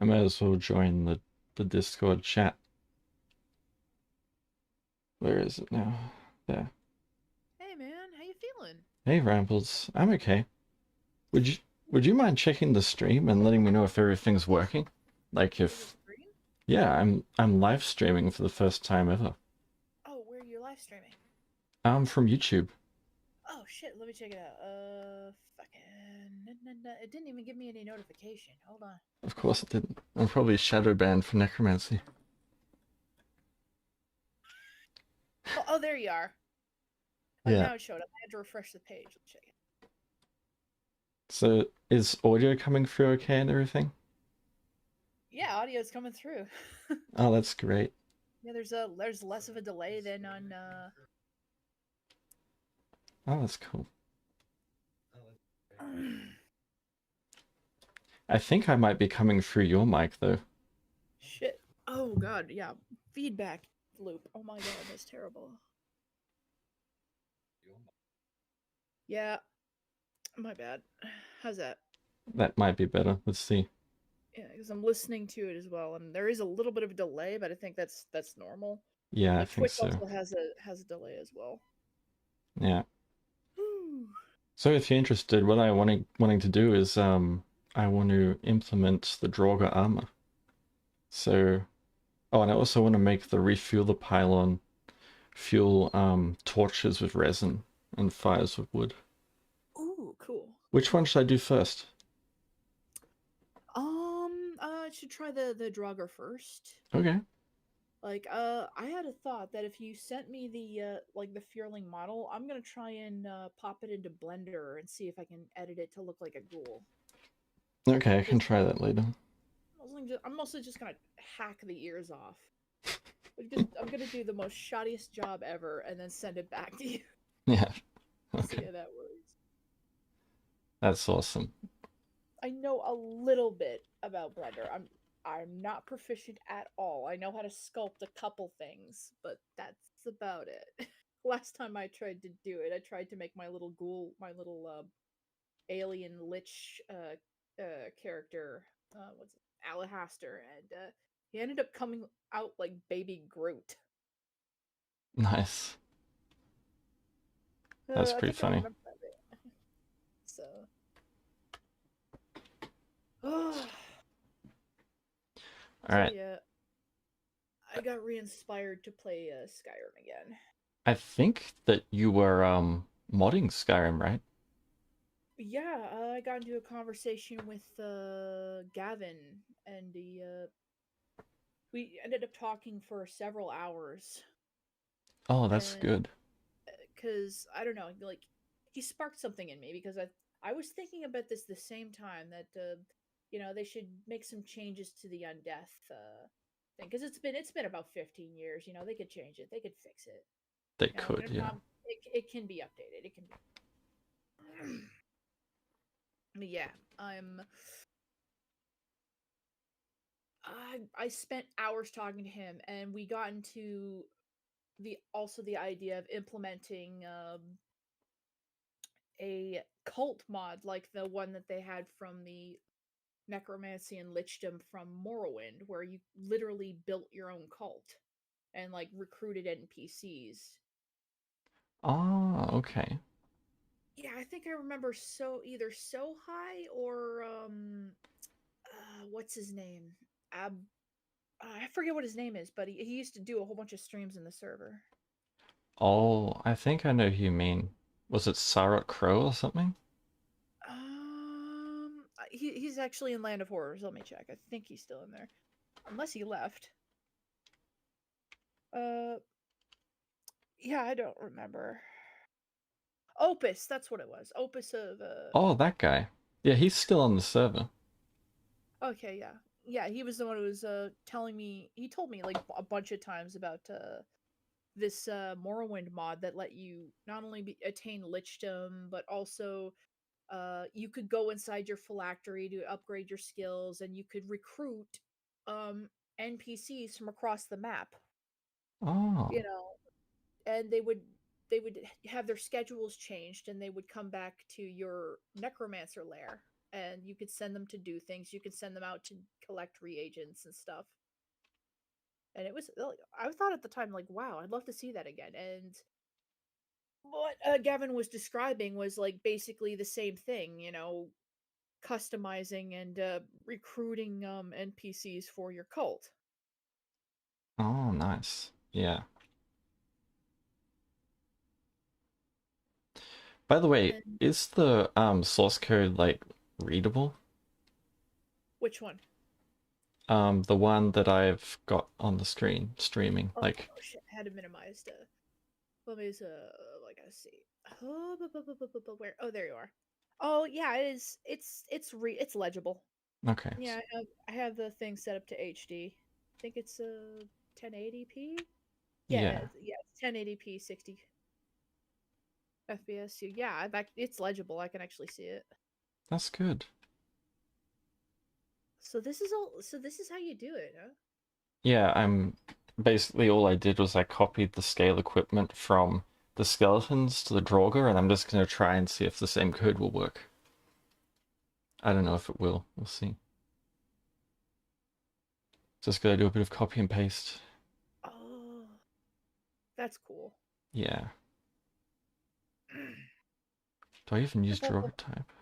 might as well join the Discord chat. Where is it now? There. Hey man, how you feeling? Hey, Rambles. I'm okay. Would you would you mind checking the stream and letting me know if everything's working? Like For the if stream? yeah, I'm live streaming for the first time ever. Oh, where are you live streaming? I'm from YouTube. Oh shit, let me check it out. It didn't even give me any notification. Hold on. Of course it didn't. I'm probably shadow banned for necromancy. Oh, there you are. Oh, Yeah. now it showed up. I had to refresh the page. Let's check it. So is audio coming through okay and everything? Yeah, audio's coming through. Oh, that's great. Yeah, there's less of a delay than on Oh, that's cool. I think I might be coming through your mic though. shit. Oh god, yeah. Feedback loop. Oh my god, that's terrible. Yeah, my bad. How's that? That might be better. Let's see. Yeah, because I'm listening to it as well, and there is a little bit of a delay, but I think that's normal. Yeah, I Like think Twitch so. also has a delay as well. Yeah. Whew. So if you're interested, what I wanting to do is I want to implement the Draugr armor. So oh, and I also want to make the refuel the pylon fuel torches with resin and fires with wood. Ooh, cool. Which one should I do first? I should try the Draugr first. Okay. Like, I had a thought that if you sent me the like the Fearling model, I'm gonna try and pop it into Blender and see if I can edit it to look like a ghoul. Okay, I can Because try that later. I'm mostly just gonna hack the ears off. I'm gonna do the most shoddiest job ever and then send it back to you. Yeah. See Okay. how that works. That's awesome. I know a little bit about Blender. I'm not proficient at all. I know how to sculpt a couple things, but that's about it. Last time I tried to do it, I tried to make my little ghoul, my little alien lich character, what's it, Alahaster, and he ended up coming out like baby Groot. Nice. That's I pretty think I funny. remember that bit. So, oh, All so right. yeah, I got re-inspired to play Skyrim again. I think that you were modding Skyrim, right? Yeah, I got into a conversation with Gavin, and we ended up talking for several hours, Oh, that's and good. because I don't know, like he sparked something in me because I was thinking about this the same time that they should make some changes to the undeath thing because it's been about 15 years. They could change it, they could fix it. They And could, if yeah. not, it can be updated. It can be. Yeah, I'm I spent hours talking to him, and we got into the idea of implementing a cult mod like the one that they had from the necromancy and lichdom from Morrowind, where you literally built your own cult and like recruited NPCs. Ah, okay. Yeah, I think I remember either so high or what's his name? Ab I forget what his name is, but he used to do a whole bunch of streams in the server. Oh, I think I know who you mean. Was it Sarot Crow or something? He's actually in Land of Horrors. Let me check. I think he's still in there, unless he left. Uh, yeah, I don't remember. Opus, that's what it was. Opus of Oh, that guy. Yeah, he's still on the server. Okay, yeah, yeah. He was the one who was telling me. He told me like a bunch of times about this Morrowind mod that let you not only attain lichdom, but also you could go inside your phylactery to upgrade your skills, and you could recruit um NPCs from across the map. You Oh, know, and they would have their schedules changed, and they would come back to your necromancer lair, and you could send them to do things. You could send them out to collect reagents and stuff. And it was, I thought at the time, like, wow, I'd love to see that again. And what Gavin was describing was like basically the same thing, customizing and recruiting NPCs for your cult. Oh, nice. Yeah. By the way, And is the source code like readable? which one? The one that I've got on the screen streaming. Oh, Like, shit, I had it minimized. Let me like I see. Oh, where? Oh, there you are. Oh, yeah, it is. It's legible. okay. Yeah, I have the thing set up to HD. I think it's 1080p. Yeah, Yeah, it's 1080p 60 FPS. So yeah, it's legible. I can actually see it. that's good. So this is all. So this is how you do it, huh? Yeah, I'm basically all I did was I copied the scale equipment from the skeletons to the Draugr, and I'm just gonna try and see if the same code will work. I don't know if it will. We'll see. Just gotta do a bit of copy and paste. Oh, that's cool. Yeah. Do I even use Yep, Draugr type?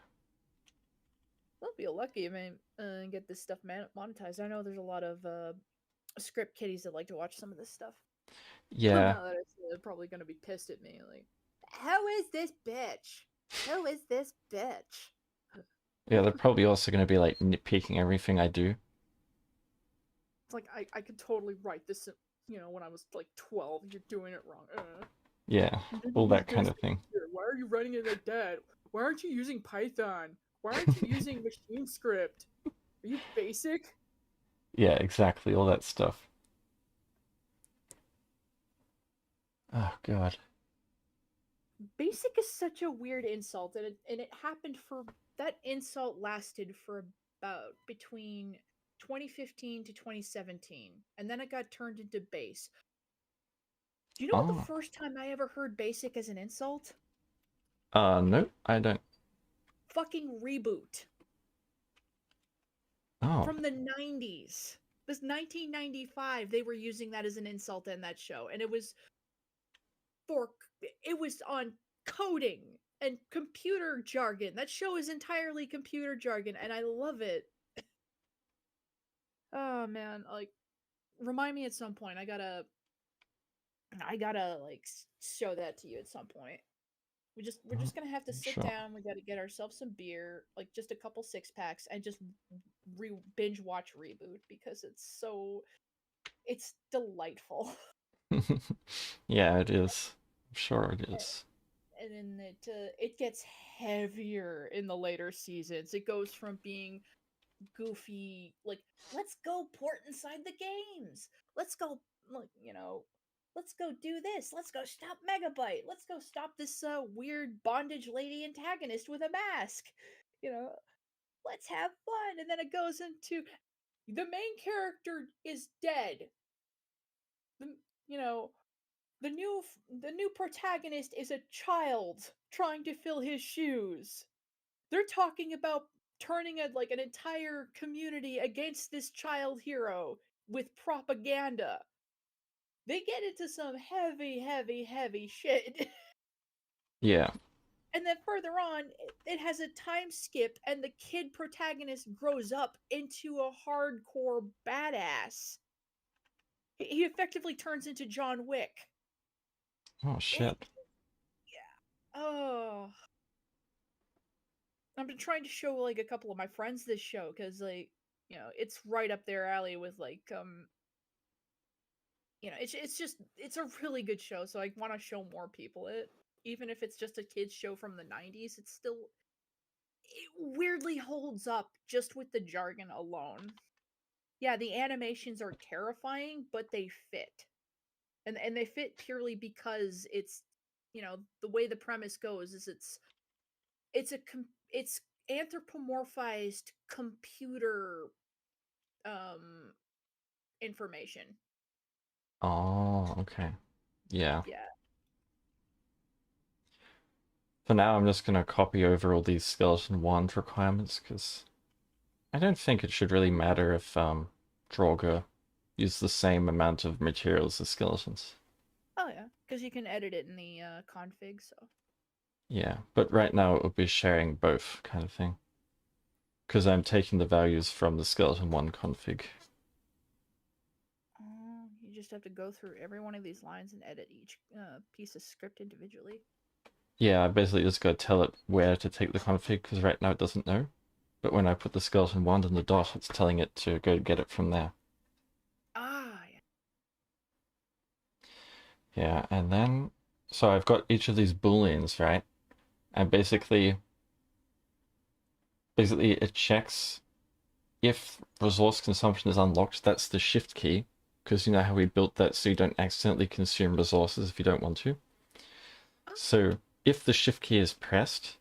I'll be lucky, man, and get this stuff monetized. I know there's a lot of script kiddies that like to watch some of this stuff. Yeah. Now that I see it, they're probably gonna be pissed at me. Like, how is this bitch? Who is this bitch? Yeah, they're probably also gonna be like nitpicking everything I do. It's like I could totally write this. When I was like 12, you're doing it wrong. Yeah, You didn't all use that kind this of thing. feature. Why are you writing it like that? Why aren't you using Python? Why aren't you using machine script? Are you basic? Yeah, exactly, all that stuff. Oh God. Basic is such a weird insult, and it happened for that insult lasted for about between 2015 to 2017, and then it got turned into base. Do you know what the Oh. first time I ever heard basic as an insult? No, I don't. Fucking Reboot Oh. from the 90s. This 1995, they were using that as an insult in that show, and for it was on coding and computer jargon. That show is entirely computer jargon, and I love it. Oh man, like remind me at some point. I gotta like show that to you at some point. We're Oh, just gonna have to sit sure. down. We gotta get ourselves some beer, like just a couple six packs, and just binge watch Reboot because it's delightful. Yeah, it is. I'm sure it And is. then it gets heavier in the later seasons. It goes from being goofy, like let's go port inside the games. Let's go, like let's go do this. Let's go stop Megabyte. Let's go stop this weird bondage lady antagonist with a mask. You know, let's have fun. And then it goes into the main character is dead. The, you know, the new protagonist is a child trying to fill his shoes. They're talking about turning an entire community against this child hero with propaganda. They get into some heavy, heavy, heavy shit. Yeah. And then further on, it has a time skip, and the kid protagonist grows up into a hardcore badass. He effectively turns into John Wick. Oh It, shit. yeah. Oh, I've been trying to show like a couple of my friends this show because it's right up their alley with it's a really good show. So I want to show more people it, even if it's just a kids show from the 90s. It weirdly holds up just with the jargon alone. Yeah, the animations are terrifying, but they fit. And they fit purely because the way the premise goes is it's anthropomorphized computer um information. Oh, okay. Yeah. Yeah. For now, I'm just gonna copy over all these skeleton wand requirements because I don't think it should really matter if Draugr use the same amount of materials as skeletons. Oh yeah, because you can edit it in the config. So. Yeah, but right now it would be sharing both kind of thing. Because I'm taking the values from the skeleton 1 config. Oh, you just have to go through every one of these lines and edit each piece of script individually. Yeah, I basically just gotta tell it where to take the config, because right now it doesn't know. But when I put the skeleton wand in the dot, it's telling it to go get it from there. Ah, yeah. Yeah, and then... So I've got each of these booleans, right? And basically it checks if resource consumption is unlocked, that's the shift key. Because you know how we built that so you don't accidentally consume resources if you don't want to. Okay. So if the shift key is pressed,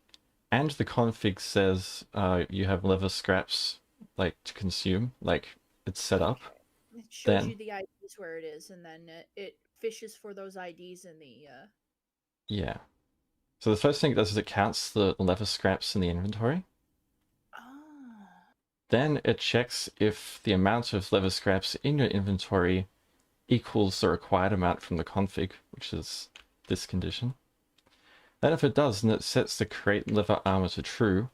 and the config says you have leather scraps like to consume, like it's set up, Okay. It shows then you the IDs where it is, and then it fishes for those IDs in the. yeah. So the first thing it does is it counts the leather scraps in the inventory. Oh. Then it checks if the amount of leather scraps in your inventory equals the required amount from the config, which is this condition. Then if it does, then it sets the create leather armor to true,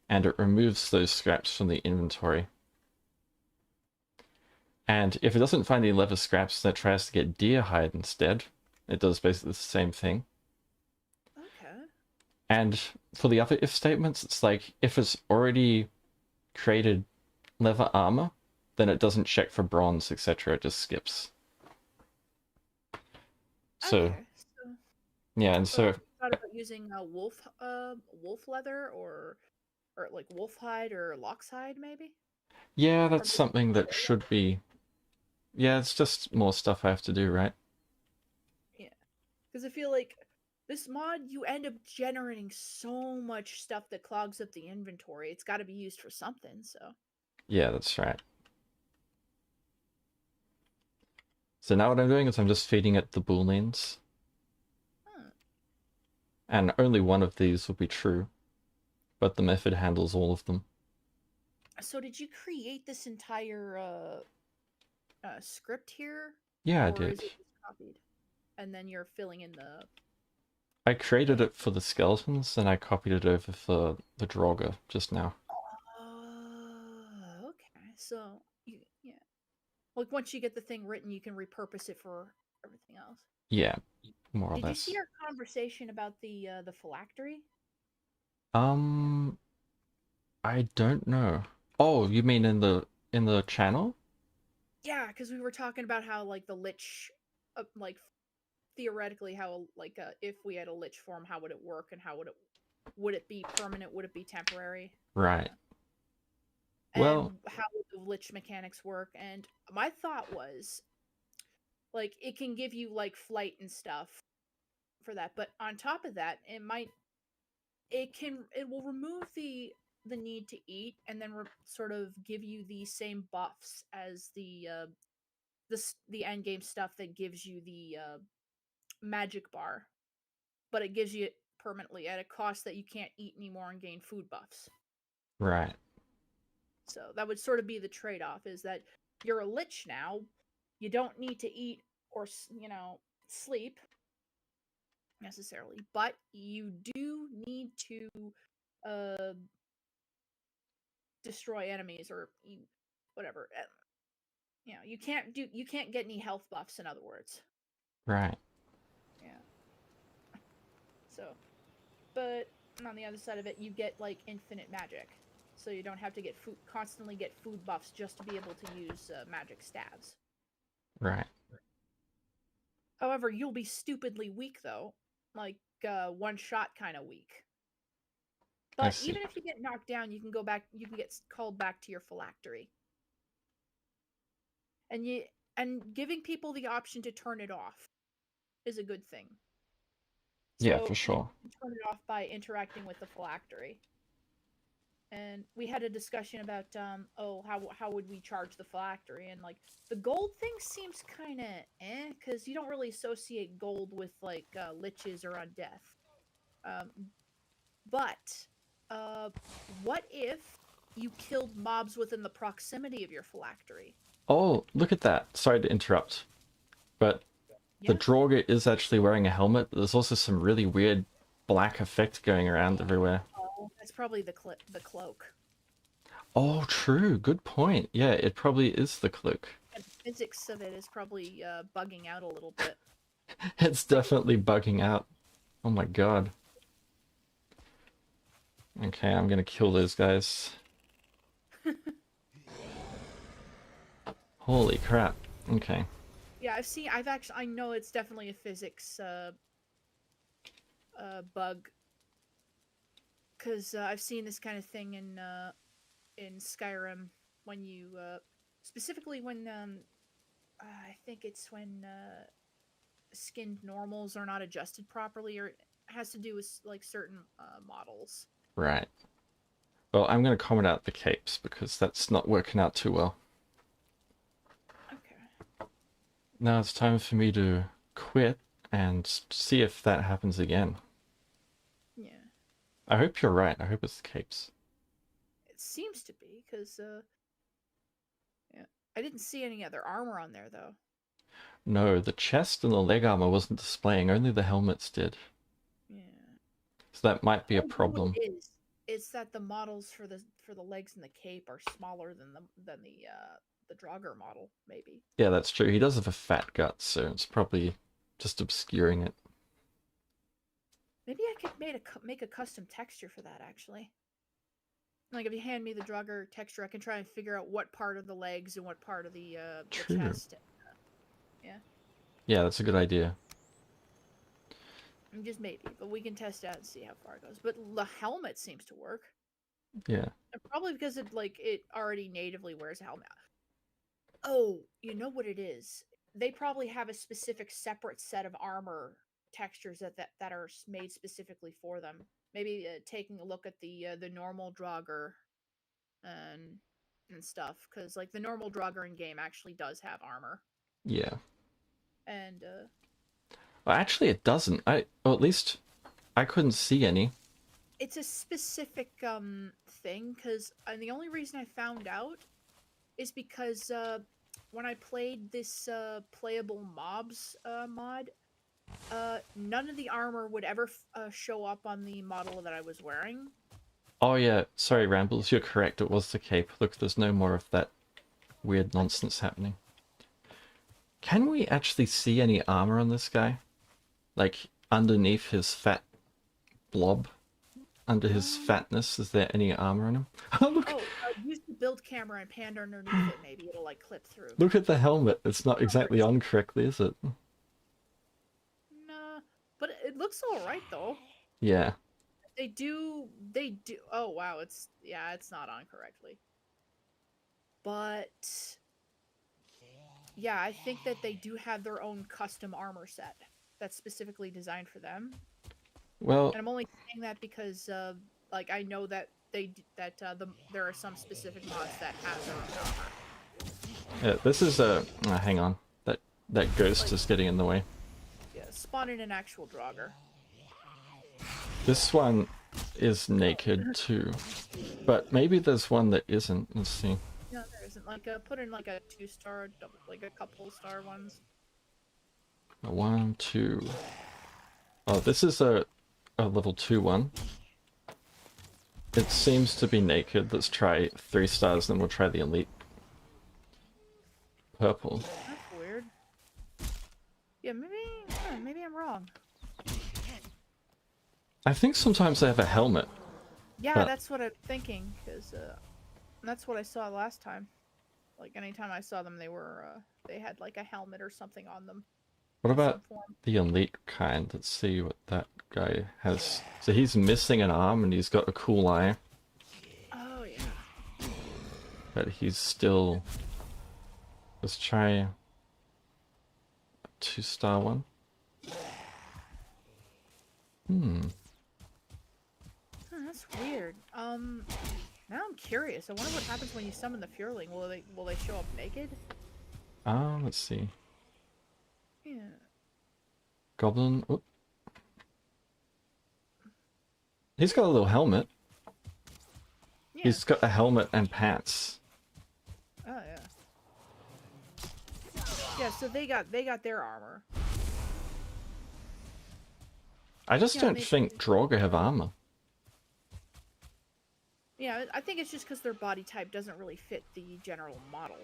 and it removes those scraps from the inventory. And if it doesn't find any leather scraps, then it tries to get deer hide instead. It does basically the same thing. Okay. And for the other if statements, it's like if it's already created leather armor, then it doesn't check for bronze, etc. It just skips. So Okay. So, yeah, and have so you thought about using wolf leather or like wolf hide or lox hide maybe, yeah, or that's maybe something that bear should leather? be. Yeah, it's just more stuff I have to do, right? Yeah, because I feel like this mod you end up generating so much stuff that clogs up the inventory. It's got to be used for something. So. Yeah, that's right. So now what I'm doing is I'm just feeding it the booleans, Huh. and only one of these will be true, but the method handles all of them. So did you create this entire script here, Yeah, I or did. is it just copied and then you're filling in I created the? it for the skeletons, and I copied it over for the Draugr just now. Okay. So you, yeah, like once you get the thing written, you can repurpose it for everything else. Yeah, more or Did you see less. our conversation about the phylactery? Um, I don't know. Oh, you mean in the channel? Yeah, because we were talking about how like the lich, like theoretically how like if we had a lich form, how would it work and how would it be permanent? Would it be temporary? Right. Well, And how would the lich mechanics work? And my thought was like it can give you like flight and stuff for that, but on top of that, it will remove the need to eat and then sort of give you the same buffs as the end game stuff that gives you the magic bar, but it gives you it permanently at a cost that you can't eat anymore and gain food buffs. right. So that would sort of be the trade-off is that you're a lich now, you don't need to eat or sleep necessarily, but you do need to uh destroy enemies or whatever. You can't get any health buffs in other words. Right. Yeah. So, but on the other side of it, you get like infinite magic. So you don't have to constantly get food buffs just to be able to use magic stabs. Right. However, you'll be stupidly weak though, like one shot kind of weak. I But see. even if you get knocked down, you can go back. You can get called back to your phylactery, and giving people the option to turn it off is a good thing. Yeah, for So you sure. can turn it off by interacting with the phylactery. And we had a discussion about how would we charge the phylactery, and like the gold thing seems kind of because you don't really associate gold with like liches or undeath. Um, but uh, what if you killed mobs within the proximity of your phylactery? Oh, look at that. Sorry to interrupt, but the Yeah. Draugr is actually wearing a helmet. There's also some really weird black effect going around everywhere. Oh, that's probably the cloak. Oh, true. Good point. Yeah, it probably is the cloak. And the physics of it is probably bugging out a little bit. It's definitely bugging out. Oh my god. Okay, I'm gonna kill those guys. Holy crap. Okay. Yeah, I know it's definitely a physics bug because I've seen this kind of thing in Skyrim when you specifically when I think it's when skinned normals are not adjusted properly, or it has to do with like certain models. Right. Well, I'm gonna comment out the capes because that's not working out too well. Okay. Now it's time for me to quit and see if that happens again. Yeah, I hope you're right. I hope it's the capes. it seems to be because yeah, I didn't see any other armor on there though. No, the chest and the leg armor wasn't displaying, only the helmets did. Yeah. So that might be a Oh, you know what problem. it is? It's that the models for the legs and the cape are smaller than the Draugr model, maybe. Yeah, that's true. He does have a fat gut, so it's probably just obscuring it. Maybe I could make a custom texture for that actually. Like if you hand me the Draugr texture, I can try and figure out what part of the legs and what part of the True. chest. Yeah, Yeah, that's a good idea. just maybe, but we can test out and see how far it goes. But the helmet seems to work, Yeah. and probably because it already natively wears a helmet. Oh, you know what it is? They probably have a specific separate set of armor textures that are made specifically for them. Maybe taking a look at the normal Draugr and stuff, because like the normal Draugr in game actually does have armor, Yeah. and Well, actually, it doesn't. Or at least I couldn't see any. it's a specific thing. Because the only reason I found out is because when I played this playable mobs mod, none of the armor would ever show up on the model that I was wearing. Oh yeah, sorry, Rambles, you're correct. It was the cape. Look, there's no more of that weird nonsense happening. Can we actually see any armor on this guy? Like, underneath his fat blob? Under his Um, fatness, is there any armor on him? Oh, look! oh, use the build camera and pan underneath it. Maybe it'll like clip through. Look at the helmet. It's not Oh, there exactly is. on correctly, is it? Nah, but it looks all right though. Yeah. They do. Oh wow, it's not on correctly. But yeah, I think that they do have their own custom armor set that's specifically designed for them. Well, And I'm only saying that because like I know that there are some specific mods that have their own armor. yeah, this is a... hang on. That ghost Like is getting in the way. yeah, spawning an actual Draugr. This one is naked Oh, too. But maybe there's one that isn't. Let's see. no, there isn't. Like put in like a 2-star, like a couple star ones. A 1, 2. Oh, this is a level 2 one. It seems to be naked. Let's try 3 stars, then we'll try the elite. Purple. That's weird. Yeah, maybe I'm wrong. I think sometimes they have a helmet, Yeah, but that's what I'm thinking, because that's what I saw last time. Like anytime I saw them, they had like a helmet or something on them what of some about form. the elite kind? Let's see what that guy has. So he's missing an arm and he's got a cool eye, Oh yeah. but he's still... Let's try a 2-star one. Hmm. Huh, that's weird. Now I'm curious. I wonder what happens when you summon the Fureling. Will they show up naked? Let's see. Yeah. Goblin. Oh, He's got a little helmet. Yeah. He's got a helmet and pants. Oh yeah. Yeah, so they got their armor. I just Yeah, don't maybe. think Draugr have armor. Yeah, I think it's just because their body type doesn't really fit the general model,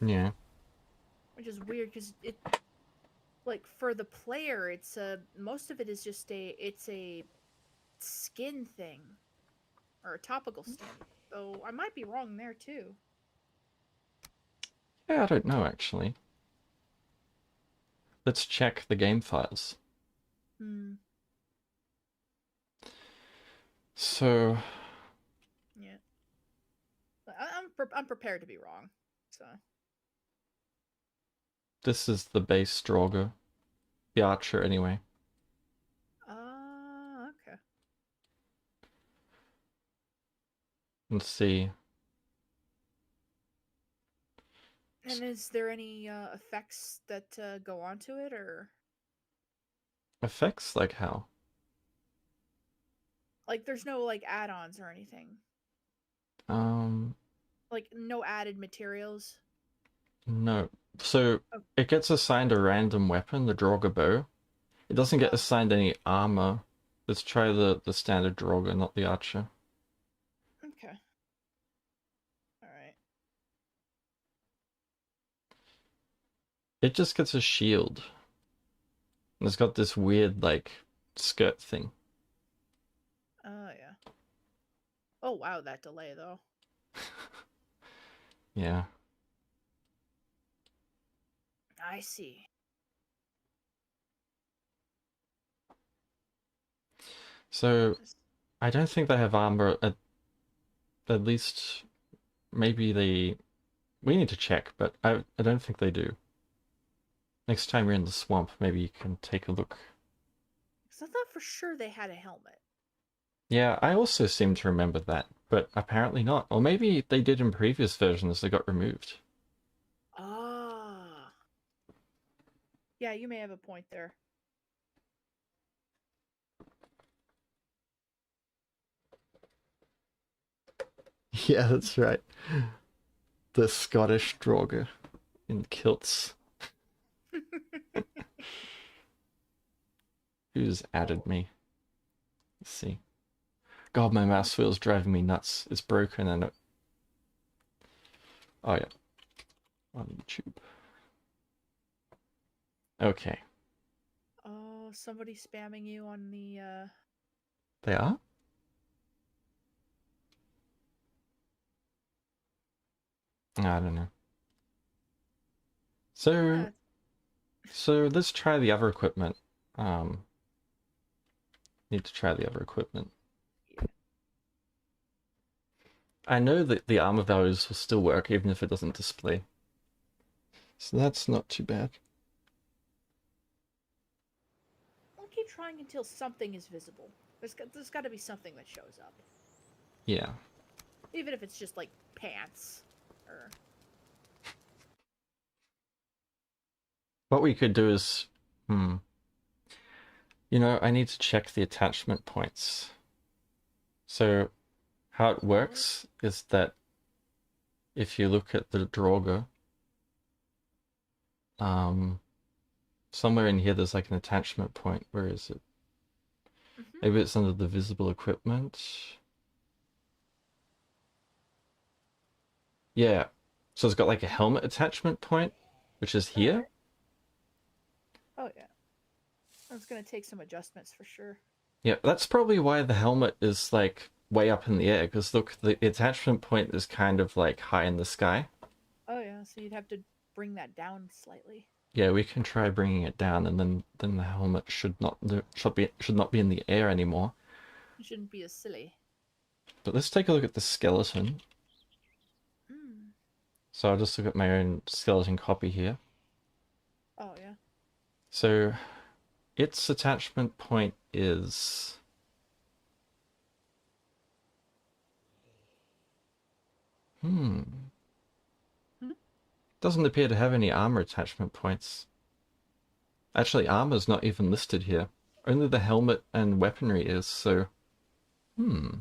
Yeah. which is weird because it, like, for the player, it's most of it is just a skin thing or a topical skin. So I might be wrong there too. Yeah, I don't know actually. Let's check the game files. Hmm. So, Yeah. I'm prepared to be wrong. So. this is the base Draugr. The archer, anyway. Okay. Let's see. And is there any effects that go onto it, or Effects? Like how? like there's no like add-ons or anything? Um, Like no added materials? no. So, Oh, it gets assigned a random weapon, the Draugr bow. It doesn't get oh, assigned any armor. Let's try the standard Draugr, not the archer. okay. All right. It just gets a shield. And it's got this weird, like, skirt thing. Oh yeah. Oh wow, that delay though. Yeah. I see. So, I don't think they have armor at least maybe they we need to check, but I don't think they do. Next time you're in the swamp, maybe you can take a look. Because I thought for sure they had a helmet. Yeah, I also seem to remember that, but apparently not. Or maybe they did in previous versions, they got removed. Ah. Yeah, you may have a point there. Yeah, that's right. The Scottish Draugr in kilts. Who's added me? Let's see. God, my mouse wheel's driving me nuts. It's broken and it... Oh yeah, on YouTube. Okay. Oh, somebody spamming you on the They are? I don't know. So, yeah. so let's try the other equipment. Um, Need to try the other equipment. Yeah. I know that the armor values will still work even if it doesn't display. So that's not too bad. I'll keep trying until something is visible. There's got to be something that shows up. Yeah. Even if it's just like pants or What we could do is, you know, I need to check the attachment points. So how it works is that if you look at the Draugr, somewhere in here there's like an attachment point. Where is it? Mhm. Maybe it's under the visible equipment. Yeah. So it's got like a helmet attachment point, which is here. Okay. Oh yeah. That's gonna take some adjustments for sure. Yeah, that's probably why the helmet is like way up in the air, because look, the attachment point is kind of like high in the sky. Oh yeah, so you'd have to bring that down slightly. Yeah, we can try bringing it down, and then the helmet should not be in the air anymore. It shouldn't be as silly. But let's take a look at the skeleton. Mm. So I'll just look at my own skeleton copy here. Oh yeah. So its attachment point is hmm. Hmm? Doesn't appear to have any armor attachment points. Actually, armor's not even listed here. Only the helmet and weaponry is, so... Hmm.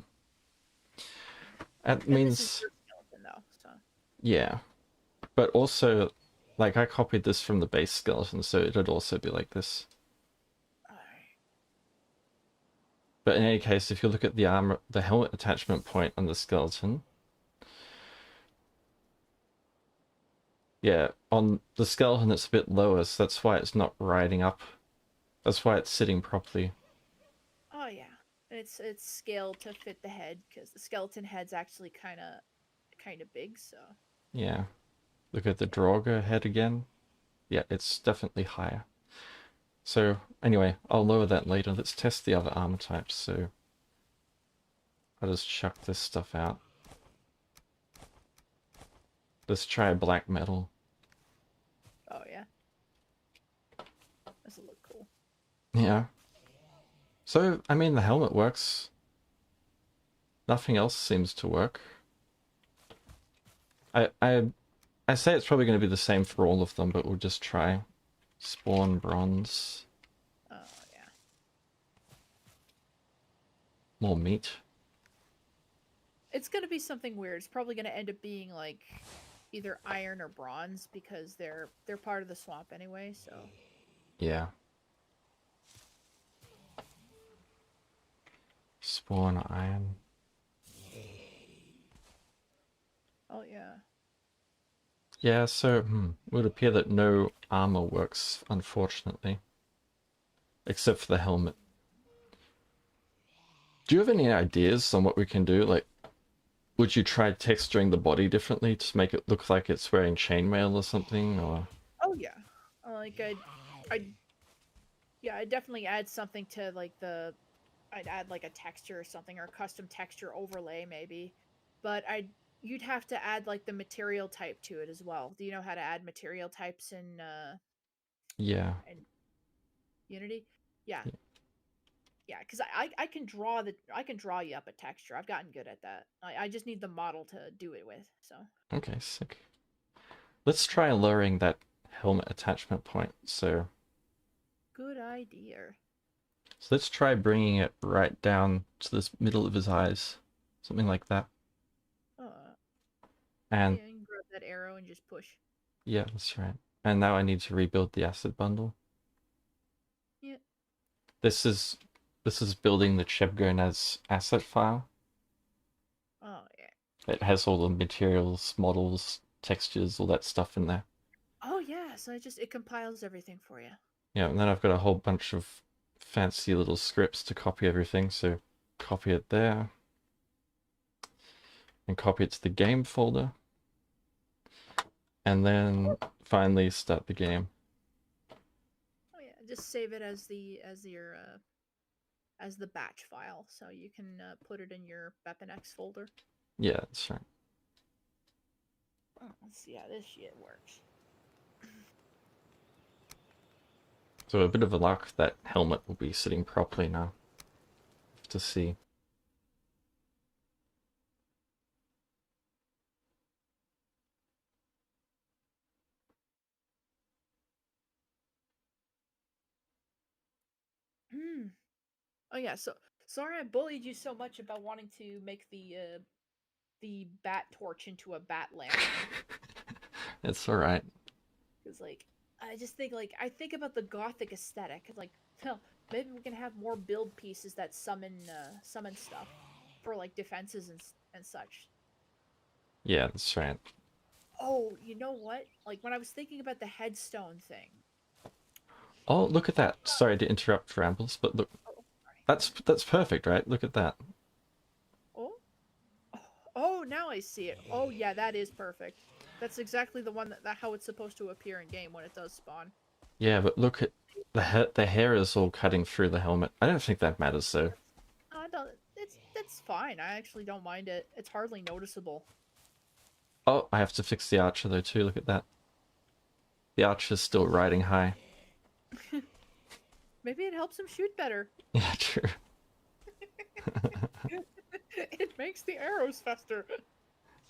That And this is means... your skeleton though, so. Yeah. But also, like, I copied this from the base skeleton, so it'd also be like this. Alright. But in any case, if you look at the armor, the helmet attachment point on the skeleton... Yeah, on the skeleton it's a bit lower, so that's why it's not riding up. That's why it's sitting properly. Oh yeah. It's scaled to fit the head because the skeleton head's actually kind of big, so Yeah. Look at the yeah. Draugr head again. Yeah, it's definitely higher. So, anyway, I'll lower that later. Let's test the other armor types, so... I'll just chuck this stuff out. Let's try black metal. Oh yeah. This'll look cool. Yeah. So, I mean, the helmet works. Nothing else seems to work. I say it's probably going to be the same for all of them, but we'll just try. Spawn bronze. Oh yeah. More meat. It's gonna be something weird. It's probably gonna end up being like either iron or bronze because they're part of the swamp anyway, so Yeah. Spawn iron. oh yeah. Yeah, so it would appear that no armor works, unfortunately. Except for the helmet. Do you have any ideas on what we can do? Like, would you try texturing the body differently to make it look like it's wearing chainmail or something? Or Oh yeah. Like I yeah, I'd definitely add something to like I'd add like a texture or something or a custom texture overlay maybe. But you'd have to add like the material type to it as well. Do you know how to add material types yeah, in Unity? Yeah. Yeah, because I can draw I can draw you up a texture. I've gotten good at that. I just need the model to do it with. So okay, sick. Let's try lowering that helmet attachment point. good idea. So let's try bringing it right down to this middle of his eyes, something like that. Uh, And yeah, you can grab that arrow and just push. yeah, that's right. And now I need to rebuild the asset bundle. Yeah. This is building the Cheb Gonaz asset file. Oh yeah. It has all the materials, models, textures, all that stuff in there. Oh yeah. So it compiles everything for you. Yeah, and then I've got a whole bunch of fancy little scripts to copy everything. So copy it there and copy it to the game folder. And then finally start the game. Oh yeah. Just save it as the batch file, so you can put it in your BepInEx folder. Yeah, that's right. Oh, let's see how this shit works. So a bit of a luck that helmet will be sitting properly now. To see. Hmm. Oh yeah. So sorry I bullied you so much about wanting to make the bat torch into a bat lantern. It's alright. Because like I just think like I think about the gothic aesthetic. Like, hell, maybe we can have more build pieces that summon stuff for like defenses and such. Yeah, that's right. Oh, you know what? Like when I was thinking about the headstone thing. Oh, look at that. Sorry to interrupt rambles, but look, Oh, sorry. that's perfect, right? Look at that. Oh, oh, now I see it. Oh yeah, that is perfect. That's exactly the one that how it's supposed to appear in game when it does spawn. Yeah, but look at the hair is all cutting through the helmet. I don't think that matters though. No, it's fine. I actually don't mind it. It's hardly noticeable. Oh, I have to fix the archer though too. Look at that. The archer's still riding high. Maybe it helps him shoot better. Yeah, true. It makes the arrows faster.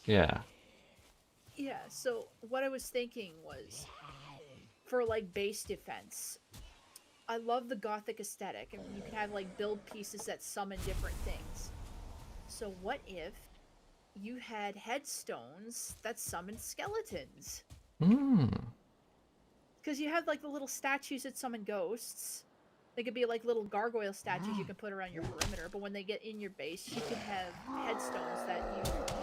Yeah. Yeah, so what I was thinking was for like base defense, I love the gothic aesthetic, and you can have like build pieces that summon different things. So what if you had headstones that summoned skeletons? Hmm. Because you have like the little statues that summon ghosts. They could be like little gargoyle statues you can put around your perimeter, but when they get in your base, you can have headstones that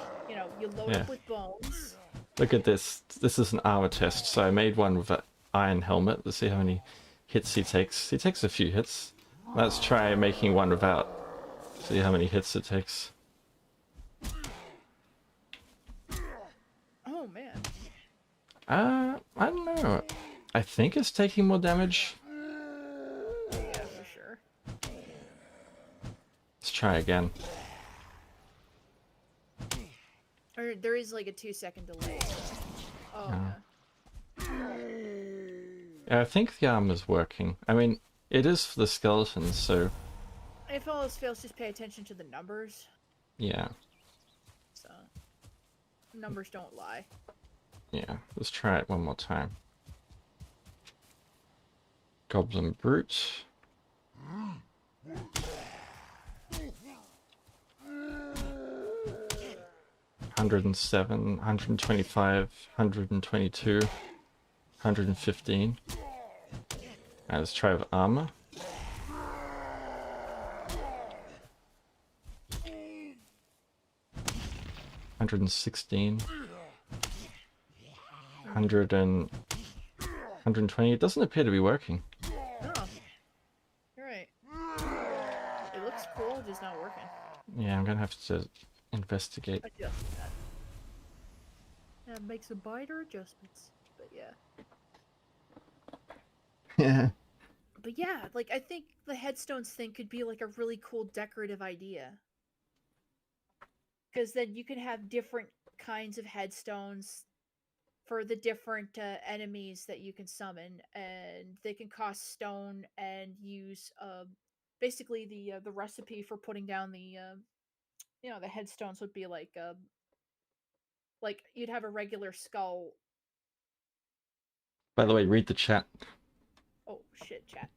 you load Yeah. up with bones. Look at this. This is an armor test. So I made one with an iron helmet. Let's see how many hits he takes. He takes a few hits. Let's try making one without. See how many hits it takes. Oh man. I don't know. I think it's taking more damage. Yeah, for sure. Let's try again. Or there is like a 2-second delay. Oh Oh. yeah. Yeah, I think the armor's working. I mean, it is for the skeletons, so If all else fails, just pay attention to the numbers. yeah. So numbers don't lie. Yeah, let's try it one more time. Goblin Brute. 107, 125, 122, 115. Alright, let's try with armor. 116. 120. It doesn't appear to be working. No. You're right. It looks cool, just not working. Yeah, I'm gonna have to investigate. Adjust that. Yeah, make some minor adjustments. But yeah. Yeah. But yeah, like I think the headstones thing could be like a really cool decorative idea. Because then you can have different kinds of headstones for the different enemies that you can summon, and they can cost stone and use basically the recipe for putting down the headstones would be like you'd have a regular skull. By the way, read the chat. Oh shit, chat.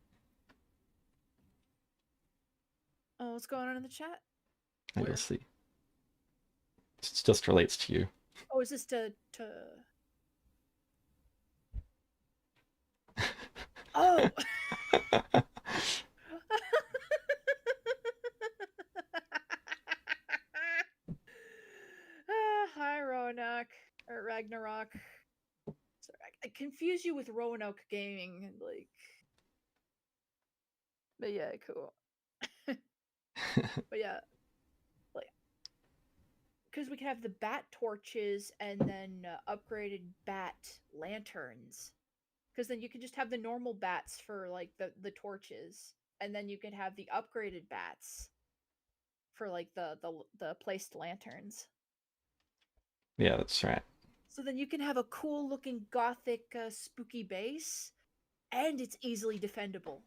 Oh, what's going on in the chat? And Where? you'll see. It just relates to you. Oh, is this to? Oh. Hi, Roanoke or Ragnarok. Sorry, I confuse you with Roanoke Gaming, like. But yeah, cool. But yeah, like, because we can have the bat torches and then upgraded bat lanterns. Because then you can just have the normal bats for like the torches, and then you can have the upgraded bats for like the placed lanterns. Yeah, that's right. So then you can have a cool looking gothic spooky base, and it's easily defendable.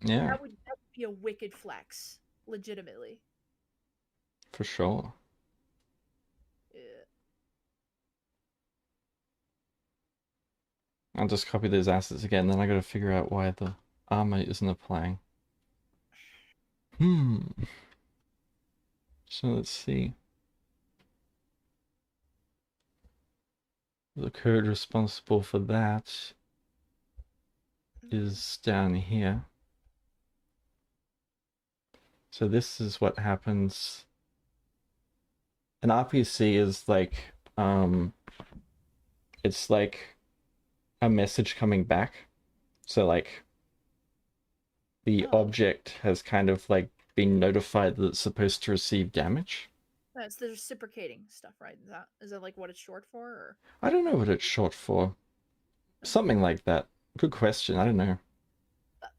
Yeah, That would be a wicked flex, legitimately. for sure. Yeah. I'll just copy those assets again, then I gotta figure out why the armor isn't applying. So let's see. The code responsible for that is down here. So this is what happens. An RPC is like, it's like a message coming back. So like the Oh, object has kind of like been notified that it's supposed to receive damage. that's the reciprocating stuff, right? Is that like what it's short for? Or I don't know what it's short for. Something like that. Good question. I don't know.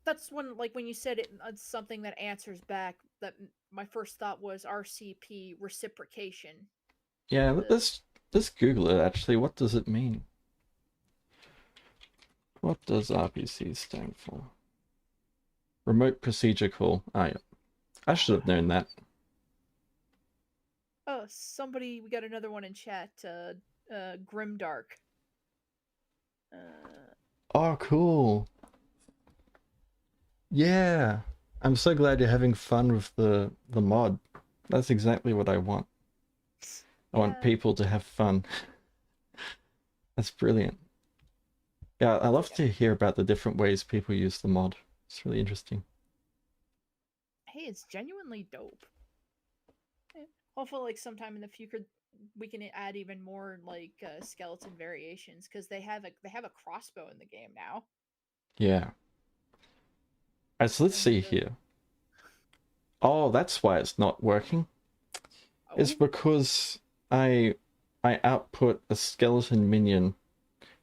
that's when you said it's something that answers back. That my first thought was RCP reciprocation. Yeah, Uh, let's Google it actually. What does it mean? What does RPC stand for? Remote procedure call. Ah, yeah. I should have known that. Oh, we got another one in chat. Grimdark. Uh, Oh, cool. Yeah. I'm so glad you're having fun with the mod. That's exactly what I want. I want Yeah. people to have fun. That's brilliant. Yeah, I love Yeah. to hear about the different ways people use the mod. It's really interesting. Hey, it's genuinely dope. Yeah. Hopefully, like sometime in the future, we can add even more like skeleton variations because they have a crossbow in the game now. Yeah. Alright, so let's And see the here. Oh, that's why it's not working. It's oh because I I output a skeleton minion,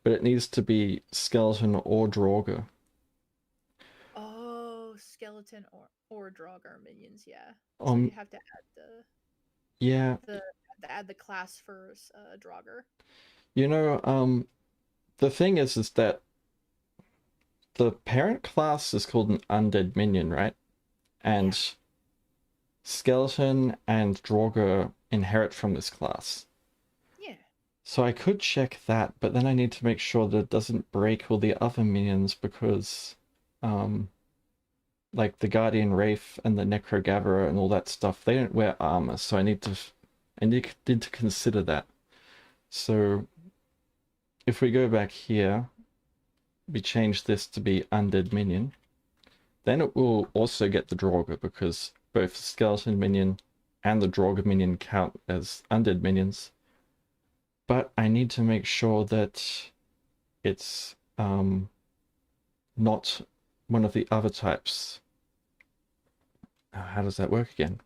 but it needs to be skeleton or Draugr. oh skeleton or Draugr minions, yeah. So you Um, have to add yeah, the class for Draugr. you know, the thing is that the parent class is called an undead minion, right? Yeah. And skeleton and Draugr inherit from this class. Yeah. So I could check that, but then I need to make sure that it doesn't break all the other minions because, um, like the Guardian Wraith and the Necro Gatherer and all that stuff, they don't wear armor, so I need to consider that. So if we go back here, we change this to be Undead Minion, then it will also get the Draugr because both the Skeleton Minion and the Draugr Minion count as Undead Minions. But I need to make sure that it's not one of the other types. How does that work again?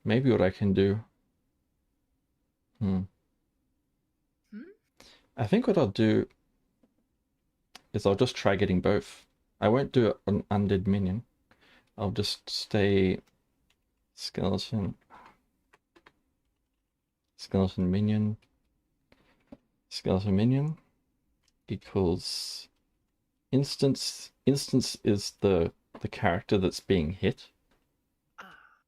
Maybe what I can do. Hmm. Hmm? I think what I'll do is I'll just try getting both. I won't do it on Undead Minion. I'll just stay Skeleton, Skeleton Minion, Skeleton Minion equals instance. Instance is the character that's being hit. Ah.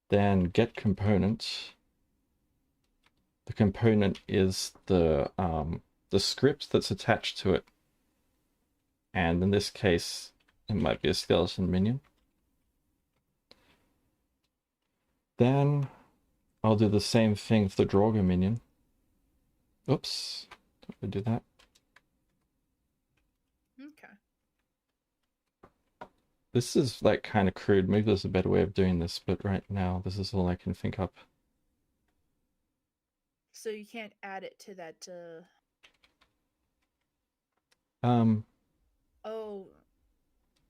Then get component. The component is the script that's attached to it. And in this case, it might be a skeleton minion. Then I'll do the same thing for the Draugr minion. Oops, don't do that. Okay. This is like kind of crude. Maybe there's a better way of doing this, but right now this is all I can think up. So you can't add it to that Um, oh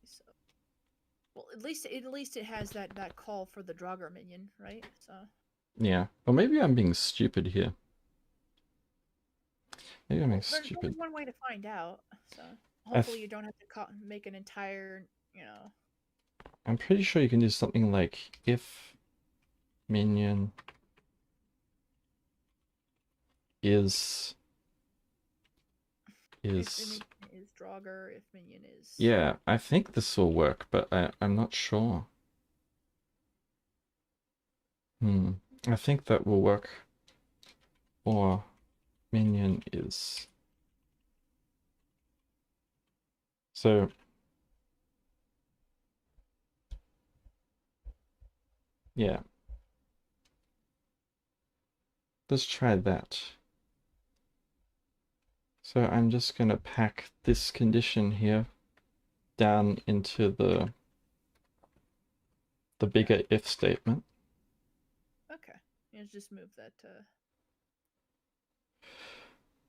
so well at least it has that call for the Draugr minion, right? So yeah. Or maybe I'm being stupid here. Maybe I'm being well, there's only stupid. one way to find out. So I hopefully you don't have to make an entire, I'm pretty sure you can do something like if minion is if is minion is Draugr, if minion is yeah, I think this will work, but I'm not sure. Hmm. I think that will work. Or minion is. So yeah, let's try that. So I'm just gonna pack this condition here down into the bigger if statement. okay. You just move that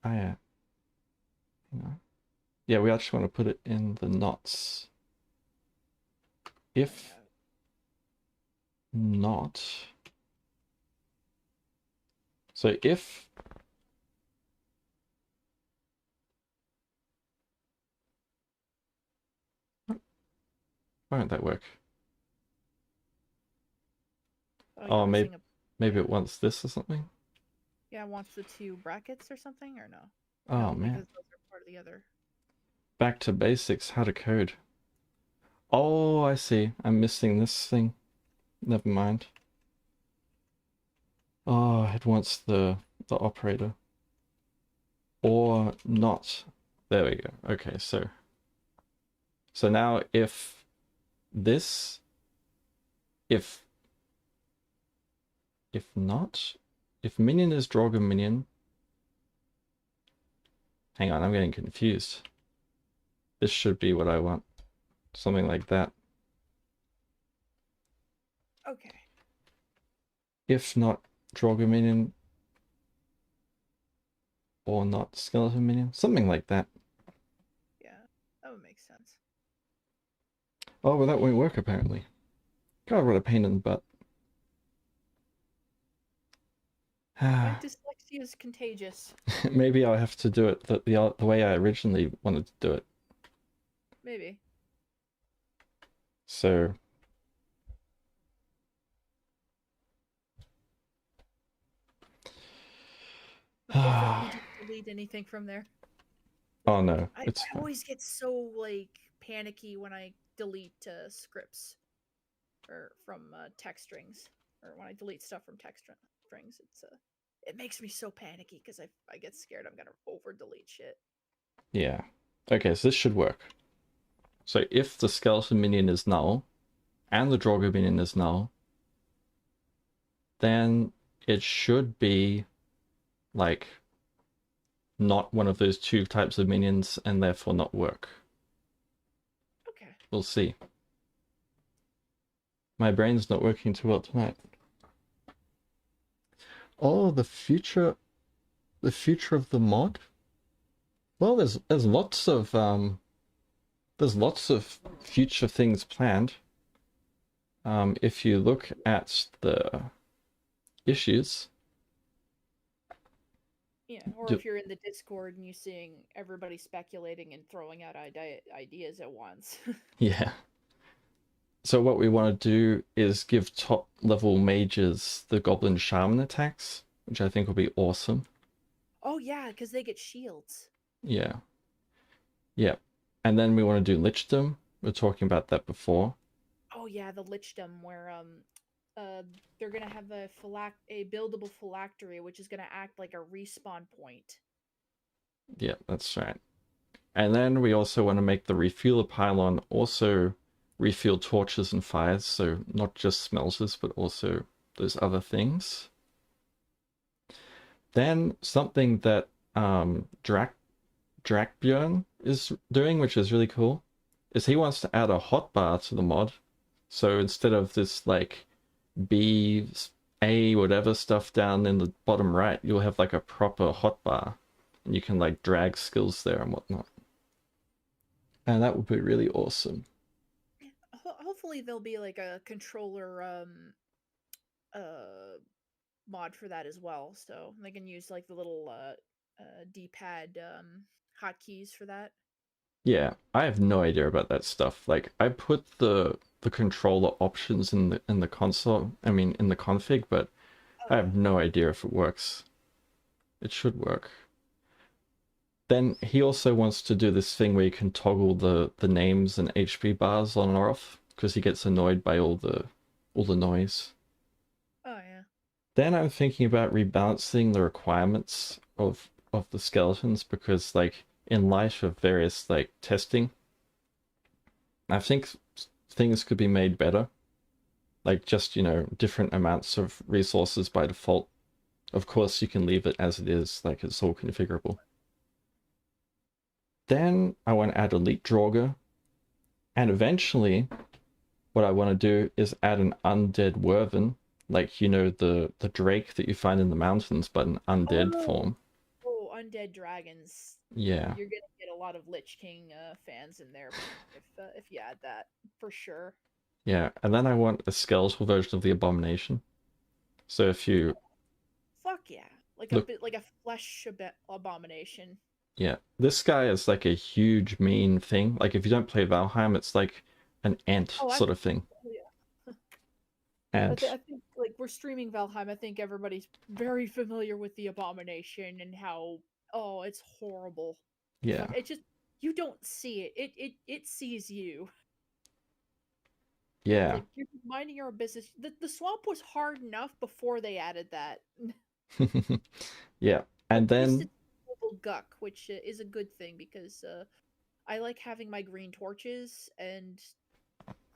I yeah, we actually want to put it in the knots. If yeah. not, so if why won't that work? Oh, Oh, you're maybe missing a maybe yeah. it wants this or something. Yeah, wants the two brackets or something or no? Oh No, man, because those are part of the other. back to basics. How to code. Oh, I see. I'm missing this thing. Never mind. Oh, it wants the operator. Or not. There we go. Okay, so So now if this, if if not, if minion is Draugr minion, hang on, I'm getting confused. This should be what I want. Something like that. Okay. If not Draugr minion or not skeleton minion, something like that. Yeah, that would make sense. Oh, well, that won't work apparently. God, what a pain in the butt. My dyslexia is contagious. Maybe I'll have to do it the way I originally wanted to do it. Maybe. So, Hopefully oh you didn't delete anything from there. no, I it's fine. always get so like panicky when I delete scripts or from text strings, or when I delete stuff from strings. It makes me so panicky because I get scared I'm gonna over delete shit. Yeah. Okay, so this should work. So if the skeleton minion is null and the Draugr minion is null, then it should be like not one of those two types of minions and therefore not work. Okay. We'll see. My brain's not working too well tonight. Oh, the future of the mod? Well, there's lots of future things planned. If you look at the issues, Yeah, or you if you're in the Discord and you're seeing everybody speculating and throwing out ideas at once. yeah. So what we want to do is give top level mages the Goblin Shaman attacks, which I think will be awesome. Oh yeah, because they get shields. Yeah, yeah. And then we want to do Lichdom. We are talking about that before. Oh yeah, the Lichdom where uh they're gonna have a buildable phylactery which is gonna act like a respawn point. Yeah, that's right. And then we also want to make the refueler pylon also refuel torches and fires, so not just smelters, but also those other things. Then something that Drakbjörn is doing, which is really cool, is he wants to add a hotbar to the mod. So instead of this like B, A, whatever stuff down in the bottom right, you'll have like a proper hotbar, and you can like drag skills there and whatnot. And that would be really awesome. Hopefully there'll be like a controller uh mod for that as well, so they can use like the little D-pad hotkeys for that. Yeah, I have no idea about that stuff. Like I put the controller options in the console, I mean in the config, but Oh I yeah. have no idea if it works. It should work. Then he also wants to do this thing where you can toggle the names and HP bars on or off because he gets annoyed by all the noise. Oh yeah. Then I'm thinking about rebalancing the requirements of the skeletons because like in light of various like testing, I think things could be made better. Like just, different amounts of resources by default. Of course, you can leave it as it is, like it's all configurable. Then I want to add Elite Draugr, and eventually, what I want to do is add an undead Werven, like the drake that you find in the mountains, but an undead Oh, form. oh, undead dragons. Yeah, You're gonna get a lot of Lich King fans in there if you add that for sure. yeah, and then I want a skeletal version of the Abomination. So if you Fuck yeah, like a look, bit like a flesh abomination. yeah, this guy is like a huge mean thing. Like if you don't play Valheim, it's like an ant Oh, sort of thing. oh, yeah. And I think like we're streaming Valheim. I think everybody's very familiar with the abomination and how it's horrible. yeah, It just you don't see it. It sees you. It's yeah. like you're minding your own business. The swamp was hard enough before they added that. Yeah. At And least then it's a little guck, which is a good thing because I like having my green torches, and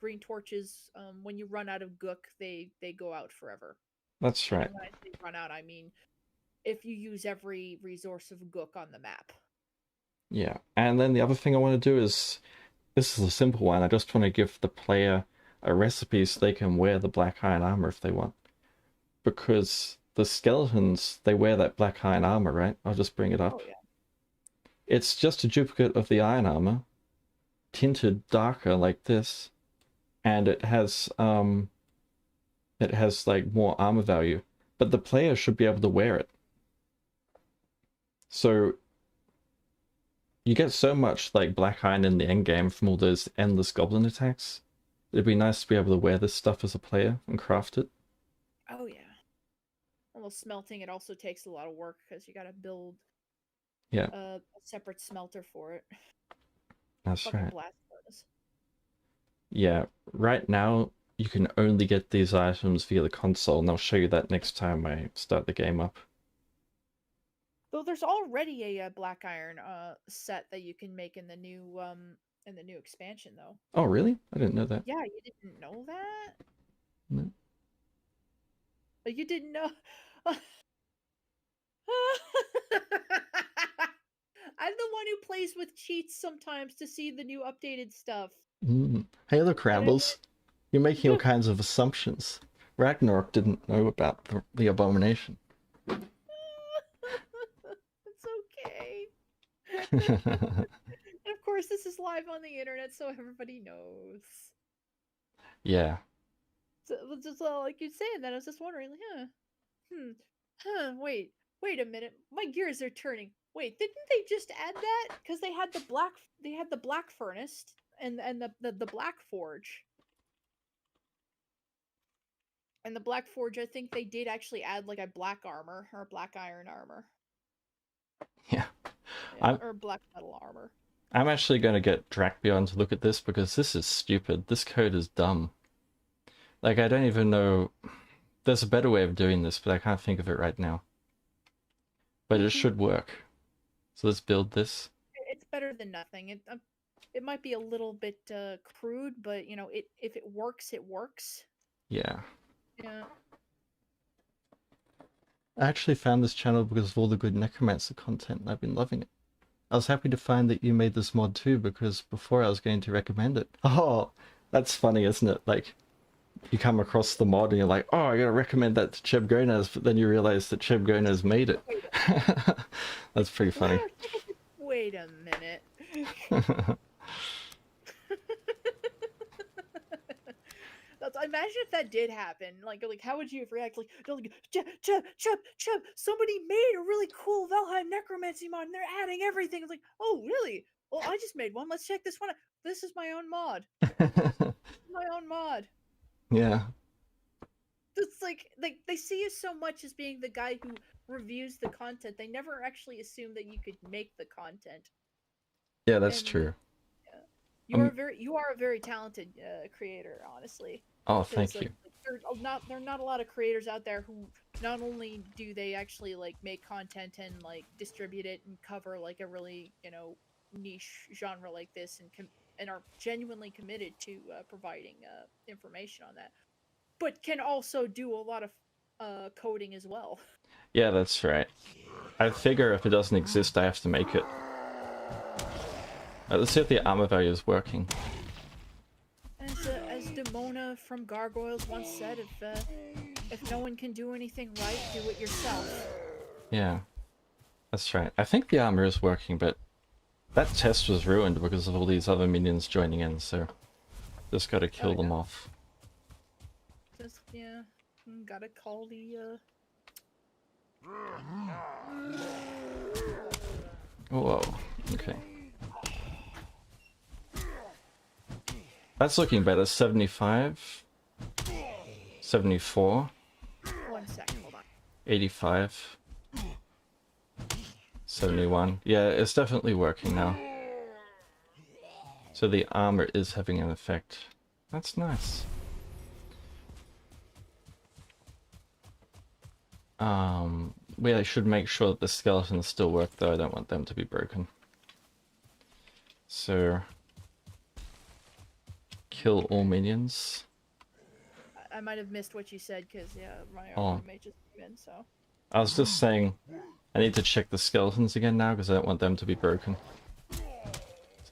green torches, when you run out of gook, they go out forever. That's And right. when I say run out, I mean if you use every resource of gook on the map. Yeah. And then the other thing I want to do is this is a simple one. I just want to give the player a recipe so they can wear the black iron armor if they want. Because the skeletons, they wear that black iron armor, right? I'll just bring it Oh up. yeah. It's just a duplicate of the iron armor, tinted darker like this, and it has like more armor value. But the player should be able to wear it. So you get so much like black iron in the end game from all those endless goblin attacks. It'd be nice to be able to wear this stuff as a player and craft it. Oh yeah. Although smelting, it also takes a lot of work because you got to build Yeah, a separate smelter for it. that's Fucking right. blast furnace. Yeah, right now you can only get these items via the console, and I'll show you that next time I start the game up. Though there's already a black iron set that you can make in the new expansion though. Oh, really? I didn't know that. Yeah, you didn't know that? No. You didn't know. I'm the one who plays with cheats sometimes to see the new updated stuff. Hey, look, I didn't. Rambles. You're making all kinds of assumptions. Ragnarok didn't know about the abomination. It's okay. And of course, this is live on the internet, so everybody knows. Yeah. So, just like you're saying that, I was just wondering, like, wait a minute, my gears are turning. Wait, didn't they just add that? Because they had the black furnace and the black forge. And the black forge, I think they did actually add like a black armor or black iron armor. Yeah. Yeah, I'm or black metal armor. I'm actually going to get Drakbjorn to look at this because this is stupid. This code is dumb. Like, I don't even know. There's a better way of doing this, but I can't think of it right now. But it should work. So let's build this. It's better than nothing. It might be a little bit crude, but you know, if it works, it works. Yeah. Yeah. I actually found this channel because of all the good Necromancer content, and I've been loving it. I was happy to find that you made this mod too, because before I was going to recommend it. Oh, that's funny, isn't it? Like, you come across the mod and you're like, oh, I gotta recommend that to Cheb Gonaz, but then you realize that Cheb Gonaz made it. That's pretty funny. Wait a minute. Imagine if that did happen. Like how would you have reacted? Like, Chub, somebody made a really cool Valheim necromancy mod, and they're adding everything. It's like, oh, really? Well, I just made one. Let's check this one out. This is my own mod. My own mod. Yeah. It's like they see you so much as being the guy who reviews the content. They never actually assume that you could make the content. Yeah, that's And true. you are a very talented creator, honestly. Oh, thank you. Like, there are not a lot of creators out there who not only do they actually like make content and like distribute it and cover like a really niche genre like this and are genuinely committed to providing information on that, but can also do a lot of coding as well. Yeah, that's right. I figure if it doesn't exist, I have to make it. Let's see if the armor value is working. As Demona from Gargoyles once said, if no one can do anything right, do it yourself. Yeah, that's right. I think the armor is working, but that test was ruined because of all these other minions joining in, so just gotta kill them off. Just, yeah, gotta call the, Whoa, okay. That's looking better. 75, 74, 1 second, hold on. 85, 71. Yeah, it's definitely working now. So the armor is having an effect. That's nice. We should make sure that the skeletons still work, though. I don't want them to be broken. so kill all minions. I might have missed what you said because yeah, my Oh, roommate just came in. So. I was just saying I need to check the skeletons again now because I don't want them to be broken. So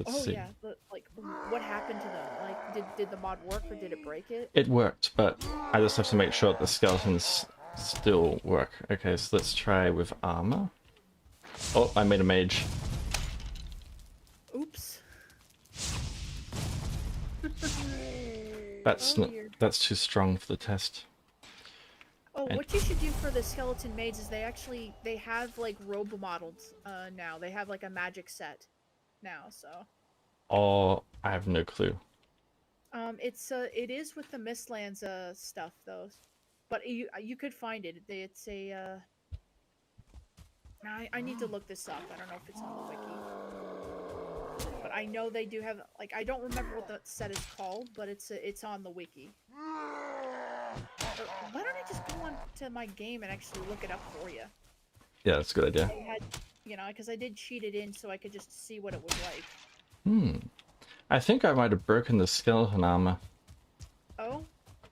let's Oh see. yeah, but like, what happened to them? Like, did the mod work or did it break it? It worked, but I just have to make sure that the skeletons still work. Okay, so let's try with armor. Oh, I made a mage. Oops. That's Oh not, dear. that's too strong for the test. Oh, And what you should do for the skeleton maids is they have like robe models now. They have like a magic set now, so oh, I have no clue. it is with the Mistlands stuff though. But you could find it. It's a I need to look this up. I don't know if it's on the wiki. But I know they do have like I don't remember what the set is called, but it's on the wiki. Or, why don't I just go on to my game and actually look it up for you? Yeah, that's a good idea. I had, because I did cheat it in so I could just see what it was like. I think I might have broken the skeleton armor. Oh,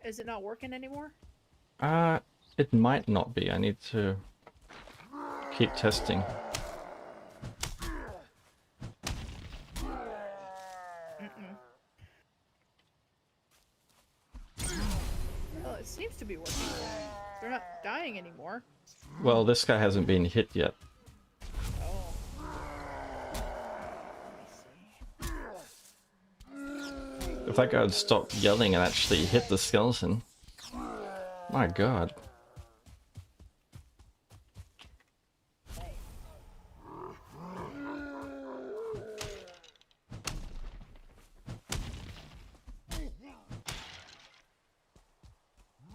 is it not working anymore? It might not be. I need to keep testing. Well, it seems to be working. They're not dying anymore. Well, this guy hasn't been hit yet. Oh. Let me see. If that guy had stopped yelling and actually hit the skeleton. My god.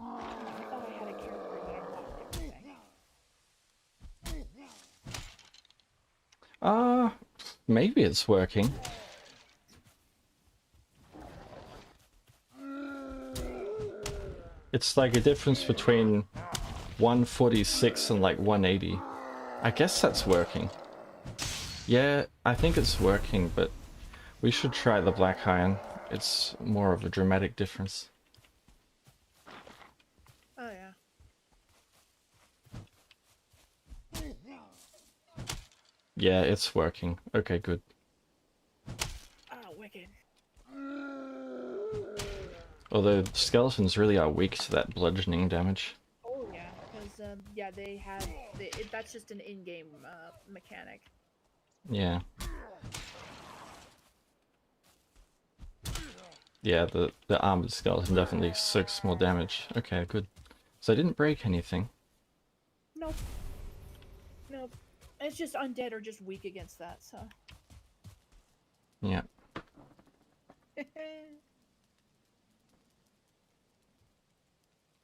I thought I had a character that unlocked everything. Maybe it's working. It's like a difference between 146 and like 180. I guess that's working. Yeah, I think it's working, but we should try the black iron. It's more of a dramatic difference. Oh yeah. Yeah, it's working. Okay, good. Oh, wicked. Although skeletons really are weak to that bludgeoning damage. Oh yeah, because yeah, they have that's just an in-game mechanic. Yeah. Yeah, the armored skeleton definitely soaks more damage. Okay, good. So I didn't break anything. Nope. Nope. It's just undead or just weak against that, so. Yeah.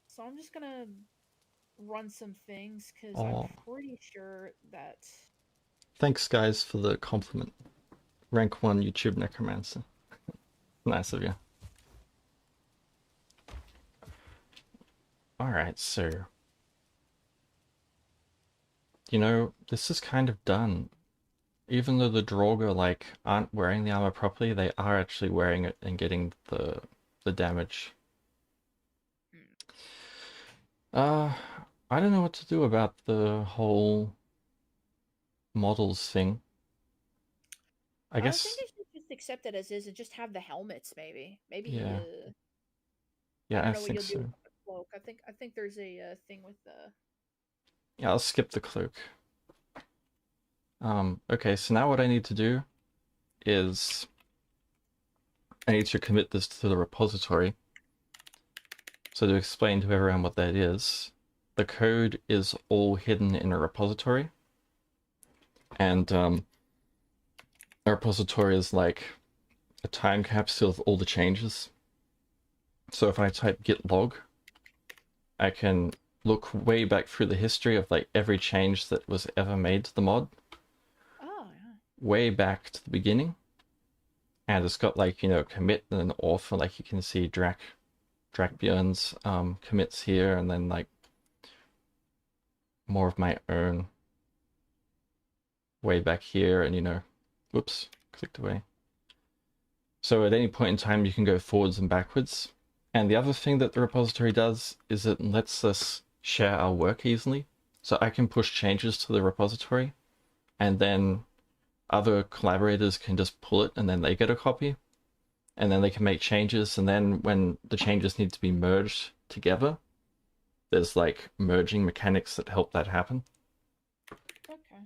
So I'm just gonna run some things because Oh, I'm pretty sure that. thanks guys for the compliment. Rank 1 YouTube necromancer. Nice of you. Alright, so... You know, this is kind of done. Even though the Draugr, like, aren't wearing the armor properly, they are actually wearing it and getting the damage. I don't know what to do about the whole models thing. I I think guess, they should just accept it as is and just have the helmets, maybe. Maybe. yeah. I Yeah, don't I know what think you'll do so. with the cloak. I think there's a thing with the. Yeah, I'll skip the cloak. Okay, so now what I need to do is I need to commit this to the repository. So to explain to everyone what that is, the code is all hidden in a repository. And a repository is like a time capsule of all the changes. So if I type git log, I can look way back through the history of like every change that was ever made to the mod. Oh yeah. Way back to the beginning. And it's got like, you know, commit and an author, like you can see Drakbjörn's commits here, and then like more of my own way back here, and you know, whoops, clicked away. So at any point in time, you can go forwards and backwards. And the other thing that the repository does is it lets us share our work easily. So I can push changes to the repository, and then other collaborators can just pull it, and then they get a copy. And then they can make changes, and then when the changes need to be merged together, there's like merging mechanics that help that happen. Okay.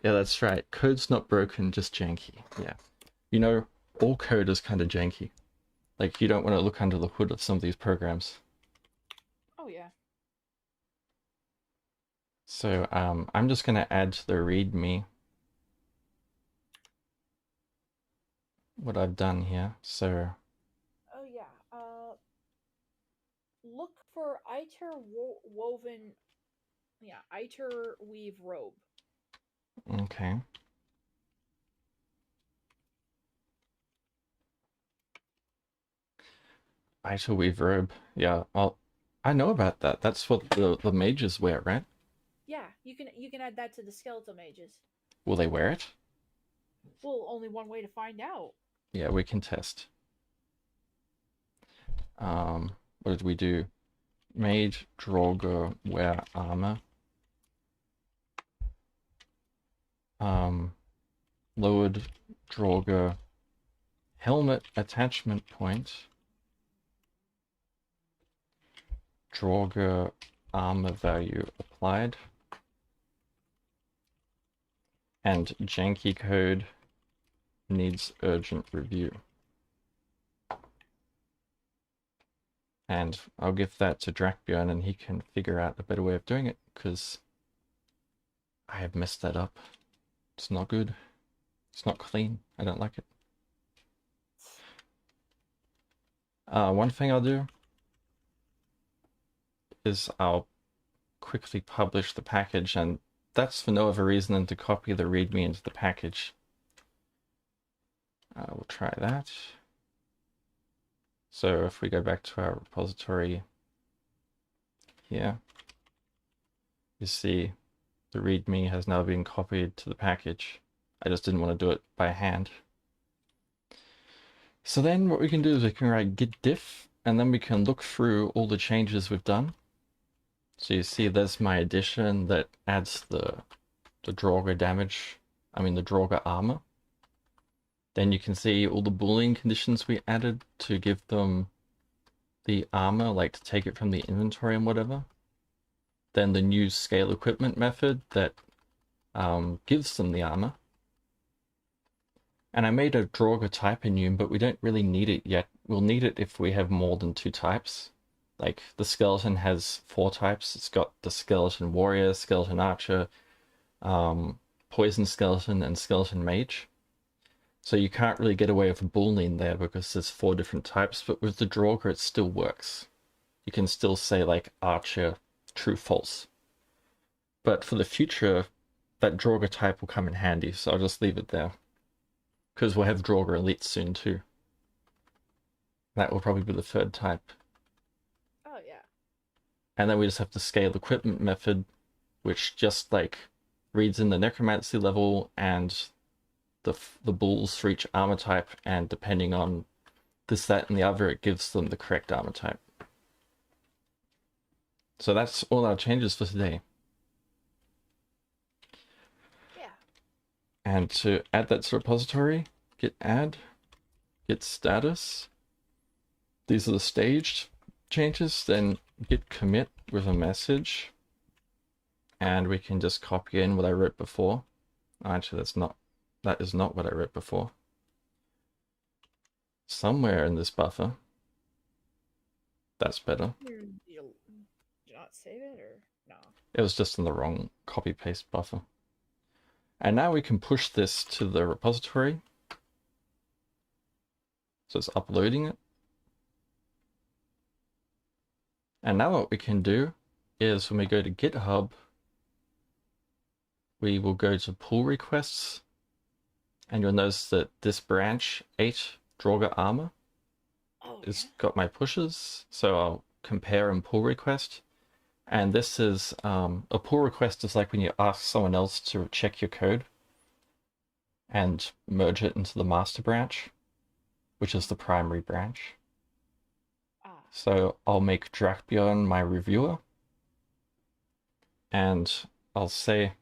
Yeah, that's right. Code's not broken, just janky. Yeah. You know, all code is kind of janky. Like, you don't want to look under the hood of some of these programs. Oh yeah. So I'm just going to add to the README what I've done here. So, Oh yeah. Look for iter woven. Yeah, iter weave robe. okay. Ita Weave robe. Yeah, I know about that. That's what the mages wear, right? Yeah, you can add that to the skeletal mages. Will they wear it? Well, only one way to find out. Yeah, we can test. What did we do? Made Draugr wear armor. Lowered Draugr helmet attachment point. Draugr armor value applied. And janky code needs urgent review. And I'll give that to Drakbjorn and he can figure out a better way of doing it, because I have messed that up. It's not good. It's not clean. I don't like it. One thing I'll do is I'll quickly publish the package, and that's for no other reason than to copy the README into the package. We'll try that. So if we go back to our repository here, you see the README has now been copied to the package. I just didn't want to do it by hand. So then what we can do is we can write git diff, and then we can look through all the changes we've done. So you see there's my addition that adds the Draugr damage, the Draugr armor. Then you can see all the Boolean conditions we added to give them the armor, like to take it from the inventory and whatever. Then the new scale equipment method that gives them the armor. And I made a Draugr type enum, but we don't really need it yet. We'll need it if we have more than 2 types. Like, the skeleton has 4 types. It's got the skeleton warrior, skeleton archer, poison skeleton, and skeleton mage. So you can't really get away with a boolean there because there's 4 different types, but with the Draugr it still works. You can still say like archer, true, false. But for the future, that Draugr type will come in handy, so I'll just leave it there. Because we'll have Draugr Elite soon too. That will probably be the 3rd type. Oh yeah. And then we just have the scale equipment method, which just like reads in the necromancy level and the bulls for each armor type, and depending on this, that, and the other, it gives them the correct armor type. So that's all our changes for today. Yeah. And to add that to repository, git add, git status. These are the staged changes. Then git commit with a message. And we can just copy in what I wrote before. Actually, that is not what I wrote before. Somewhere in this buffer. That's better. Did you not save it or no? It was just in the wrong copy paste buffer. And now we can push this to the repository. So it's uploading it. And now what we can do is when we go to GitHub, we will go to pull requests, and you'll notice that this branch 8 Draugr armor is got my pushes. So I'll compare and pull request. And this is a pull request is like when you ask someone else to check your code. and merge it into the master branch, which is the primary branch. Ah. So I'll make Drakbjorn my reviewer, and I'll say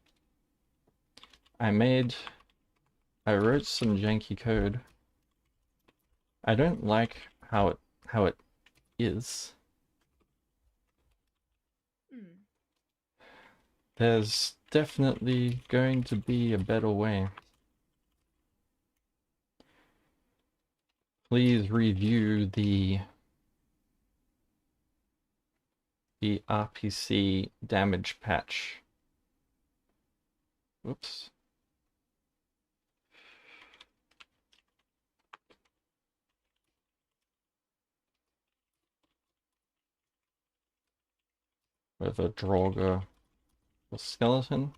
I wrote some janky code. I don't like how it is. Hmm. There's definitely going to be a better way. Please review the RPC damage patch. Whoops. With a Draugr or skeleton.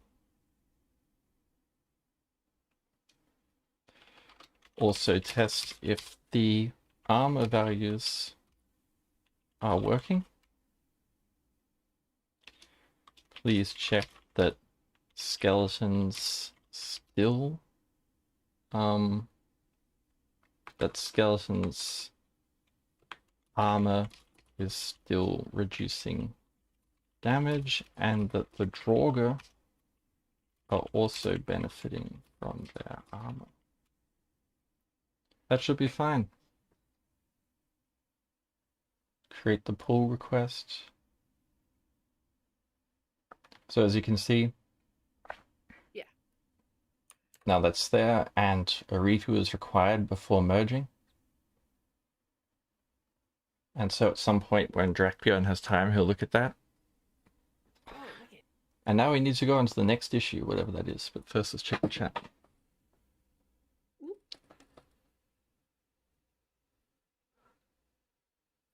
Also test if the armor values are working. Please check that skeletons still that skeletons armor is still reducing damage, and that the Draugr are also benefiting from their armor. That should be fine. Create the pull request. So as you can see, Yeah. now that's there, and a review is required before merging. And so at some point when Drakbjorn has time, he'll look at that. Oh, wicked. And now we need to go on to the next issue, whatever that is. But first, let's check the chat. Oop.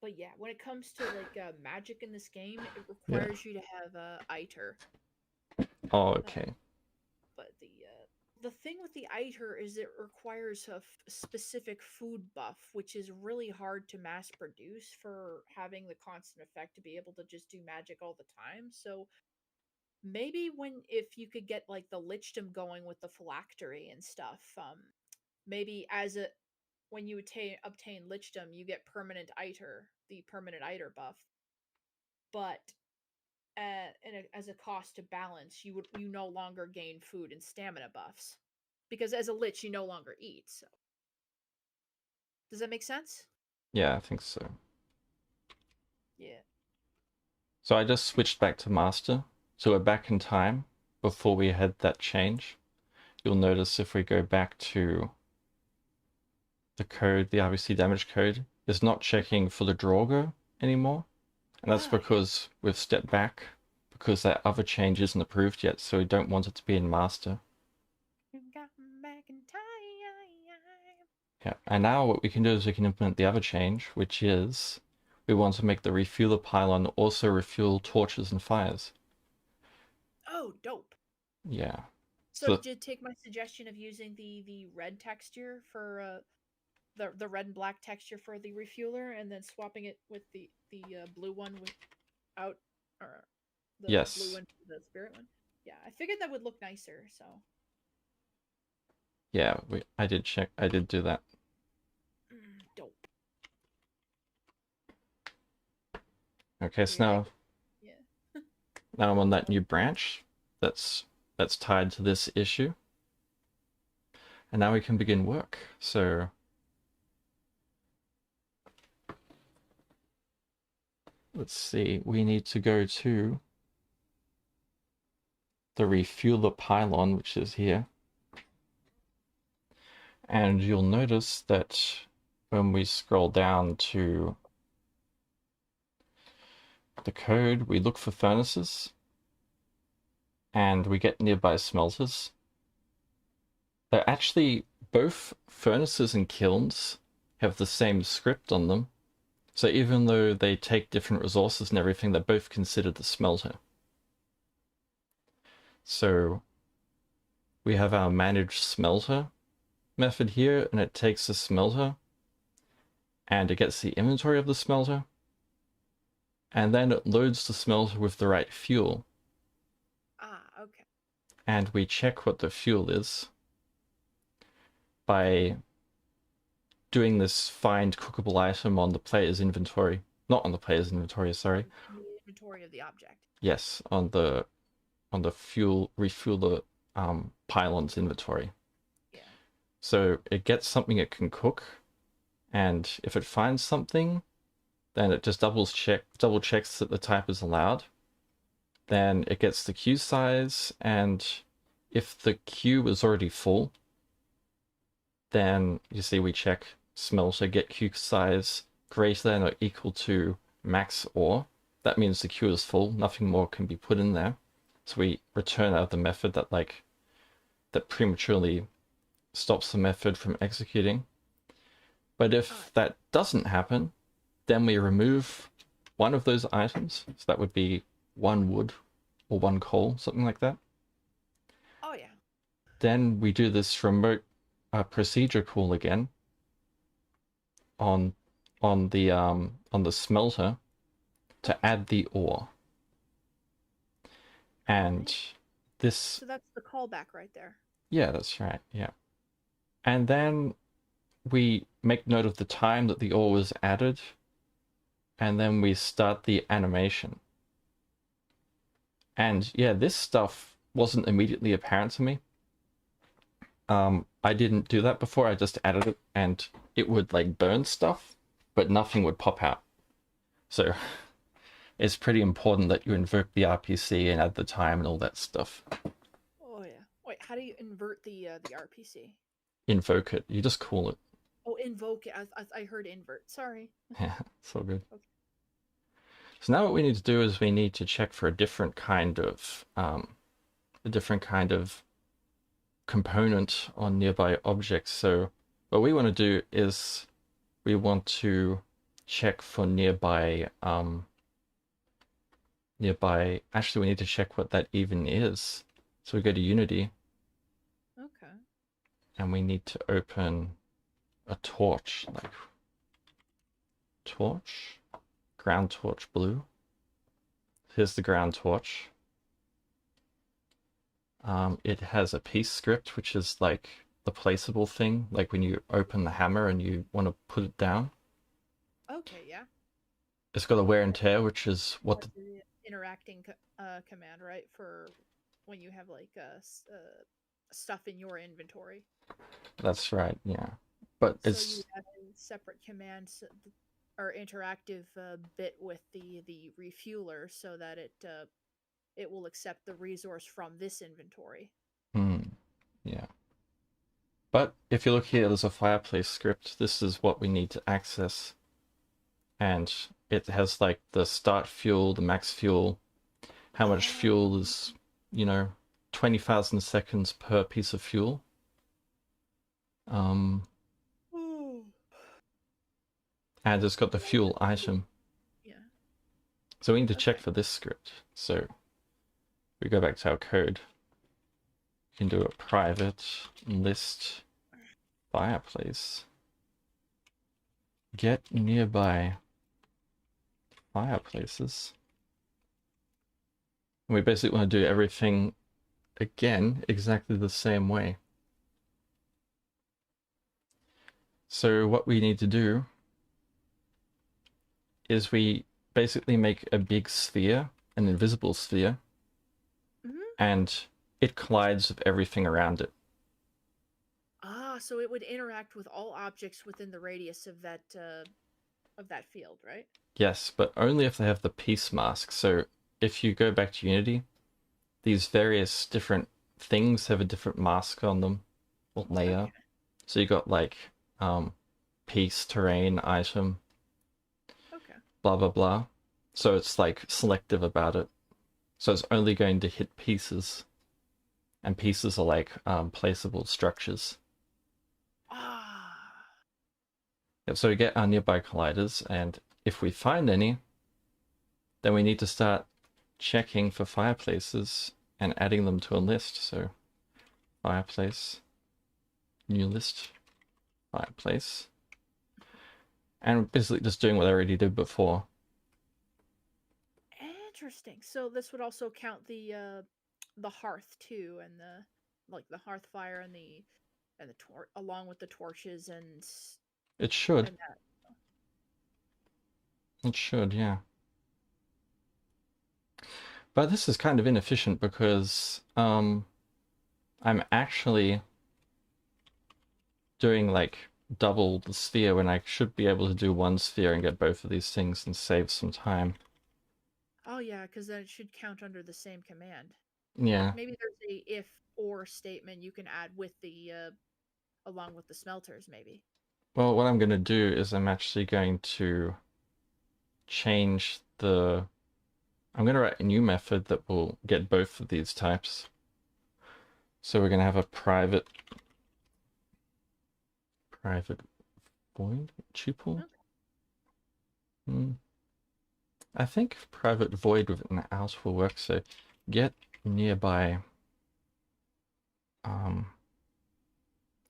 But yeah, when it comes to like magic in this game, it Yeah. requires you to have ITER. Oh, okay. But the thing with the ITER is it requires a specific food buff, which is really hard to mass produce for having the constant effect to be able to just do magic all the time. So maybe when if you could get like the lichdom going with the phylactery and stuff, maybe as a when you obtain lichdom, you get permanent ITER, the permanent ITER buff, but as a cost to balance, you no longer gain food and stamina buffs because as a lich you no longer eat. So does that make sense? Yeah, I think so. Yeah. So I just switched back to master. So we're back in time before we had that change. You'll notice if we go back to the code, the RBC damage code is not checking for the Draugr anymore. And that's Ah, yeah. because we've stepped back because that other change isn't approved yet, so we don't want it to be in master. You got me back in time. Yeah, and now what we can do is we can implement the other change, which is we want to make the refueler pylon also refuel torches and fires. Oh, dope. Yeah. So So did you take my suggestion of using the red texture for the red and black texture for the refueler, and then swapping it with the blue one without, or the blue yes. one for the spirit one? Yeah, I figured that would look nicer. So Yeah, I did do that. dope. Okay, So so yeah, yeah. now I'm on that new branch that's tied to this issue. And now we can begin work. So let's see, we need to go to the refueler pylon, which is here. And you'll notice that when we scroll down to the code, we look for furnaces and we get nearby smelters. They're actually both furnaces and kilns have the same script on them. So even though they take different resources and everything, they're both considered the smelter. So we have our manage smelter method here, and it takes the smelter and it gets the inventory of the smelter, and then it loads the smelter with the right fuel, Ah, okay. and we check what the fuel is. by doing this find cookable item on the player's inventory. Not on the player's inventory, sorry. On the inventory of the object. Yes, on the fuel refueler pylon's inventory. Yeah. So it gets something it can cook, and if it finds something, then it just double checks that the type is allowed. Then it gets the queue size, and if the queue is already full, then you see we check smelter get queue size greater than or equal to max ore. That means the queue is full, nothing more can be put in there. So we return out the method that prematurely stops the method from executing. But if that doesn't happen, then we remove one of those items. So that would be one wood or one coal, something like that. Oh yeah. Then we do this remote procedure call again on the smelter to add the ore. And this, So that's the callback right there. yeah, that's right, yeah. And then we make note of the time that the ore was added, and then we start the animation. And yeah, this stuff wasn't immediately apparent to me. I didn't do that before. I just added it, and it would like burn stuff, but nothing would pop out. So it's pretty important that you invoke the RPC and add the time and all that stuff. Oh yeah. Wait, how do you invert the RPC? Invoke it. You just call it. Oh, invoke it. I heard invert. Sorry. Yeah, it's all good. Okay. So now what we need to do is we need to check for a different kind of component on nearby objects. So what we want to do is we want to check for nearby actually we need to check what that even is. So we go to Unity. Okay. And we need to open a torch, like torch, ground torch blue. Here's the ground torch. It has a piece script, which is like the placeable thing, like when you open the hammer and you want to put it down. Okay, yeah. It's got a wear and tear, which is what Like the interacting command, right? For when you have like stuff in your inventory. that's right, yeah. But So you it's have a separate command or interactive bit with the refueler so that it will accept the resource from this inventory. yeah. But if you look here, there's a fireplace script. This is what we need to access. And it has like the start fuel, the max fuel, how much fuel is, 20,000 seconds per piece of fuel. And it's got the fuel item. Yeah. So we need to check for this script. So we go back to our code. We can do a private list fireplace. Get nearby fireplaces. And we basically want to do everything again exactly the same way. So what we need to do is we basically make a big sphere, an invisible sphere, and it collides with everything around it. So it would interact with all objects within the radius of that field, right? Yes, but only if they have the piece mask. So if you go back to Unity, these various different things have a different mask on them, or layer. Okay. So you got like piece, terrain, item, Okay. blah blah blah. So it's like selective about it. So it's only going to hit pieces, and pieces are like placeable structures. Yep, so we get our nearby colliders, and if we find any, then we need to start checking for fireplaces and adding them to a list. So fireplace, new list, fireplace. And basically just doing what I already did before. Interesting. So this would also count the hearth too, and the hearth fire and the and the along with the torches It should. and that. It should, yeah. But this is kind of inefficient because I'm actually doing like double the sphere when I should be able to do one sphere and get both of these things and save some time. Oh yeah, because then it should count under the same command. Yeah. Maybe there's a if or statement you can add with the along with the smelters. Maybe. Well, what I'm going to do is I'm actually going to change the... I'm going to write a new method that will get both of these types. So we're going to have a private void tuple. Okay. Hmm. I think private void with an out will work. So get nearby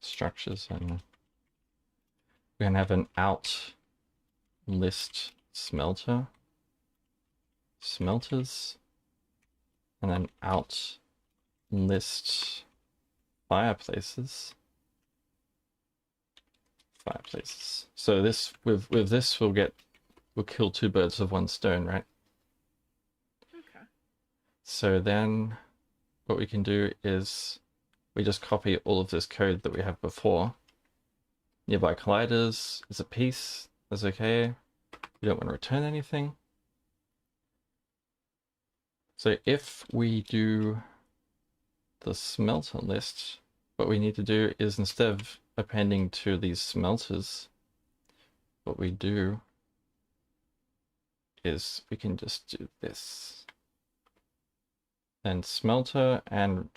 structures, and we're going to have an out list smelters, and then out list fireplaces. So this with this we'll kill two birds with one stone, right? Okay. So then what we can do is we just copy all of this code that we have before. Nearby colliders is a piece. That's okay. We don't want to return anything. So if we do the smelter list, what we need to do is instead of appending to these smelters, what we do is we can just do this. Then smelter and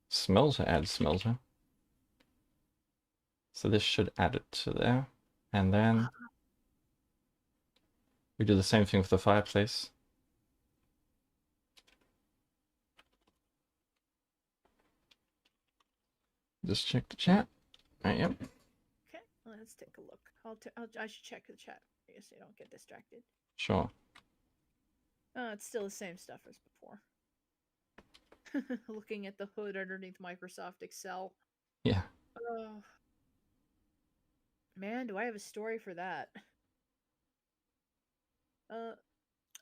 smelter add smelter. So this should add it to there. And then we do the same thing with the fireplace. Just check the chat. Yep. Okay, let's take a look. I should check the chat. I guess I don't get distracted. Sure. It's still the same stuff as before. Looking at the hood underneath Microsoft Excel. Yeah. Oh, man, do I have a story for that?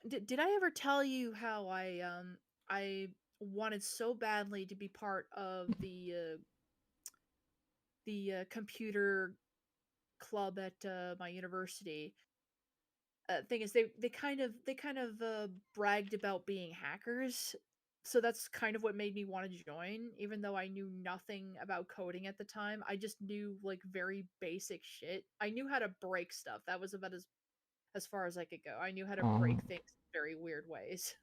Did I ever tell you how I wanted so badly to be part of the computer club at my university? Thing is, they kind of bragged about being hackers, so that's kind of what made me want to join. Even though I knew nothing about coding at the time, I just knew like very basic shit. I knew how to break stuff. That was about as far as I could go. I knew how to break things in very weird ways.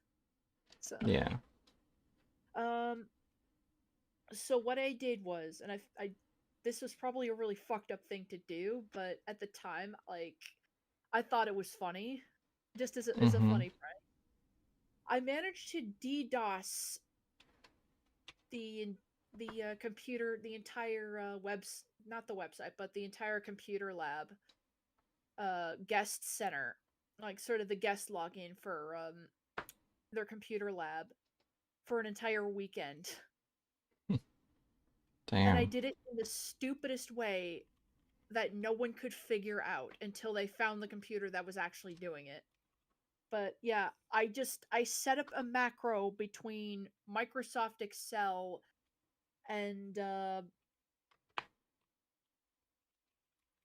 So, Yeah. um, so what I did was, and I this was probably a really fucked up thing to do, but at the time, like, I thought it was funny, just as a Mm-hmm. funny prank. I managed to DDoS the the computer, the entire not the website, but the entire computer lab guest center, like sort of the guest login for their computer lab for an entire weekend. And I Damn. did it in the stupidest way that no one could figure out until they found the computer that was actually doing it. But yeah, I set up a macro between Microsoft Excel and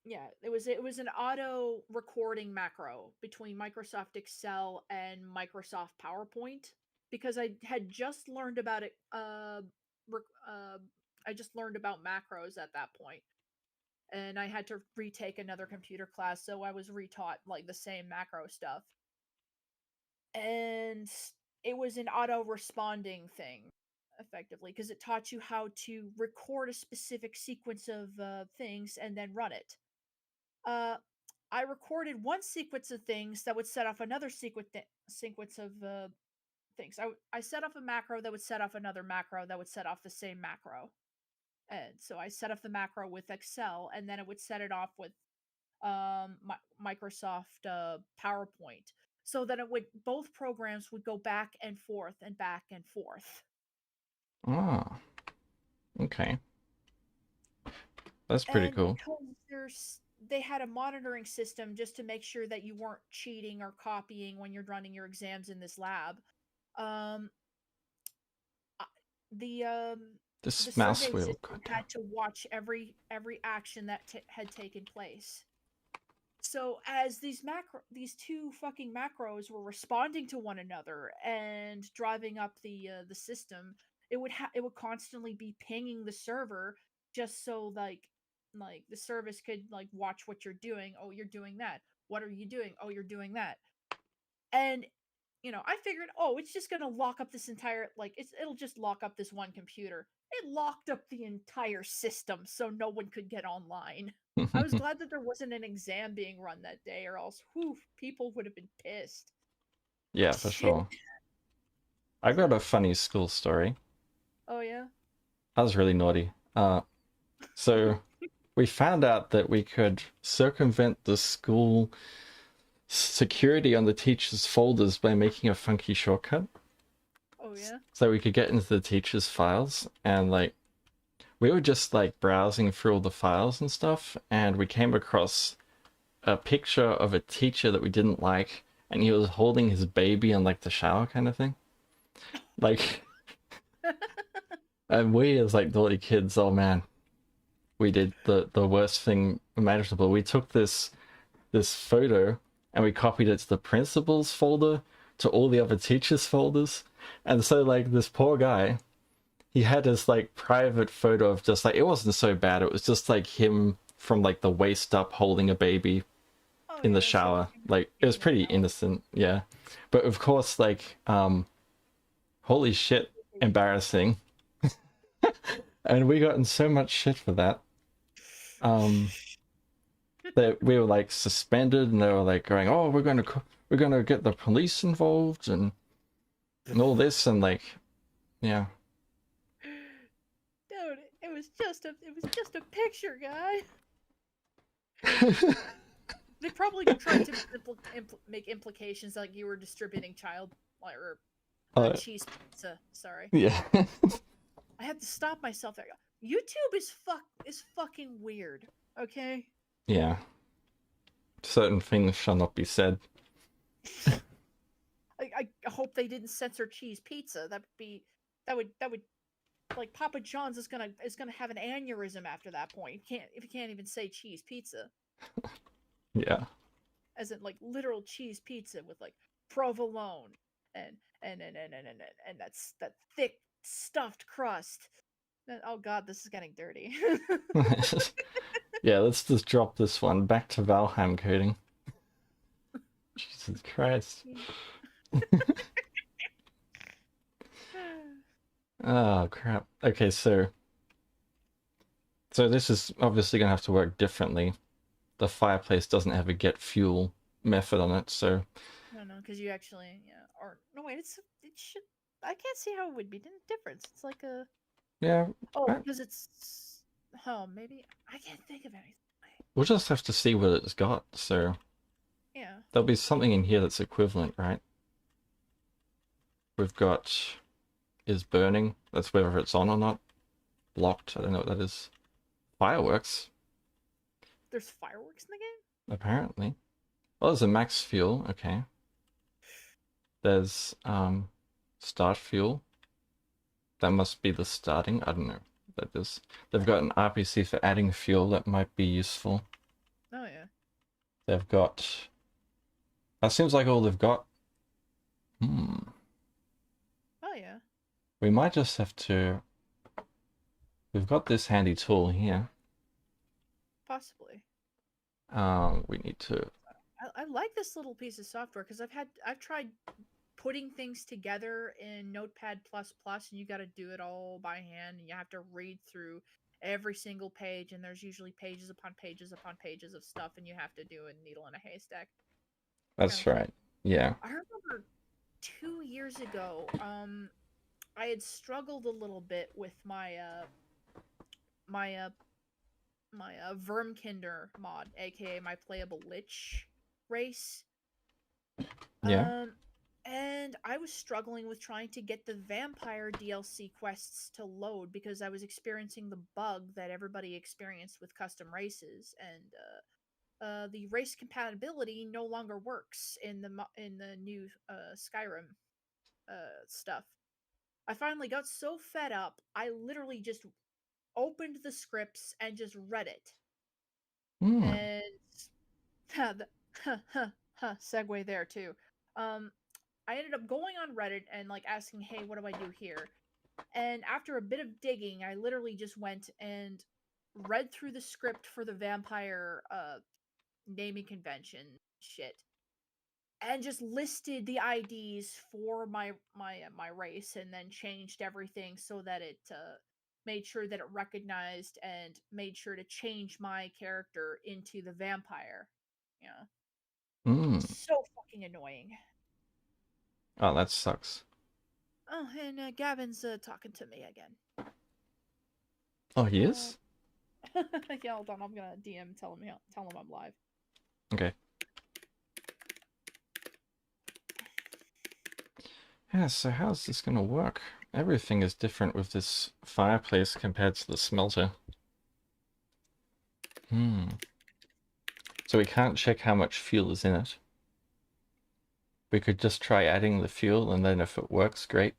yeah, it was an auto recording macro between Microsoft Excel and Microsoft PowerPoint because I had just learned about it I just learned about macros at that point, and I had to retake another computer class, so I was retaught like the same macro stuff. And it was an auto responding thing effectively because it taught you how to record a specific sequence of things and then run it. uh, I recorded one sequence of things that would set off another sequence of things. I set off a macro that would set off another macro that would set off the same macro. And so I set off the macro with Excel, and then it would set it off with Microsoft PowerPoint, so that it would both programs would go back and forth and back and forth. Ah. Okay. That's pretty And cool. because they had a monitoring system just to make sure that you weren't cheating or copying when you're running your exams in this lab. Um, uh, the um, the This mouse survey wheel, system goddamn. had to watch every action that had taken place. So as these two fucking macros were responding to one another and driving up the system, it would constantly be pinging the server just so like the service could like watch what you're doing. Oh, you're doing that. What are you doing? Oh, you're doing that. And I figured, oh, it's just gonna lock up this entire it'll just lock up this one computer. It locked up the entire system so no one could get online. I was glad that there wasn't an exam being run that day, or else, whew, people would have been pissed. Yeah, for Shit. sure. I got a funny school story. Oh yeah. I was really naughty. So we found out that we could circumvent the school security on the teachers' folders by making a funky shortcut. Oh yeah. So we could get into the teachers' files and like we were just like browsing through all the files and stuff, and we came across a picture of a teacher that we didn't like, and he was holding his baby in like the shower kind of thing. Like, and we as like naughty kids, oh man, we did the worst thing imaginable. We took this photo and we copied it to the principal's folder, to all the other teachers' folders, and so like this poor guy, he had his like private photo of just like it wasn't so bad. It was just like him from like the waist up holding a baby Oh in the yeah, showing shower. him Like it was in the pretty shower. innocent, yeah. But of course, like holy shit, embarrassing. And we got in so much shit for that. Um that we were like suspended, and they were like going, "Oh, we're gonna get the police involved and all this," and like, yeah, Dude, it was just a picture, guy. They probably tried to make implications like you were distributing child or uh, cheese pizza. Sorry, yeah, I had to stop myself there. YouTube is fucking weird. Okay. yeah. Certain things shall not be said. I hope they didn't censor cheese pizza. That would like Papa John's is gonna have an aneurysm after that point. You can't even say cheese pizza, Yeah, as in like literal cheese pizza with like provolone and and that thick stuffed crust. Oh god, this is getting dirty. yeah. Let's just drop this one back to Valheim coding. Jesus Christ. Oh crap. Okay, so this is obviously gonna have to work differently. The fireplace doesn't have a get fuel method on it, so No, no, because you actually, yeah, or no, wait, it should. I can't see how it would be difference. It's like a yeah, oh, I- because it's oh maybe I can't think of anything. we'll just have to see what it's got. So Yeah, there'll be something in here that's equivalent, right? We've got is burning. That's whether it's on or not. Blocked. I don't know what that is. Fireworks, there's fireworks in the game. apparently. Oh, there's a max fuel. Okay. There's start fuel. That must be the starting. I don't know what that is. They've got an RPC for adding fuel that might be useful. Oh yeah. They've got. That seems like all they've got. Hmm. Oh yeah. We might just have to. We've got this handy tool here. Possibly. We need to. I like this little piece of software because I've tried putting things together in Notepad plus plus, and you got to do it all by hand, and you have to read through every single page, and there's usually pages upon pages upon pages of stuff, and you have to do a needle in a haystack kind That's of thing. right. Yeah. I remember 2 years ago, I had struggled a little bit with my Vermkinder mod, aka my playable Lich race. Yeah. Um, And I was struggling with trying to get the vampire DLC quests to load because I was experiencing the bug that everybody experienced with custom races, and the race compatibility no longer works in the new Skyrim stuff. I finally got so fed up, I literally just opened the scripts and just read it. Hmm. And the, segue there too. Um, I ended up going on Reddit and like asking, "Hey, what do I do here?" And after a bit of digging, I literally just went and read through the script for the vampire naming convention shit and just listed the IDs for my race, and then changed everything so that it made sure that it recognized and made sure to change my character into the vampire. Yeah, Hmm. so fucking annoying. Oh, that sucks. Oh, and Gavin's talking to me again. Oh, he Uh, is? yeah, hold on. I'm gonna DM tell him I'm live. Okay. Yeah, so how's this gonna work? Everything is different with this fireplace compared to the smelter. Hmm. So we can't check how much fuel is in it. We could just try adding the fuel, and then if it works, great.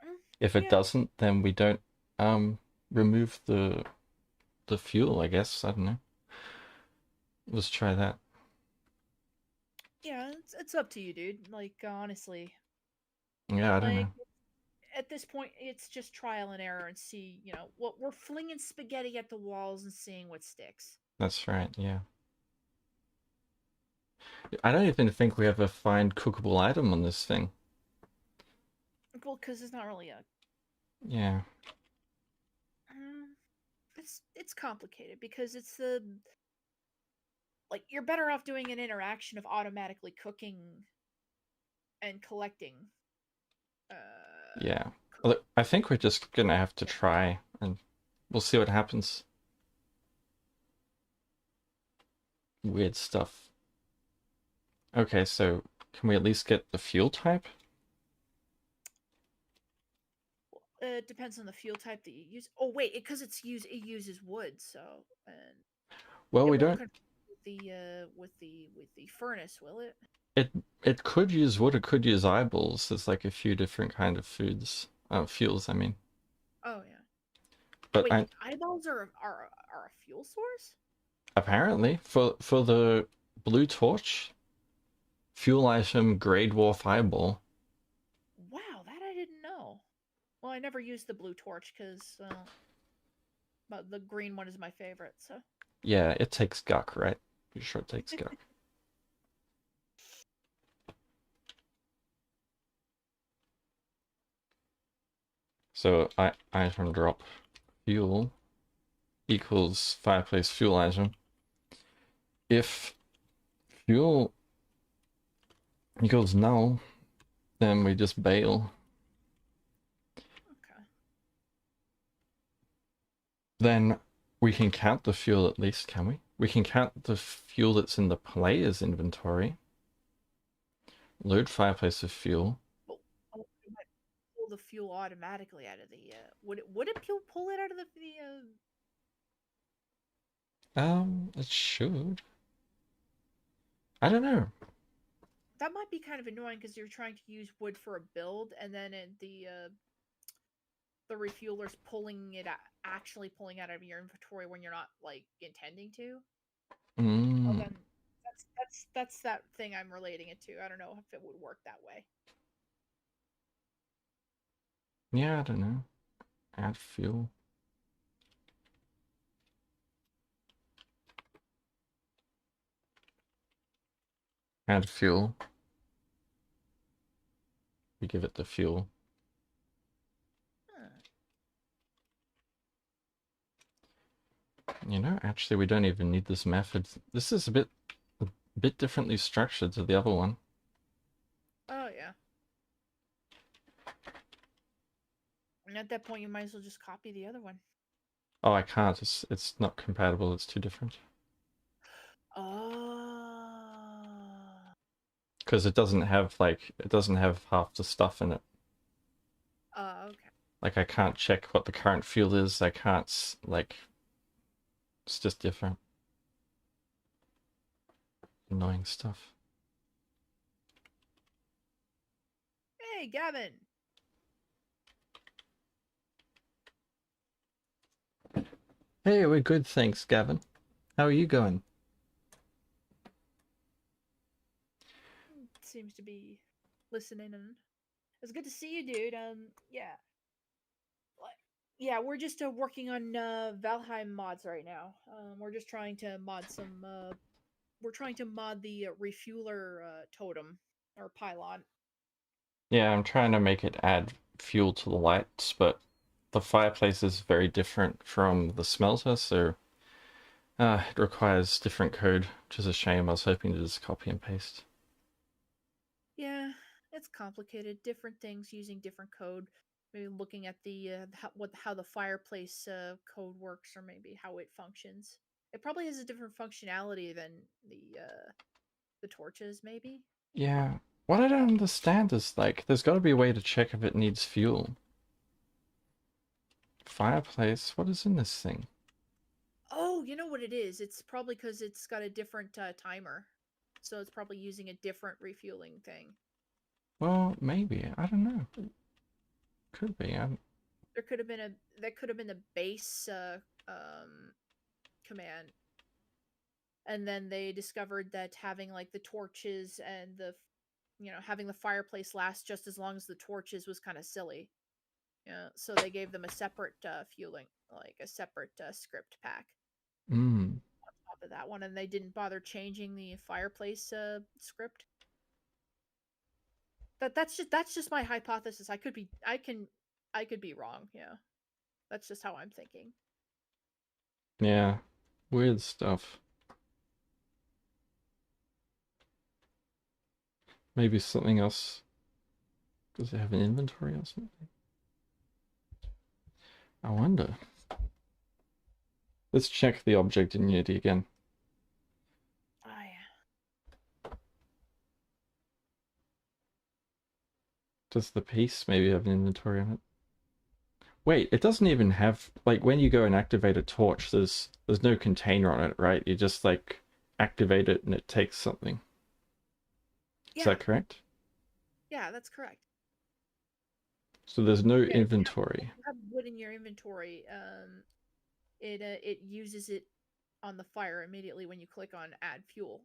Mm, If it yeah, doesn't, then we don't remove the fuel, I guess. I don't know. Let's try that. yeah. It's up to you, dude. Like honestly, Yeah, I don't like know. at this point, it's just trial and error and see. What we're flinging spaghetti at the walls and seeing what sticks. That's right, yeah. I don't even think we have a find cookable item on this thing. Well, because it's not really a. Yeah. Mm, it's complicated because it's the like you're better off doing an interaction of automatically cooking and collecting. Yeah. Cook. Look, I think we're just gonna have to try and we'll see what happens. Weird stuff. Okay, so can we at least get the fuel type? It depends on the fuel type that you use. Oh wait, because it uses wood, so and Well, it we won't don't. conflict with the furnace, will it? It it could use wood. It could use eyeballs. There's like a few different kind of foods, fuels. I mean, Oh yeah. but I Wait, eyeballs are a fuel source? apparently for the blue torch fuel item grade dwarf eyeball. Wow, that I didn't know. Well, I never used the blue torch because but the green one is my favorite. So Yeah, it takes guck, right? Pretty sure it takes guck. So I item drop fuel equals fireplace fuel item. If fuel equals null, then we just bail. okay, Then we can count the fuel at least, can we? We can count the fuel that's in the player's inventory. Load fireplace with fuel. oh, oh, it might pull the fuel automatically out of the. Would it pull it out of the? It should. I don't know. That might be kind of annoying because you're trying to use wood for a build, and then the refueler's actually pulling it out of your inventory when you're not like intending to. Well, Mm, then that's that thing I'm relating it to. I don't know if it would work that way. yeah, I don't know. Add fuel. Add fuel. We give it the fuel. Huh. You know, actually, we don't even need this method. This is a bit differently structured to the other one. Oh yeah. And at that point, you might as well just copy the other one. Oh, I can't. It's not compatible. It's too different. Oh. because it doesn't have half the stuff in it. Okay. Like I can't check what the current fuel is. I can't like it's just different. Annoying stuff. Hey, Gavin. Hey, we're good, thanks, Gavin. How are you going? Seems to be listening, and it's good to see you, dude. Yeah, yeah, we're just working on Valheim mods right now. We're just trying to mod some. We're trying to mod the refueler totem or pylon. Yeah, I'm trying to make it add fuel to the lights, but the fireplace is very different from the smelter, so it requires different code, which is a shame. I was hoping to just copy and paste. Yeah, it's complicated. Different things using different code. Maybe looking at the how the fireplace code works, or maybe how it functions. It probably has a different functionality than the torches, maybe. Yeah, what I don't understand is like, there's got to be a way to check if it needs fuel. Fireplace, what is in this thing? Oh, you know what it is? It's probably because it's got a different timer, so it's probably using a different refueling thing. Well, maybe. I don't know. Could be. There could have been a that could have been the base um, command, and then they discovered that having like the torches and the having the fireplace last just as long as the torches was kind of silly. Yeah, so they gave them a separate fueling, like a separate script pack Mm. off of that one, and they didn't bother changing the fireplace script. That's just my hypothesis. I could be wrong. Yeah, that's just how I'm thinking. Yeah. Weird stuff. Maybe something else. Does it have an inventory or something? I wonder. Let's check the object in Unity again. Oh yeah. Does the piece maybe have an inventory on it? Wait, it doesn't even have, like, when you go and activate a torch, there's no container on it, right? You just like activate it and it takes something. Is Yeah, that correct? yeah, that's correct. So there's no Yeah, if inventory. you have wood in your inventory, it uses it on the fire immediately when you click on add fuel.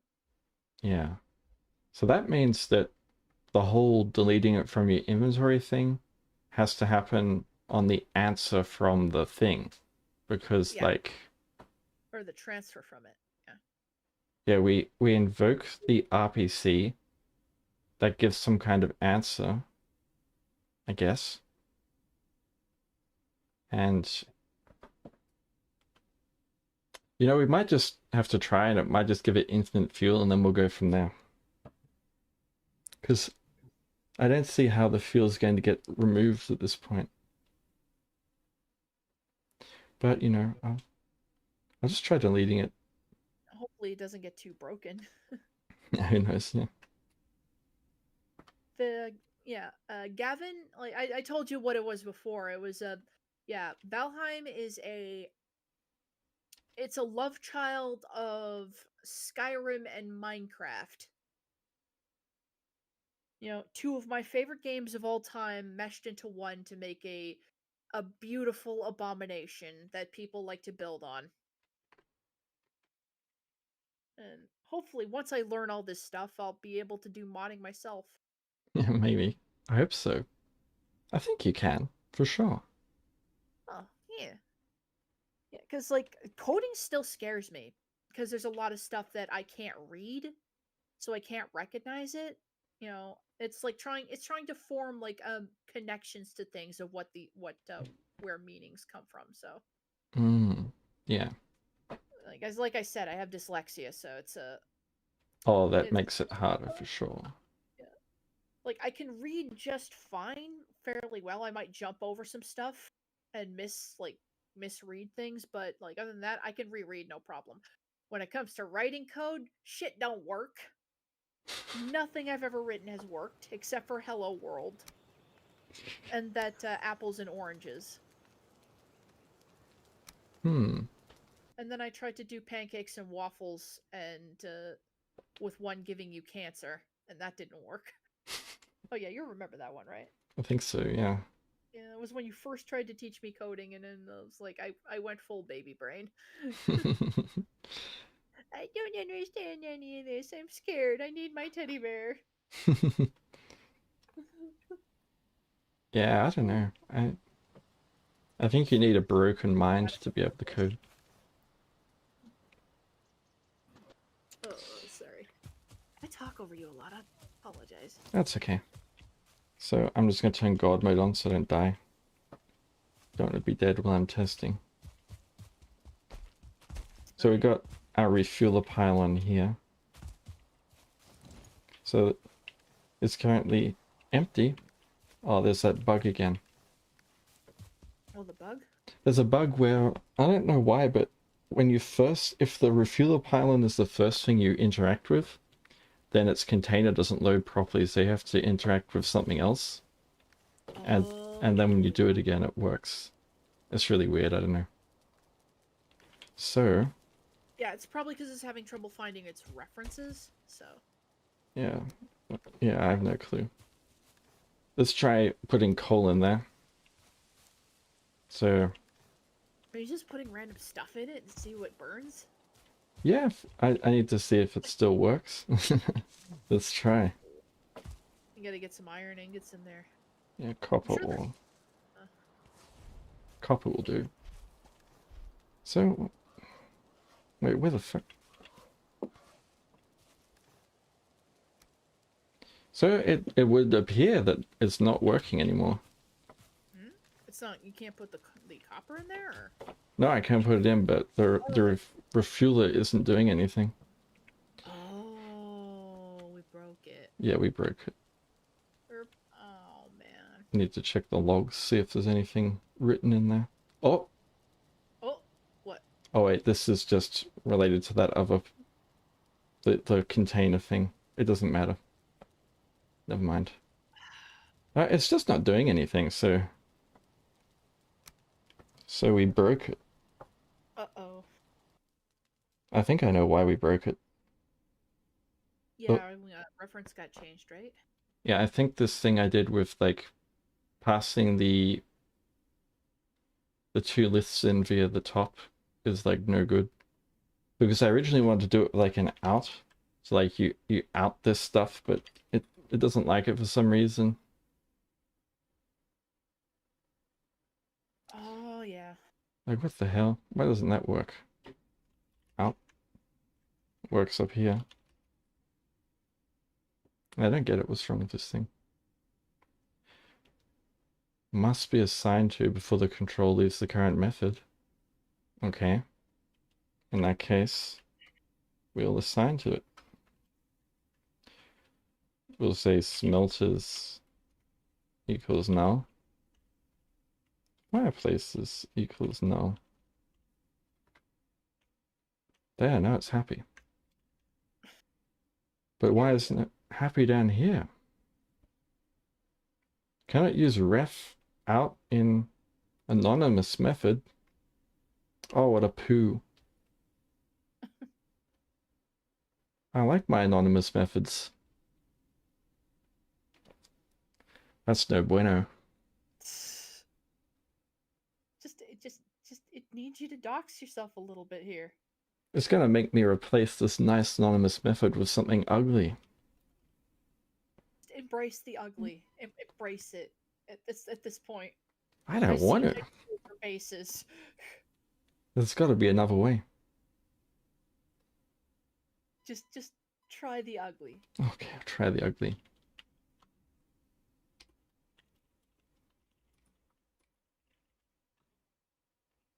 Yeah. So that means that the whole deleting it from your inventory thing has to happen on the answer from the thing. Because Yeah, like, or the transfer from it. Yeah. yeah, we invoke the RPC that gives some kind of answer, I guess. And we might just have to try and it might just give it infinite fuel and then we'll go from there. Because I don't see how the fuel is going to get removed at this point. But, I'll just try deleting it. Hopefully, it doesn't get too broken. Who knows? Yeah. The yeah, Gavin, like I told you what it was before. It was a yeah, Valheim is it's a love child of Skyrim and Minecraft. Two of my favorite games of all time meshed into one to make a beautiful abomination that people like to build on. And hopefully once I learn all this stuff, I'll be able to do modding myself. Yeah, maybe. I hope so. I think you can, for sure. Oh, yeah. Yeah, cuz like coding still scares me because there's a lot of stuff that I can't read, so I can't recognize it. It's trying to form like connections to things of what where meanings come from. So Mm, yeah. like I said, I have dyslexia, so Oh, that it's makes it harder for sure. yeah. Like I can read just fine, fairly well. I might jump over some stuff and misread things, but like other than that, I can reread no problem. When it comes to writing code, shit don't work. Nothing I've ever written has worked except for Hello World and that apples and oranges. Hmm. And then I tried to do pancakes and waffles, and with one giving you cancer, and that didn't work. Oh yeah, you remember that one, right? I think so, yeah. Yeah, it was when you first tried to teach me coding, and then it was like I went full baby brain. I don't understand any of this. I'm scared. I need my teddy bear. Yeah, I don't know. I think you need a broken mind to be able to code. Oh, sorry. I talk over you a lot. I apologize. That's okay. So I'm just gonna turn God mode on so I don't die. Don't want to be dead while I'm testing. So we got our refueler pylon here. So it's currently empty. Oh, there's that bug again. Oh, the bug? There's a bug where, I don't know why, but when you first, if the refueler pylon is the first thing you interact with, then its container doesn't load properly, so you have to interact with something else. And Oh. and then when you do it again, it works. It's really weird, I don't know. So, Yeah, it's probably because it's having trouble finding its references, so. yeah. Yeah, I have no clue. Let's try putting coal in there. So, Are you just putting random stuff in it and see what burns? yeah, I need to see if it still works. Let's try. You gotta get some iron ingots in there. Yeah, I'm sure there's. Uh, copper will do. So, wait, where the fuck? So it would appear that it's not working anymore. hmm? It's not. You can't put the copper in there? Or? No, I can't put it in, but the refueler isn't doing anything. Oh, we broke it. Yeah, we broke it. Oh, man. Need to check the logs, see if there's anything written in there. Oh, Oh, what? oh wait, this is just related to that other, the container thing. It doesn't matter. Never mind. It's just not doing anything, so we broke it. Uh-oh. I think I know why we broke it. Oh, Yeah, reference got changed, right? yeah, I think this thing I did with like passing the two lifts in via the top is like no good. Because I originally wanted to do it like an out. So like you out this stuff, but it doesn't like it for some reason. Oh, yeah. Like what the hell? Why doesn't that work? Out works up here. I don't get it. What's wrong with this thing? Must be assigned to before the control leaves the current method. Okay. In that case, we'll assign to it. We'll say smelters equals null. Fireplaces equals null. There, now it's happy. But why isn't it happy down here? Can it use ref out in anonymous method? Oh, what a poo. I like my anonymous methods. That's no bueno. It needs you to dox yourself a little bit here. It's gonna make me replace this nice anonymous method with something ugly. Embrace the ugly. Embrace it at this point. I don't I see want it. your faces. There's gotta be another way. Just try the ugly. Okay, I'll try the ugly.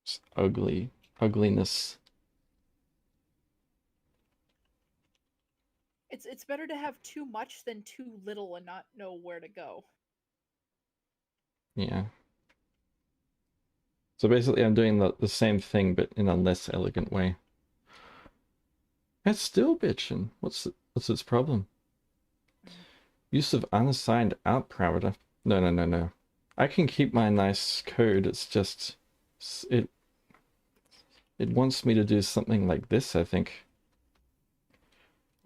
Just ugly. Ugliness. It's better to have too much than too little and not know where to go. Yeah. So basically I'm doing the same thing but in a less elegant way. It's still bitching. What's its problem? Use of unassigned out parameter. No, no, no, no. I can keep my nice code. It's just it it wants me to do something like this, I think.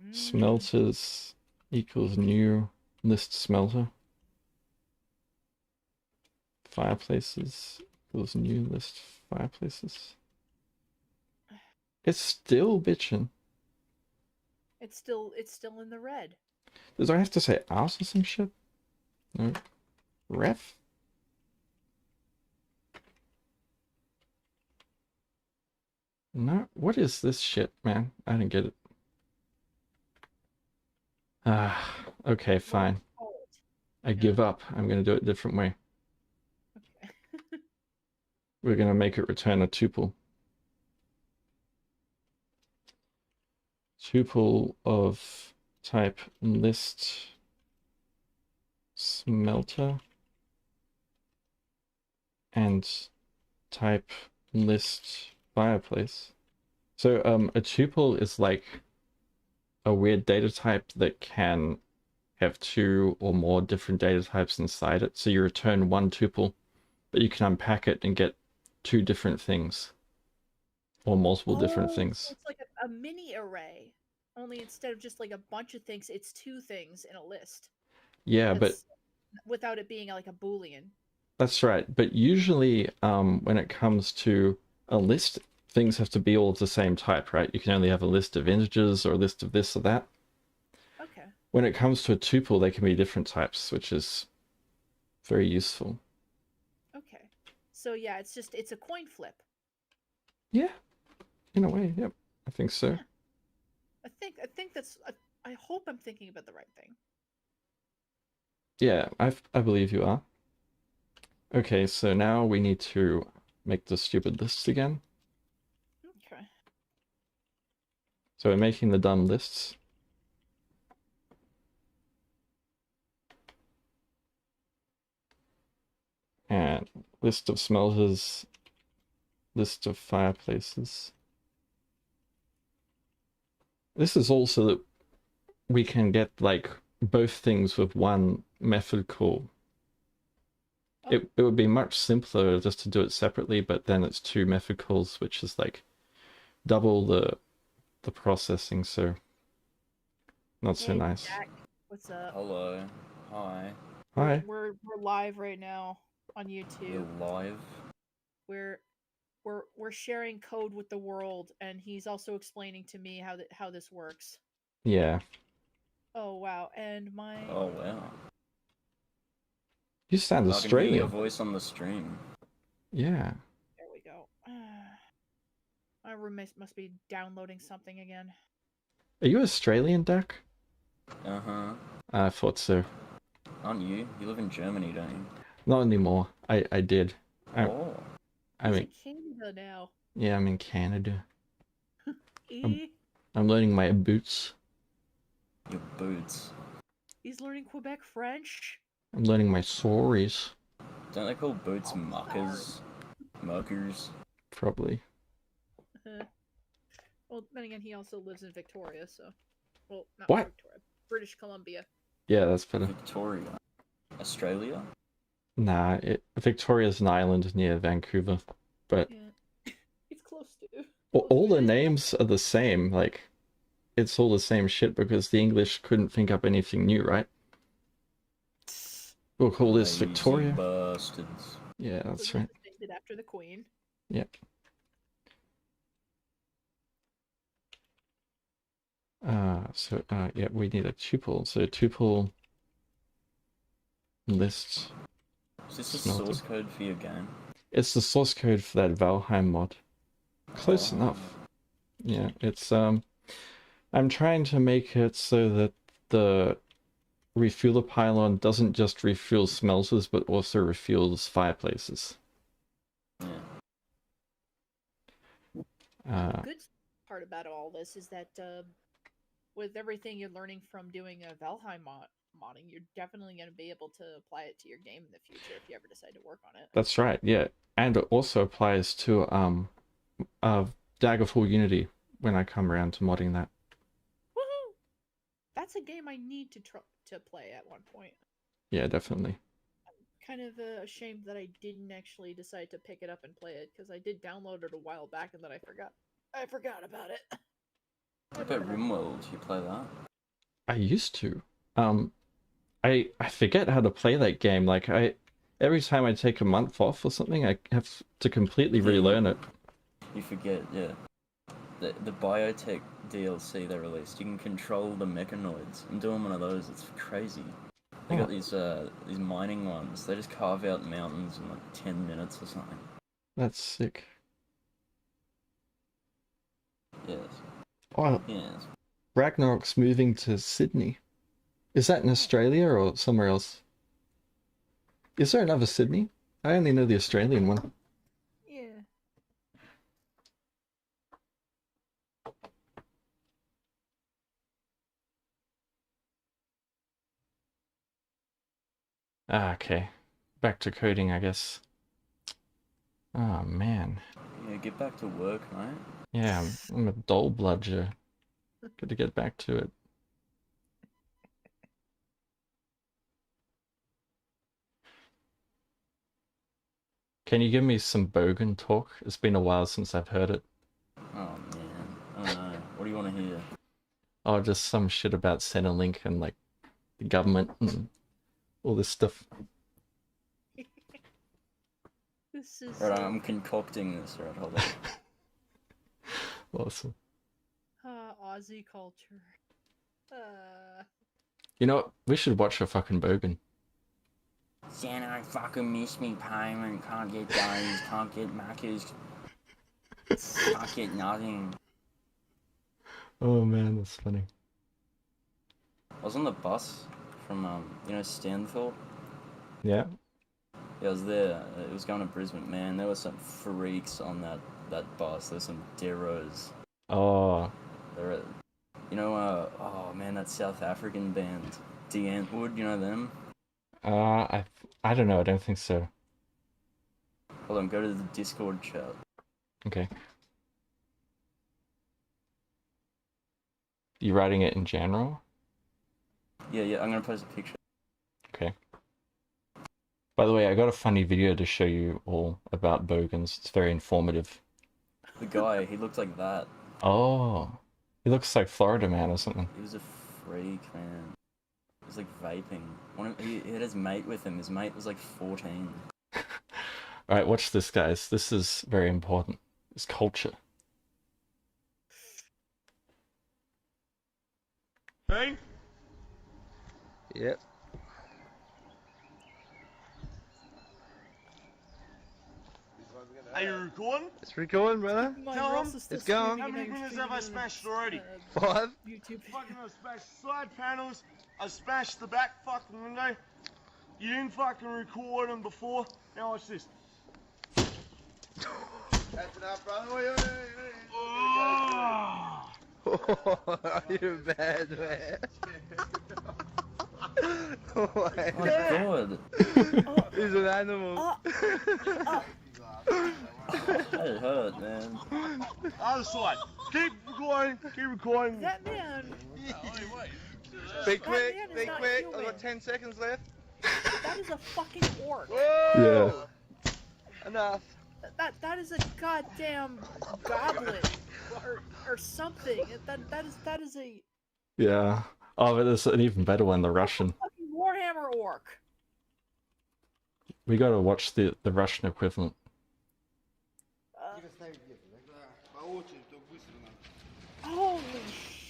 Mm. Smelters equals new list smelter. Fireplaces equals new list fireplaces. It's still bitching. It's still in the red. Does I have to say out or some shit? No. Ref? No. What is this shit, man? I didn't get it. Ah, okay, What do fine. we call it? I Yeah. give up. I'm gonna do it a different way. Okay. We're gonna make it return a tuple. Tuple of type list smelter and type list fireplace. So a tuple is like a weird data type that can have two or more different data types inside it. So you return one tuple, but you can unpack it and get two different things or multiple different Oh, so things. it's like a mini array. Only instead of just like a bunch of things, it's two things in a list. Yeah, but That's without it being like a boolean. that's right. But usually, when it comes to a list, things have to be all of the same type, right? You can only have a list of integers or a list of this or that. Okay. When it comes to a tuple, they can be different types, which is very useful. Okay. So yeah, it's a coin flip. Yeah, in a way, yep. I think so. Yeah. I think that's I hope I'm thinking about the right thing. Yeah, I believe you are. Okay, so now we need to make the stupid lists again. Okay. So we're making the dumb lists. And list of smelters, list of fireplaces. This is also that we can get like both things with one method call. Oh, It would be much simpler just to do it separately, but then it's two method calls, which is like double the processing, so not so hey nice. Jack, what's up? Hello. Hi. We're Hi. we're we're live right now on We're YouTube. live. We're we're sharing code with the world, and he's also explaining to me how this works. Yeah. Oh wow! And my Oh wow. You sound I can hear your Australian. voice on the stream. Yeah. there we go. My roommate must be downloading something again. Are you Australian, Duck? Uh-huh. I thought so. Aren't you? You live in Germany, don't you? Not anymore. I did. I Oh. I He's mean, in Canada now. yeah, I'm in Canada. I'm Eh? I'm learning my boots. Your boots. He's learning Quebec French. I'm learning my sorries. Don't they call boots Oh, muckers? Muckers? Probably. Well, then again, he also lives in Victoria, so well, not What? Victoria, British Columbia. Yeah, that's better. Victoria. Australia? Nah, Victoria's an island near Vancouver, but Yeah, it's close to. all the It is names are the same. Like, it's all the same shit because the English couldn't think up anything new, right? We'll call this Lazy Victoria. bastards. Yeah, So that's they right. just named it after the Queen. Yep. Yeah, we need a tuple. So tuple list Is this the smelter. source code for your game? It's the source code for that Valheim mod. Close Oh. enough. Yeah, it's I'm trying to make it so that the refueler pylon doesn't just refuel smelters, but also refuels fireplaces. Yeah. The good part about all this is that with everything you're learning from doing a Valheim modding, you're definitely going to be able to apply it to your game in the future if you ever decide to work on it. That's right, yeah. And it also applies to Daggerfall Unity when I come around to modding that. Woohoo! That's a game I need to play at one point. Yeah, definitely. Kind of ashamed that I didn't actually decide to pick it up and play it because I did download it a while back and then I forgot. I forgot about it. What about RimWorld? You play that? I used to. I forget how to play that game. Like every time I take a month off or something, I have to completely relearn it. You forget, yeah. The biotech DLC they released, you can control the mechanoids. I'm doing one of those. It's crazy. They got these mining ones. They just carve out mountains in like 10 minutes or something. That's sick. Yes. Oh, Yes. Ragnarok's moving to Sydney. Is that in Australia or somewhere else? Is there another Sydney? I only know the Australian one. Yeah. Ah, okay. Back to coding, I guess. Oh, man. Yeah, get back to work, mate. Yeah, I'm a dull bludger. Got to get back to it. Can you give me some Bogan talk? It's been a while since I've heard it. Oh man, I don't know. What do you want to hear? Oh, just some shit about Centrelink and like the government and all this stuff. This is Right, I'm concocting this. Right, hold on. Awesome. Aussie culture. You know what? We should watch a fucking Bogan. Santa, I fucking miss me payment. Can't get dimes, can't get Macca's, can't get nothing. Oh man, that's funny. I was on the bus from Stanthorpe. Yeah. Yeah, I was there. It was going to Brisbane. Man, there were some freaks on that bus. There were some deros. Oh, There were, oh man, that South African band, D'Antwood. You know them? I don't know. I don't think so. Hold on, go to the Discord chat. Okay. You writing it in general? Yeah, I'm gonna post a picture. Okay. By the way, I got a funny video to show you all about Bogans. It's very informative. The guy, he looked like that. Oh, he looks like Florida Man or something. He was a freak, man. He was like vaping. He had his mate with him. His mate was like 14. All right, watch this, guys. This is very important. It's culture. Hey? Yep. Are you recording? It's recording, brother. Mine, Tell we're 'em. also still It's gone. streaming How it many on windows have I streaming smashed on, already? 5. YouTube. Fucking I smashed side panels. I smashed the back fucking window. You didn't fucking record them before. Now watch this. That's enough, brother. Oh. You're bad, man. Oh my Oh god. god. He's an animal. That hurt, man. Other side. Keep recording. That man, Be quick, man is be not quick. human. I've got 10 seconds left. that is a fucking orc. Whoa! Enough. That is a goddamn goblin or something. That is a Yeah. Oh, but there's an even better one, the Russian. fucking Warhammer orc. We gotta watch the Russian equivalent. Holy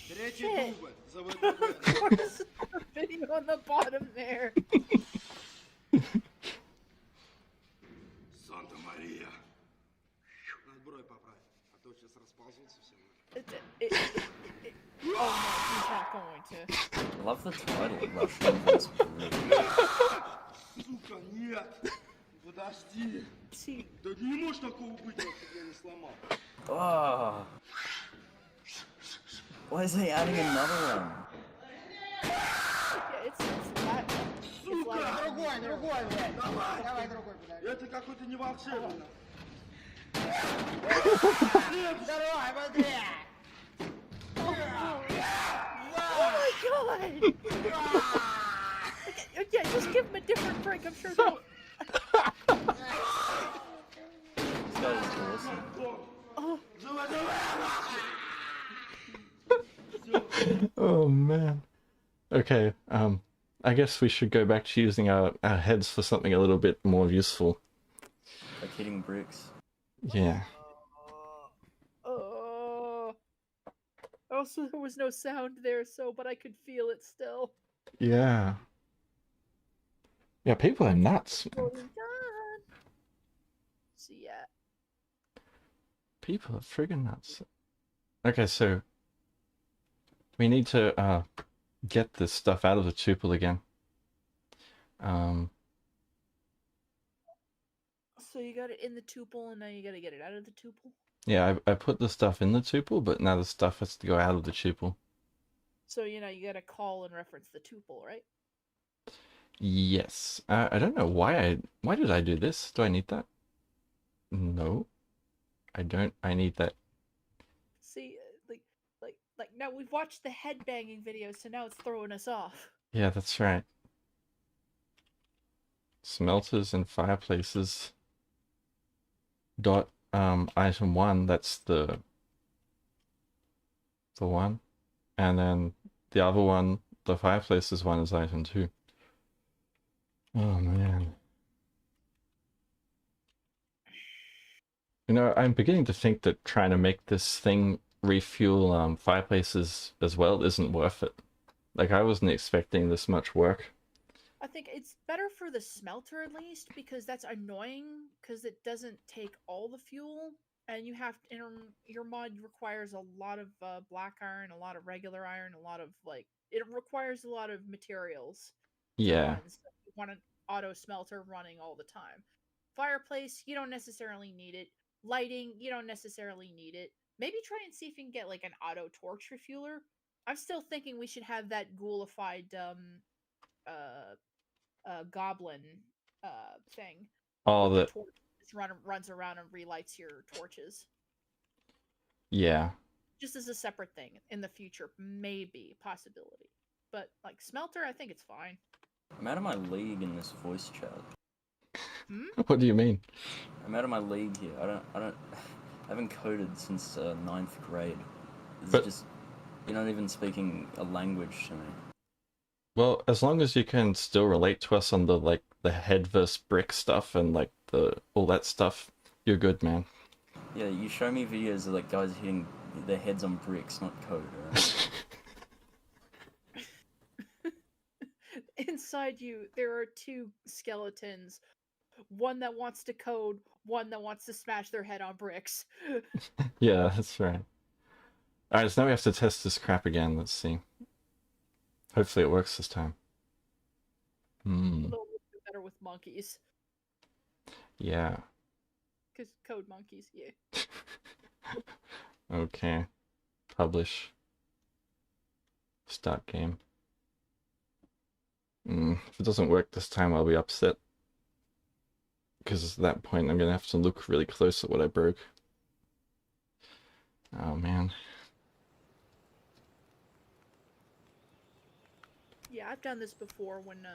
shit! There's a video on the bottom there. Санта Мария. Надо брови поправить, а то сейчас расползутся все. Oh no, he's not going to. I love the title, Russian Voice Blue. Сука, нет! Подожди! See, Да не может такого быть, чтобы я не сломал. Oh. Why is he adding another one? yeah, it's that. It's like Другой, блядь! Давай другой, блядь! Это какой-то не волшебный. Давай, быстрее! Oh my god! Yeah, just give him a different drink. I'm sure they'll. This guy is awesome. Oh, Oh man. Okay, I guess we should go back to using our heads for something a little bit more useful. Like hitting bricks. Yeah. Also, there was no sound there, but I could feel it still. Yeah. Yeah, people are nuts, man. Going on. So yeah. People are friggin' nuts. Okay, so we need to get this stuff out of the tuple again. So you got it in the tuple, and now you gotta get it out of the tuple? Yeah, I put the stuff in the tuple, but now the stuff has to go out of the tuple. So, you gotta call and reference the tuple, right? Yes. I don't know why did I do this? Do I need that? No. I don't. I need that. See, now we've watched the headbanging video, so now it's throwing us off. Yeah, that's right. Smelters and fireplaces. Dot item 1, that's the one. And then the other one, the fireplaces one, is item 2. Oh man. I'm beginning to think that trying to make this thing refuel fireplaces as well isn't worth it. Like, I wasn't expecting this much work. I think it's better for the smelter at least, because that's annoying, because it doesn't take all the fuel, and your mod requires a lot of black iron, a lot of regular iron, it requires a lot of materials to Yeah. run. So you want an auto smelter running all the time. Fireplace, you don't necessarily need it. Lighting, you don't necessarily need it. Maybe try and see if you can get like an auto torch refueler. I'm still thinking we should have that ghoulified goblin thing. Oh, The torch just runs around and relights your torches. yeah. Just as a separate thing in the future, maybe possibility. But like smelter, I think it's fine. I'm out of my league in this voice chat. What do you mean? I'm out of my league here. I haven't coded since 9th grade. It's But- just, you're not even speaking a language to me. Well, as long as you can still relate to us on the head versus brick stuff and all that stuff, you're good, man. Yeah, you show me videos of like guys hitting their heads on bricks, not code, alright? Inside you, there are two skeletons. One that wants to code, one that wants to smash their head on bricks. Yeah, that's right. Alright, so now we have to test this crap again. Let's see. Hopefully it works this time. A little bit better with monkeys. Yeah. Because code monkeys, yeah. Okay. Publish. Start game. If it doesn't work this time, I'll be upset. Because at that point, I'm going to have to look really close at what I broke. Oh, man. Yeah, I've done this before when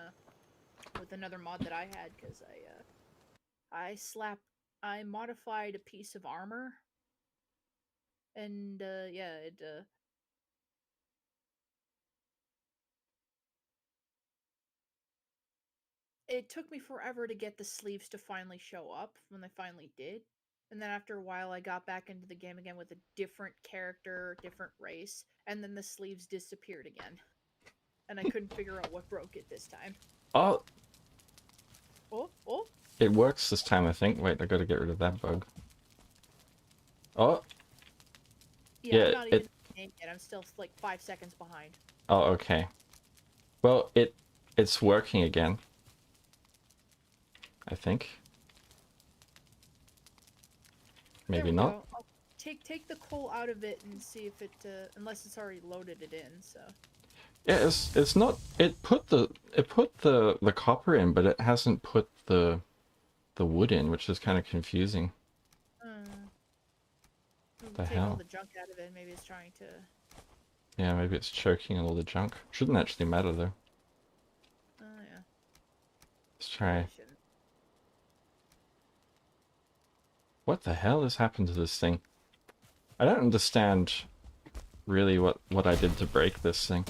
with another mod that I had, because I modified a piece of armor, and yeah, it took me forever to get the sleeves to finally show up when they finally did. And then after a while, I got back into the game again with a different character, different race, and then the sleeves disappeared again. And I couldn't figure out what broke it this time. Oh! Oh! It works this time, I think. Wait, I gotta get rid of that bug. Oh! Yeah, Yeah, I'm not even in the game yet. I'm still like 5 seconds behind. Oh, okay. Well, it's working again. I think. Maybe There we not. go. I'll take the coal out of it and see if it, unless it's already loaded it in, so. Yeah, it's not. It put the copper in, but it hasn't put the wood in, which is kind of confusing. The Take all hell? the junk out of it. Maybe it's trying to. Yeah, maybe it's choking on all the junk. Shouldn't actually matter though. Oh yeah. Let's try. Edition. What the hell has happened to this thing? I don't understand really what I did to break this thing.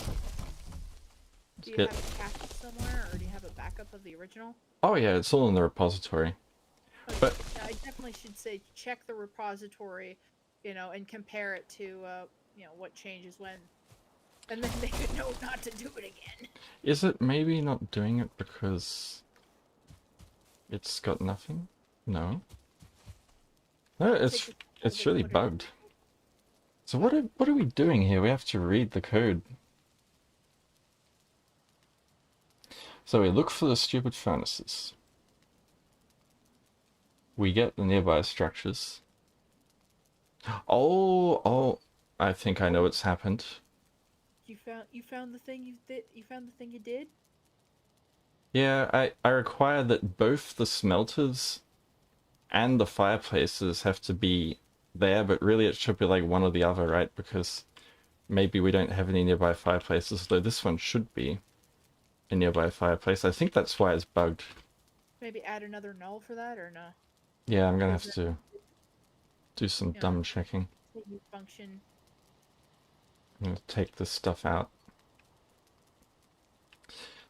Do you have it cached somewhere, or do you have a backup of the original? Oh yeah, it's all in the repository. Okay. But Yeah, I definitely should say check the repository, and compare it to, what changes when. And then they could know not to do it again. is it maybe not doing it because it's got nothing? No. No, it's really bugged. So what are we doing here? We have to read the code. So we look for the stupid furnaces. We get the nearby structures. Oh, I think I know what's happened. You found the thing you did. You found the thing you did. Yeah, I require that both the smelters and the fireplaces have to be there, but really it should be like one or the other, right? Because maybe we don't have any nearby fireplaces, though this one should be a nearby fireplace. I think that's why it's bugged. Maybe add another null for that, or no? Yeah, I'm gonna have to do some dumb checking. Function. I'm gonna take this stuff out.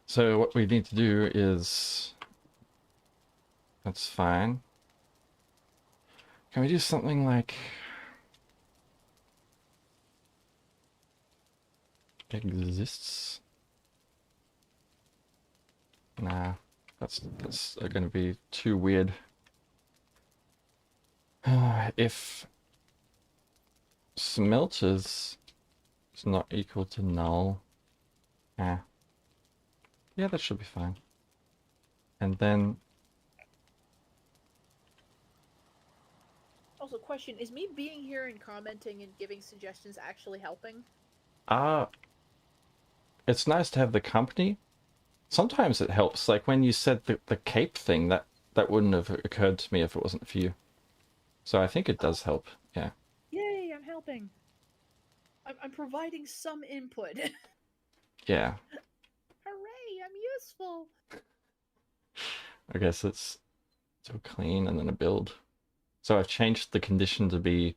So what we need to do is... That's fine. Can we do something like... exists? Nah, that's gonna be too weird. If smelters is not equal to null, yeah, that should be fine. And then Also, question: is me being here and commenting and giving suggestions actually helping? it's nice to have the company. Sometimes it helps, like when you said the cape thing, that wouldn't have occurred to me if it wasn't for you. So I think it does help, yeah. Yay, I'm helping. I'm providing some input. Yeah. Hooray, I'm useful. I guess let's do a clean and then a build. So I've changed the condition to be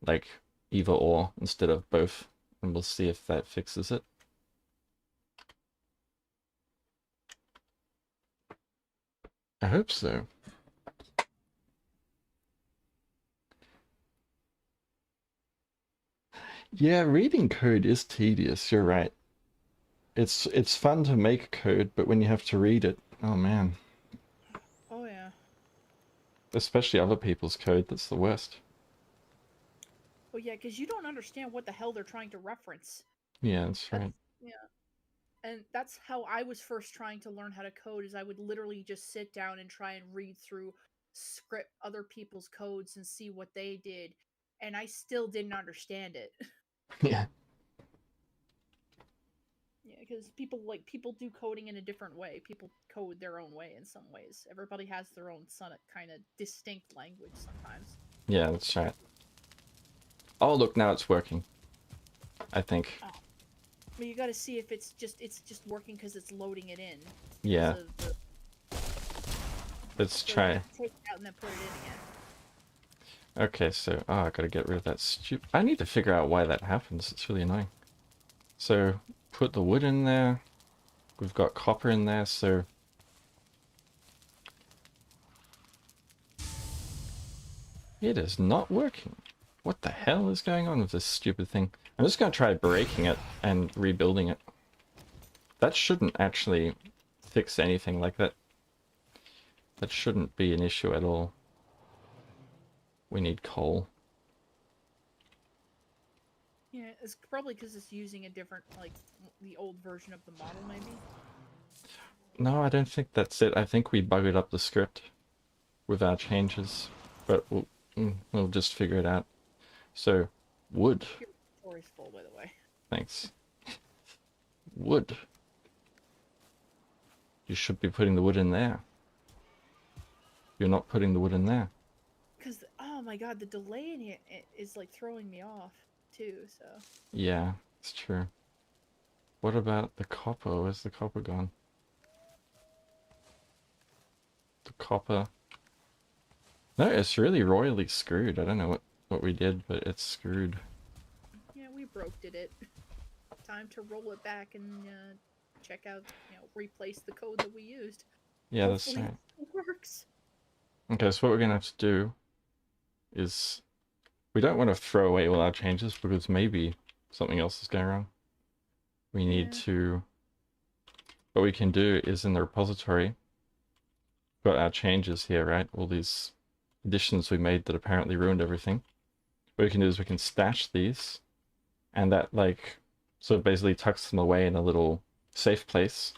like either or instead of both, and we'll see if that fixes it. I hope so. Yeah, reading code is tedious, you're right. It's fun to make code, but when you have to read it, oh man. Oh yeah. Especially other people's code, that's the worst. Oh yeah, because you don't understand what the hell they're trying to reference. Yeah, that's right. Yeah. And that's how I was first trying to learn how to code, is I would literally just sit down and try and read through script other people's codes and see what they did. And I still didn't understand it. Yeah. Yeah, because people do coding in a different way. People code their own way in some ways. Everybody has their own kind of distinct language sometimes. Yeah, that's right. Oh look, now it's working. I think. Oh. But you got to see if it's just working because it's loading it in. Yeah. Let's try. Take it out and then put it in again. Okay, so I gotta get rid of that stupid. I need to figure out why that happens. It's really annoying. So put the wood in there. We've got copper in there, so it is not working. What the hell is going on with this stupid thing? I'm just gonna try breaking it and rebuilding it. That shouldn't actually fix anything like that. That shouldn't be an issue at all. We need coal. Yeah, it's probably because it's using a different, like, the old version of the model, maybe? No, I don't think that's it. I think we buggered up the script with our changes, but we'll just figure it out. So, wood. Your inventory's full, by the way. Thanks. Wood. You should be putting the wood in there. You're not putting the wood in there. Because, oh my god, the delay in it is, like, throwing me off, too, so... Yeah, it's true. What about the copper? Where's the copper gone? copper. No, it's really royally screwed. I don't know what we did, but it's screwed. Yeah, we broke it. Time to roll it back and check out, replace the code that we used. Yeah, that's Hopefully right. it works. Okay, so what we're gonna have to do is we don't want to throw away all our changes because maybe something else is going wrong. We need to. What we can do is in the repository, got our changes here, right? All these additions we made that apparently ruined everything. What we can do is we can stash these, and that like sort of basically tucks them away in a little safe place.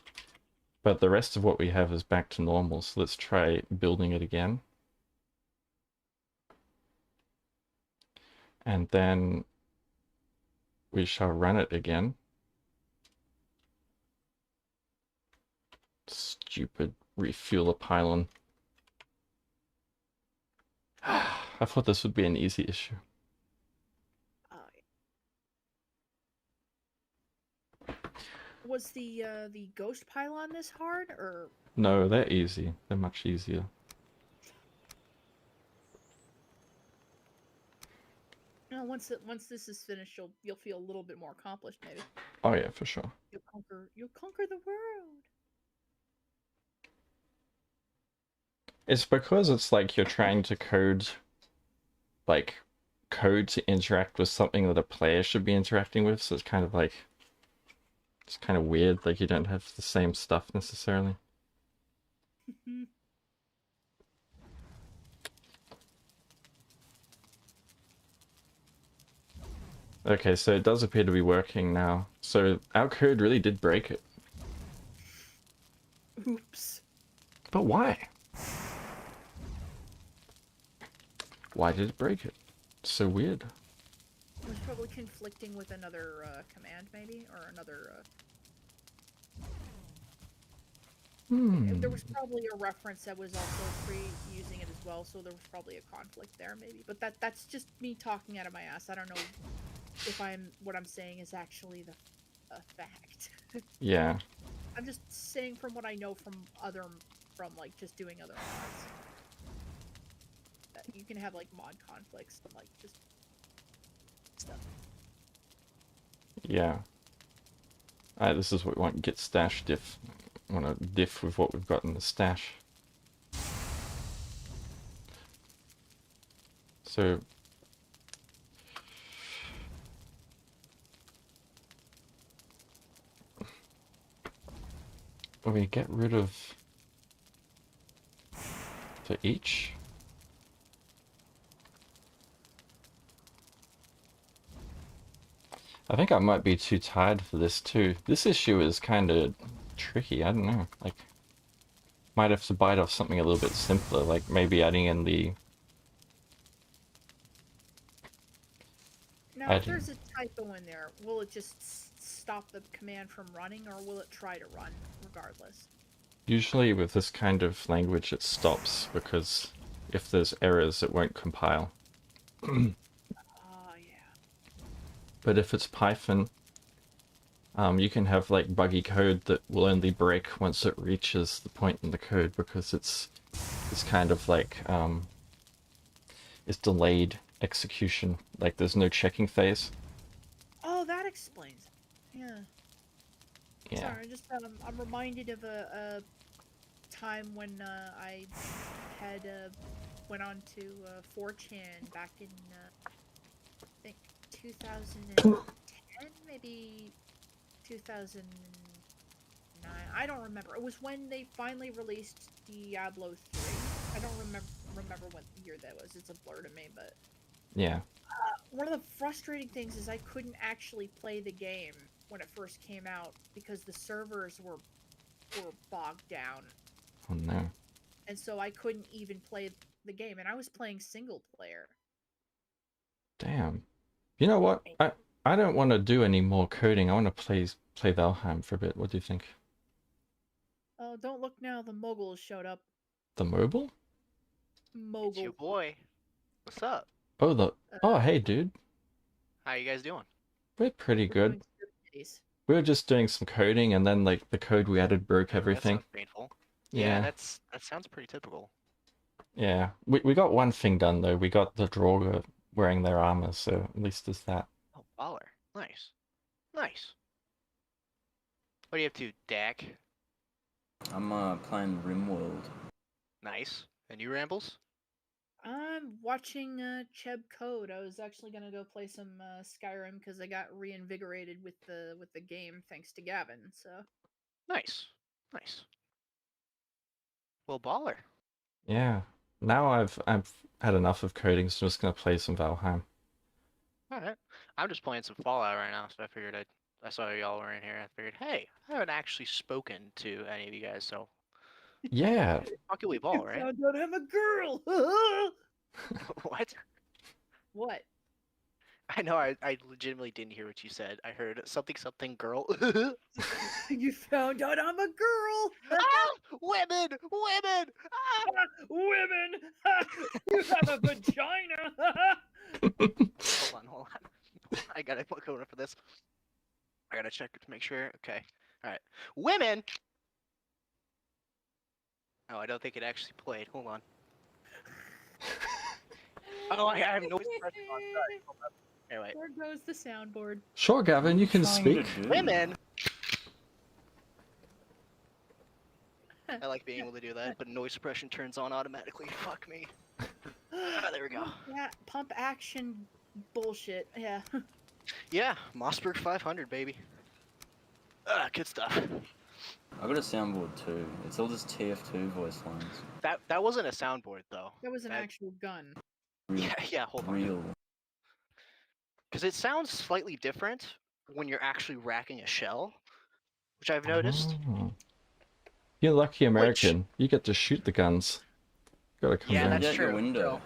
But the rest of what we have is back to normal, so let's try building it again. And then we shall run it again. Stupid refuel a pylon. I thought this would be an easy issue. Was the ghost pylon this hard, or? No, they're easy. They're much easier. No, once this is finished, you'll feel a little bit more accomplished, maybe. Oh yeah, for sure. You'll conquer the world. It's because it's like you're trying to code to interact with something that a player should be interacting with, so it's kind of like it's kind of weird, like you don't have the same stuff necessarily. Okay, so it does appear to be working now. So our code really did break it. Oops. But why? Why did it break it? It's so weird. It was probably conflicting with another command, maybe, or another. There was probably a reference that was also using it as well, so there was probably a conflict there, maybe. But that's just me talking out of my ass. I don't know if what I'm saying is actually a fact. Yeah. I'm just saying from what I know from like just doing other mods. That you can have like mod conflicts and like just stuff. Yeah. This is what we want. Get stash diff. I want to diff with what we've got in the stash. So we get rid of for each. I think I might be too tired for this too. This issue is kind of tricky. I don't know. Like, might have to bite off something a little bit simpler, like maybe adding in the. Now, if there's a typo in there, will it just stop the command from running, or will it try to run regardless? Usually with this kind of language it stops, because if there's errors it won't compile. Yeah. But if it's Python, you can have like buggy code that will only break once it reaches the point in the code, because it's kind of like it's delayed execution. Like there's no checking phase. Oh, that explains it. Yeah. Yeah. Sorry, just I'm reminded of a time when I had went on to 4chan back in I think 2010, maybe 2009. I don't remember. It was when they finally released Diablo 3. I don't remember what year that was. It's a blur to me, but Yeah. one of the frustrating things is I couldn't actually play the game when it first came out because the servers were bogged down. Oh no. And so I couldn't even play the game, and I was playing single player. Damn. You know what? I don't want to do any more coding. I want to play Valheim for a bit. What do you think? Oh, don't look now. The mogul has showed up. The mobile? Mogul. It's your boy. What's up? Oh, oh, hey, dude. How you guys doing? We're pretty good. Doing We were just doing some coding, and then like the code we added broke everything. That sounds painful. Yeah, Yeah, that sounds pretty typical. yeah. We got one thing done though. We got the Draugr wearing their armor, so at least there's that. Oh, baller. Nice. Nice. What are you up to, Dak? I'm playing RimWorld. Nice. And you, Rambles? I'm watching Cheb Code. I was actually gonna go play some Skyrim because I got reinvigorated with the game thanks to Gavin. So Nice. Nice. Well, baller. Yeah. Now I've had enough of coding, so I'm just gonna play some Valheim. Alright. I'm just playing some Fallout right now, so I figured I saw y'all were in here. I figured, hey, I haven't actually spoken to any of you guys, so Yeah. fuck it, we ball, right? found out I'm a girl. What? What? I know I legitimately didn't hear what you said. I heard something girl. You found out I'm a girl. Ah! Women! Women! Ah! Women, you have a vagina. Hold on. I gotta put code for this. I gotta check to make sure. Okay. Alright. Women! Oh, I don't think it actually played. Hold on. Oh, I have noise suppression on. Sorry. Hold on. Here, wait. There goes the soundboard. Sure, Gavin, you can Trying to speak. do? Women! I like being able to do that, but noise suppression turns on automatically. Fuck me. Ah, there we go. Yeah, pump action bullshit. Yeah. Yeah, Mossberg 500, baby. Ah, good stuff. I got a soundboard too. It's all just TF2 voice lines. That wasn't a soundboard though. That was an That- actual gun. Real, Yeah, hold on. real. Because it sounds slightly different when you're actually racking a shell, which I've noticed. Oh. You're lucky American. You get to shoot the guns. Gotta come Yeah, down. that's Get your true. window.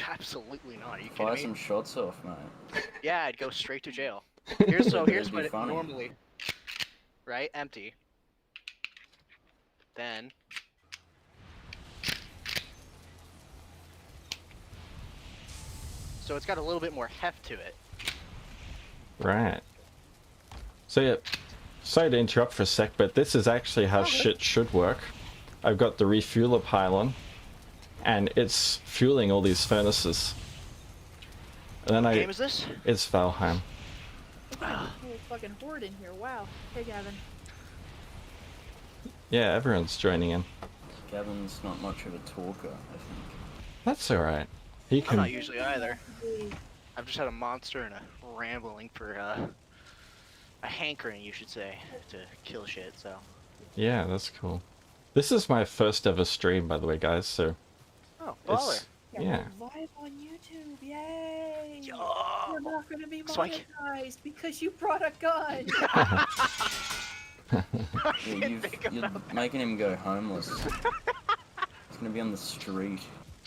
Absolutely not. Are you Fire kidding some me? shots off, mate. Yeah, I'd go straight to jail. Here's That'd here's be what it funny. normally. Right, empty. Then. So it's got a little bit more heft to it. Right. So yeah, sorry to interrupt for a sec, but this is actually how shit should work. I've got the refueler pylon, and it's fueling all these furnaces. And then What game is this? it's Valheim. There's a whole fucking horde in here. Wow. Hey, Gavin. Yeah, everyone's joining in. Gavin's not much of a talker, I think. That's alright. He I'm can. not usually either. Hey, I've just had a monster and a rambling for a hankering, you should say, to kill shit. So. Yeah, that's cool. This is my first ever stream, by the way, guys. So Oh, baller. it's yeah. we're live on YouTube. Yay! Yo. We're not gonna be So I monetized because you brought a gun. Yeah, didn't think you're about that. making him go homeless. He's gonna be on the street.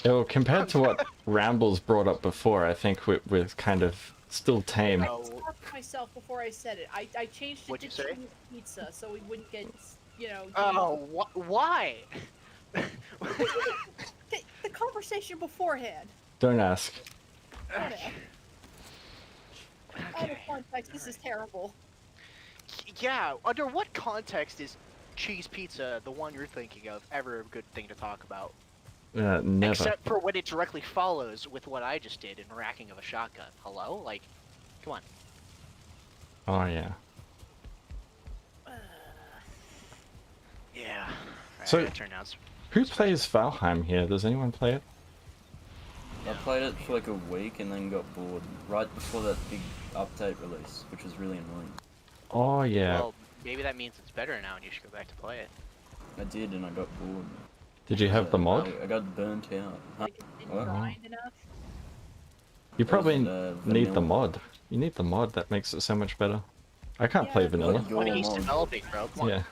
Well, compared to what Rambles brought up before, I think we're kind of still tame. I Oh. stopped myself before I said it. I changed it What'd to you say? Chinese pizza so we wouldn't get, you know. Oh, why? The conversation beforehand. Don't ask. Out of Okay. context, this is terrible. Yeah, under what context is cheese pizza, the one you're thinking of, ever a good thing to talk about? Never. Except for when it directly follows with what I just did in racking of a shotgun. Hello? Like, come on. Oh yeah. Yeah. Alright, So- I gotta turn down some- Who plays Valheim here? Does anyone play it? I played it for like a week and then got bored right before that big update release, which was really annoying. Oh yeah. Well, maybe that means it's better now and you should go back to play it. I did and I got bored. Did you have the mod? I got burnt out. Huh? Like, it didn't What? grind enough. You probably was, need the vanilla. mod. You need the mod. That makes it so much better. I can't play Yeah. vanilla. What, your When he's mod? developing, bro. Come on. Yeah.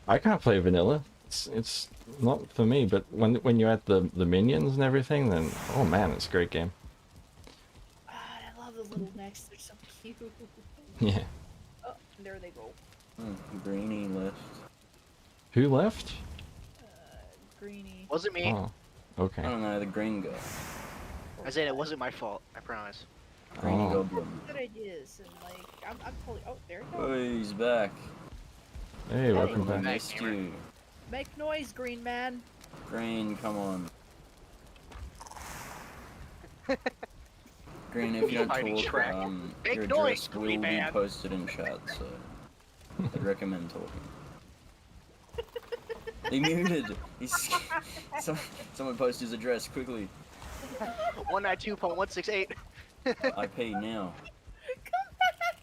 I can't play vanilla. It's not for me. But when you add the minions and everything, then oh man, it's a great game. God, I love the little necks. They're so cute. Yeah. Oh, there they go. Greenie left. Who left? Greenie. Wasn't me. Oh, I okay. don't know, the green guy. I said it wasn't my fault. I promise. Greenie Oh. Goblin. Good ideas and like I'm totally. Oh, there you go. Oh, he's back. Hey, welcome I back. missed you. Make noise, green man. Green, come on. Green, if you don't Hiding talk, track. Make your noise, address will Green be Man. posted in chat, so I'd recommend talking. He muted! He's... Someone post his address, quickly. 192.168. IP now. Come back!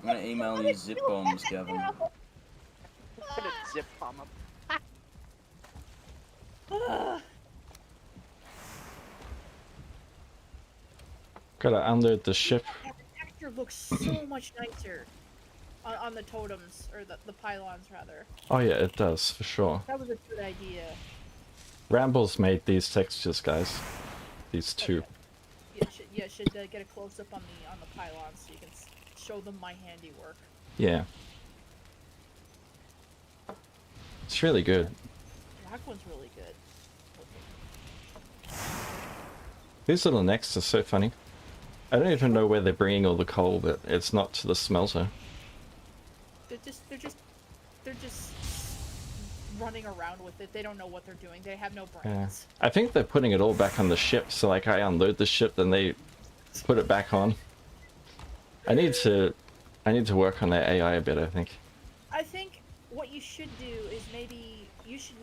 I'm gonna email you zip bombs, Gavin. Gonna zip bomb him. Ugh. Gotta unload the ship. Yeah, the texture looks so much nicer on the totems, or the pylons rather. Oh yeah, it does, for sure. That was a good idea. Rambles made these textures, guys. These two. Okay. Should get a close up on the pylons so you can show them my handiwork. Yeah. It's really good. That one's really good. These little necks are so funny. I don't even know where they're bringing all the coal, but it's not to the smelter. They're just running around with it. They don't know what they're doing. They have no Yeah. brains. I think they're putting it all back on the ship, so like I unload the ship, then they put it back on. I need to work on their AI a bit, I think. I think what you should do is maybe you should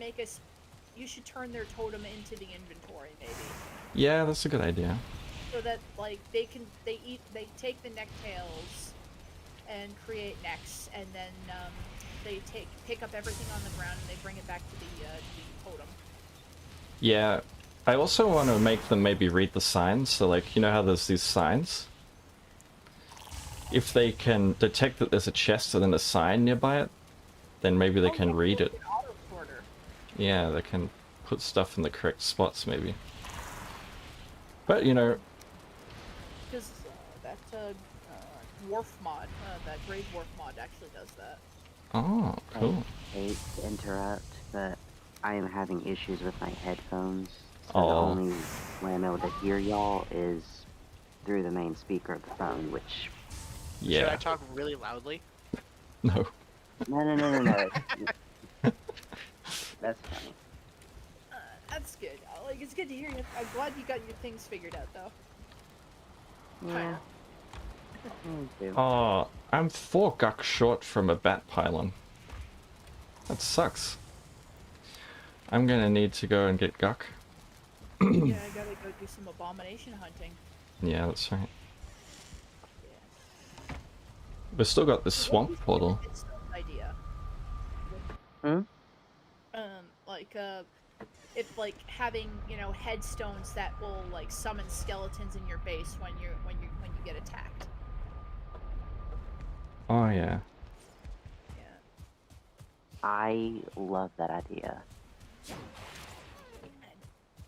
turn their totem into the inventory, maybe. Yeah, that's a good idea. So that like they take the neck tails and create necks, and then they pick up everything on the ground and they bring it back to the totem. Yeah, I also want to make them maybe read the signs. So like, you know how there's these signs? If they can detect that there's a chest and then a sign nearby it, then maybe they can read it. An auto-sorter. Yeah, they can put stuff in the correct spots maybe. But, you know... Because that dwarf mod, that grave dwarf mod actually does that. Oh, cool. I hate to interrupt, but I am having issues with my headphones. So the Oh. only way I'm able to hear y'all is through the main speaker of the phone, which... Should I Yeah. talk really loudly? No. No. That's funny. That's good. Like, it's good to hear you. I'm glad you got your things figured out, though. Yeah. Me too. Oh, I'm 4 guck short from a bat pylon. That sucks. I'm gonna need to go and get guck. Yeah, I gotta go do some abomination hunting. Yeah, that's right. Yeah. We've still got this swamp portal. It's no idea. Hmm? If like having, you know, headstones that will like summon skeletons in your base when you get attacked. Oh yeah. Yeah. I love that idea.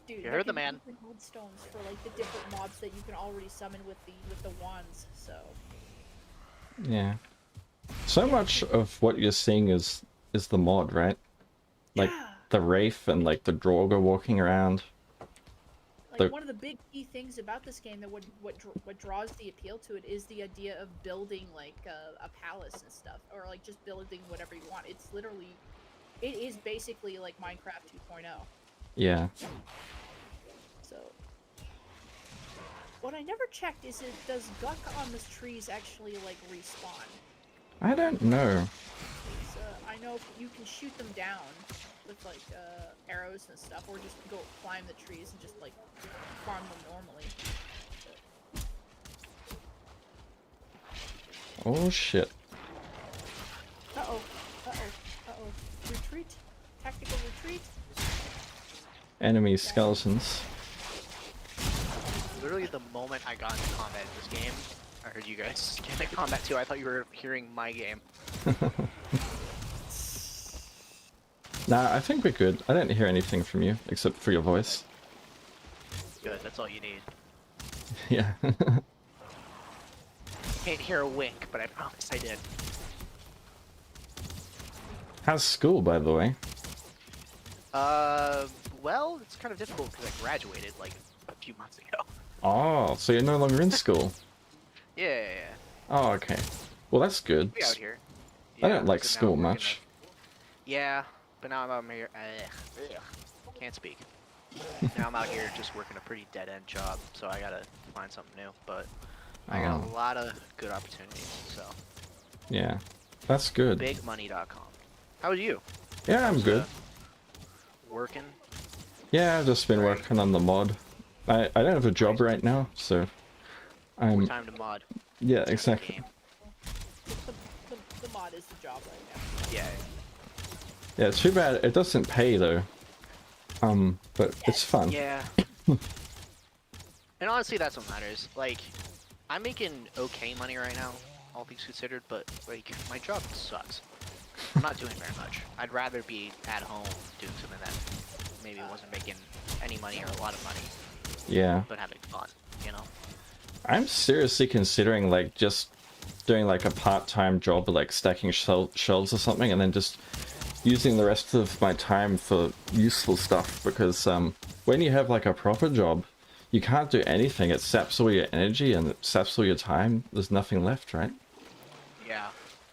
Dude, You there heard the can be man. different headstones for like the different mobs that you can already summon with the wands. So Yeah. So much of what you're seeing is the mod, right? Like yeah. the Wraith and like the Draugr walking around. Like one of the big key things about this game that what draws the appeal to it is the idea of building like a palace and stuff, or like just building whatever you want. It's literally, it is basically like Minecraft 2.0. Yeah. So, what I never checked is does Guck on the trees actually like respawn? I don't know. 'Cause, I know you can shoot them down with like arrows and stuff, or just go climb the trees and just like farm them normally. Oh shit. Uh oh. Retreat. Tactical retreat. Enemy skeletons. Literally the moment I got into combat in this game, I heard you guys get into combat too. I thought you were hearing my game. Nah, I think we're good. I didn't hear anything from you, except for your voice. Good, that's all you need. Yeah. Can't hear a wink, but I promise I did. How's school, by the way? Well, it's kind of difficult because I graduated like a few months ago. Oh, so you're no longer in school? Yeah. Oh, okay. Well, that's good. We out here. I don't like so now school I'm working much. Yeah, But now I'm out here. Can't speak. Now I'm out here just working a pretty dead end job, so I gotta find something new. But I got a lot of good opportunities. So Yeah, that's good. bigmoney.com. How are you? Yeah, I'm good. Working. Yeah, I've just been working on the mod. I don't have a job right now, so I'm. Time to mod. Yeah, exactly. Game. The mod is the job right now. Yeah. Yeah, it's too bad it doesn't pay though. But it's fun. Yeah. And honestly, that's what matters. Like, I'm making okay money right now, all things considered, but like my job sucks. I'm not doing very much. I'd rather be at home doing something that maybe wasn't making any money or a lot of money, Yeah. but having fun, you know? I'm seriously considering like just doing like a part-time job, like stacking shelves or something, and then just using the rest of my time for useful stuff, because when you have like a proper job, you can't do anything. It saps all your energy and it saps all your time. There's nothing left, right? Yeah.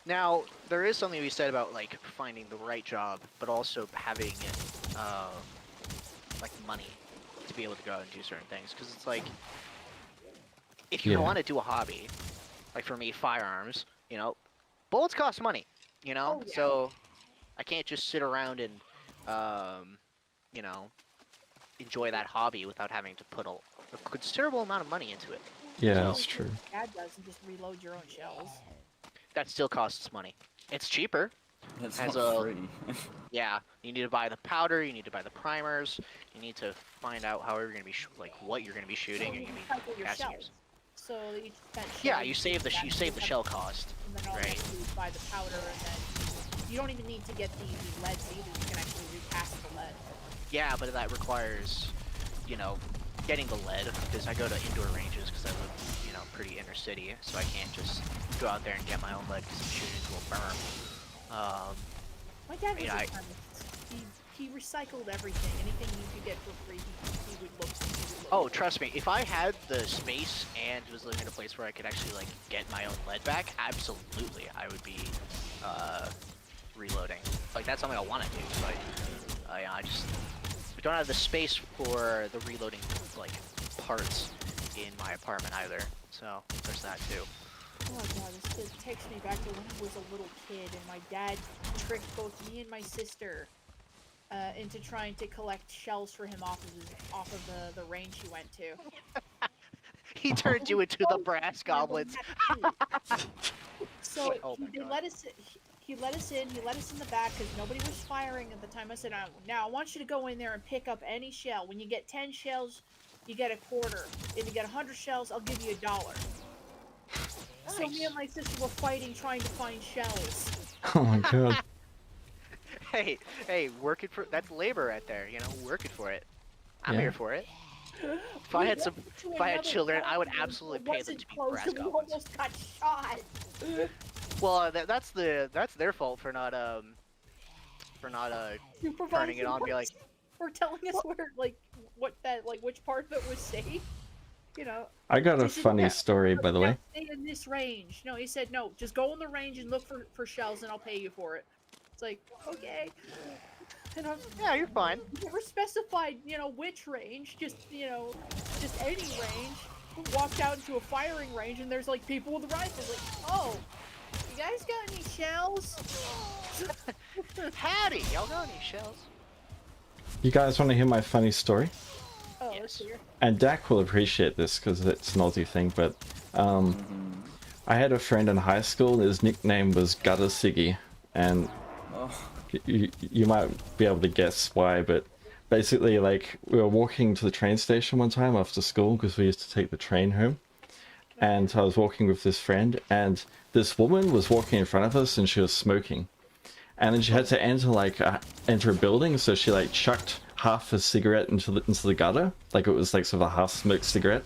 Now, there is something to be said about like finding the right job, but also having like money to be able to go out and do certain things. Because it's like, if you Yeah. want to do a hobby, like for me, firearms, you know, bullets cost money, you know? Oh, yeah. So I can't just sit around and, you know, enjoy that hobby without having to put a considerable amount of money into it. Yeah, So that's true. Dad does, and just reload your own shells. That still costs money. It's cheaper. It's Has not a- free. Yeah, you need to buy the powder, you need to buy the primers, you need to find out how you're gonna be like what you're gonna be shooting, So and you you're recycle gonna be your casting shells. yours. So that each spent Yeah, shell, you save the that shell cost. And then all you right. have to do is buy the powder, and then you don't even need to get the leads either. You can actually recast the lead. Yeah, but that requires, you know, getting the lead, because I go to indoor ranges because I live, you know, pretty inner city, so I can't just go out there and get my own lead because I'm shooting into a berm. My dad was Yeah, a chemist. He recycled everything. Anything you could get for free, he would look. Oh, trust me, if I had the space and was living in a place where I could actually like get my own lead back, absolutely, I would be reloading. Like that's something I want to do, but I just don't have the space for the reloading like parts in my apartment either. So there's that too. Oh god, this takes me back to when I was a little kid, and my dad tricked both me and my sister into trying to collect shells for him off of the range he went to. He turned you into the brass goblins. So Oh my they God. let us. He let us in. He let us in the back because nobody was firing at the time. I said, "Now I want you to go in there and pick up any shell. When you get 10 shells, you get a quarter. If you get 100 shells, I'll give you $1." So me and my sister were fighting, trying to find shells. Oh my god. Hey, working for that's labor right there. You know, working for it. I'm Yeah. here for it. If I had children, I would absolutely pay them to be brass We goblins. almost got shot. Well, that's their fault for not turning it on. Be like, for telling us where which part of it was safe. You know. I got a They said, funny "Yeah, story, by the now way. stay in this range." No, he said, "No, just go in the range and look for shells, and I'll pay you for it." It's like, okay. And I was, yeah, you're fine. never specified, which range. Just any range. Walked out into a firing range, and there's like people with rifles. Like, oh, you guys got any shells? Howdy, y'all got any shells? You guys want to hear my funny story? Oh, Yes. let's hear. And Dak will appreciate this because it's an Aussie thing, but I had a friend in high school. His nickname was Gutter Siggy, and Oh, you might be able to guess why, but basically, like, we were walking to the train station one time after school because we used to take the train home, and I was walking with this friend, and this woman was walking in front of us, and she was smoking, and then she had to enter a building, so she like chucked half a cigarette into the gutter, like it was like sort of a half-smoked cigarette.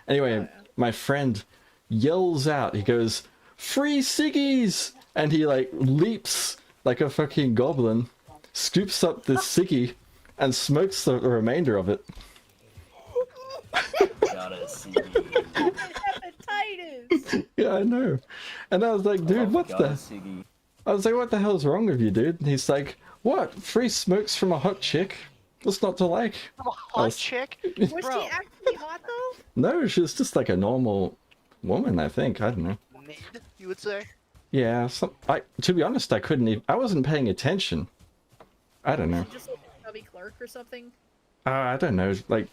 Anyway, my friend yells out, he goes, "Free ciggies!" And he like leaps like a fucking goblin, scoops up this ciggy, and smokes the remainder of it. gotta see. Hepatitis. Yeah, I know. And I was like, dude, what's Gotta that? Siggy. I was like, what the hell's wrong with you, dude? And he's like, what? Free smokes from a hot chick? What's not to like? I'm a hot was- chick? Was Bro, she actually hot though? No, she was just like a normal woman, I think. I don't know. mid, you would say? Yeah, to be honest, I couldn't even, I wasn't paying attention. I don't know. Was she just like a chubby clerk or something? I don't know, like,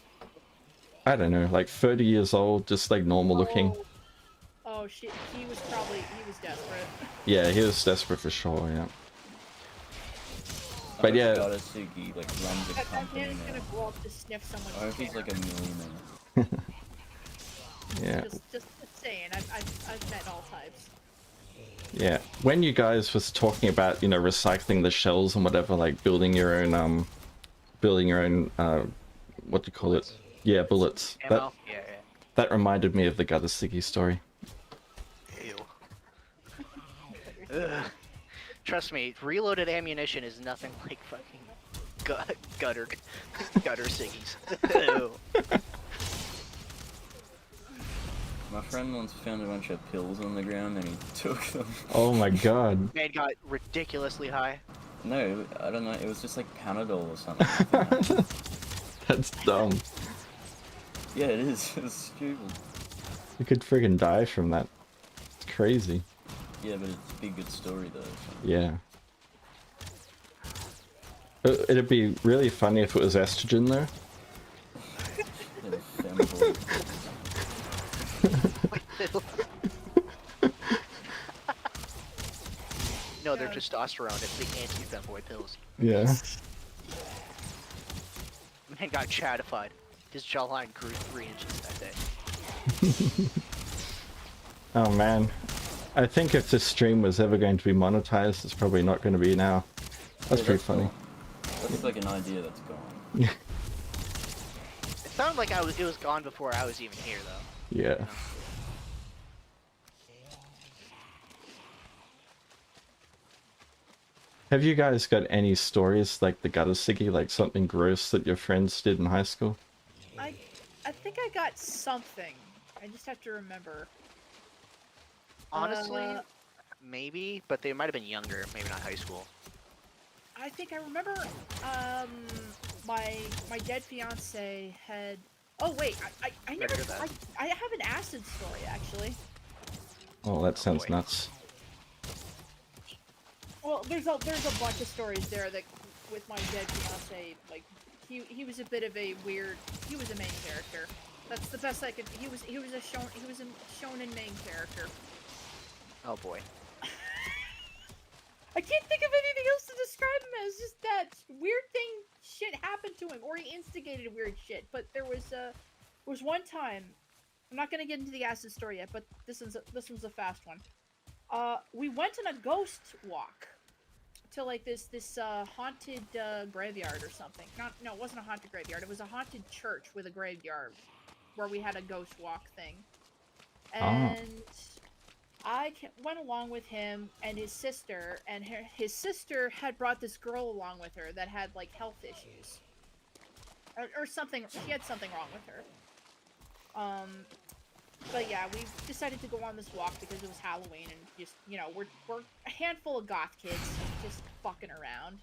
I don't know, like 30 years old, just like normal looking. Oh, he was desperate. Yeah, he was desperate for sure, yeah. I But hope yeah. Gottisugi, like, runs a That company man is now. gonna grow up to sniff someone's I hope he's hair. like a millionaire. Yeah, Just saying, I've met all types. yeah. When you guys was talking about, you know, recycling the shells and whatever, like building your own, what do you call it? Yeah, bullets. Ammo? Yeah, That reminded me of the Gatasigi story. yeah. Ew. Ugh. Trust me, reloaded ammunition is nothing like fucking gutter ciggies. Ew. My friend once found a bunch of pills on the ground and he took them. Oh my god. Man got ridiculously high. No, I don't know, it was just like Panadol or something. I think. That's dumb. Yeah, it is. It's stupid. You could friggin' die from that. It's crazy. Yeah, but it'd be a good story though. Yeah. It'd be really funny if it was estrogen though. Yeah, femboy. No, they're testosterone. It's the anti-femboy pills. Yeah. Man got chatified. His jawline grew 3 inches that day. Oh man. I think if this stream was ever going to be monetized, it's probably not going to be now. That's Yeah, pretty funny. cool. That's like an idea that's gone. It sounded like it was gone before I was even here, though. Yeah. Have you guys got any stories like the Gatasigi, like something gross that your friends did in high school? I think I got something. I just have to remember. Honestly, Uh, maybe, but they might have been younger. Maybe not high school. I think I remember. My dead fiance had. Oh wait, I never. hear that. I have an acid story actually. Oh, that sounds boy. nuts. Well, there's a bunch of stories there that with my dead fiance, like he was a bit of a weird. He was a main character. That's the best I could. He was a shonen main character. Oh boy. I can't think of anything else to describe him as. Just that shit happened to him, or he instigated weird shit. But there was one time. I'm not gonna get into the acid story yet, but this one's a fast one. We went on a ghost walk to like this haunted graveyard or something. No, it wasn't a haunted graveyard. It was a haunted church with a graveyard where we had a ghost walk thing. And I went along with him and his sister, and his sister had brought this girl along with her that had like health issues or something. She had something wrong with her. But yeah, we decided to go on this walk because it was Halloween and just, you know, we're a handful of goth kids just fucking around.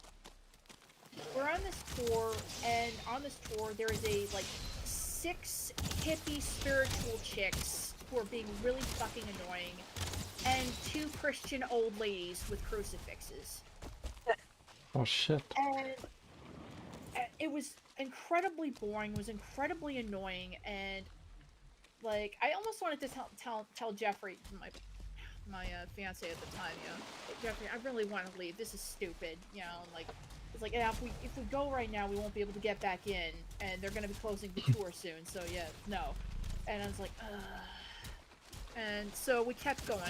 We're on this tour, and on this tour there is a like 6 hippie spiritual chicks who are being really fucking annoying, and 2 Christian old ladies with crucifixes. Oh shit. And it was incredibly boring, was incredibly annoying, and like I almost wanted to tell Jeffrey, my fiance at the time, you know, hey, Jeffrey, I really want to leave. This is stupid, you know. And like it's like, yeah, if we go right now, we won't be able to get back in, and they're gonna be closing the tour soon. So yeah, no. And I was like, ugh. And so we kept going,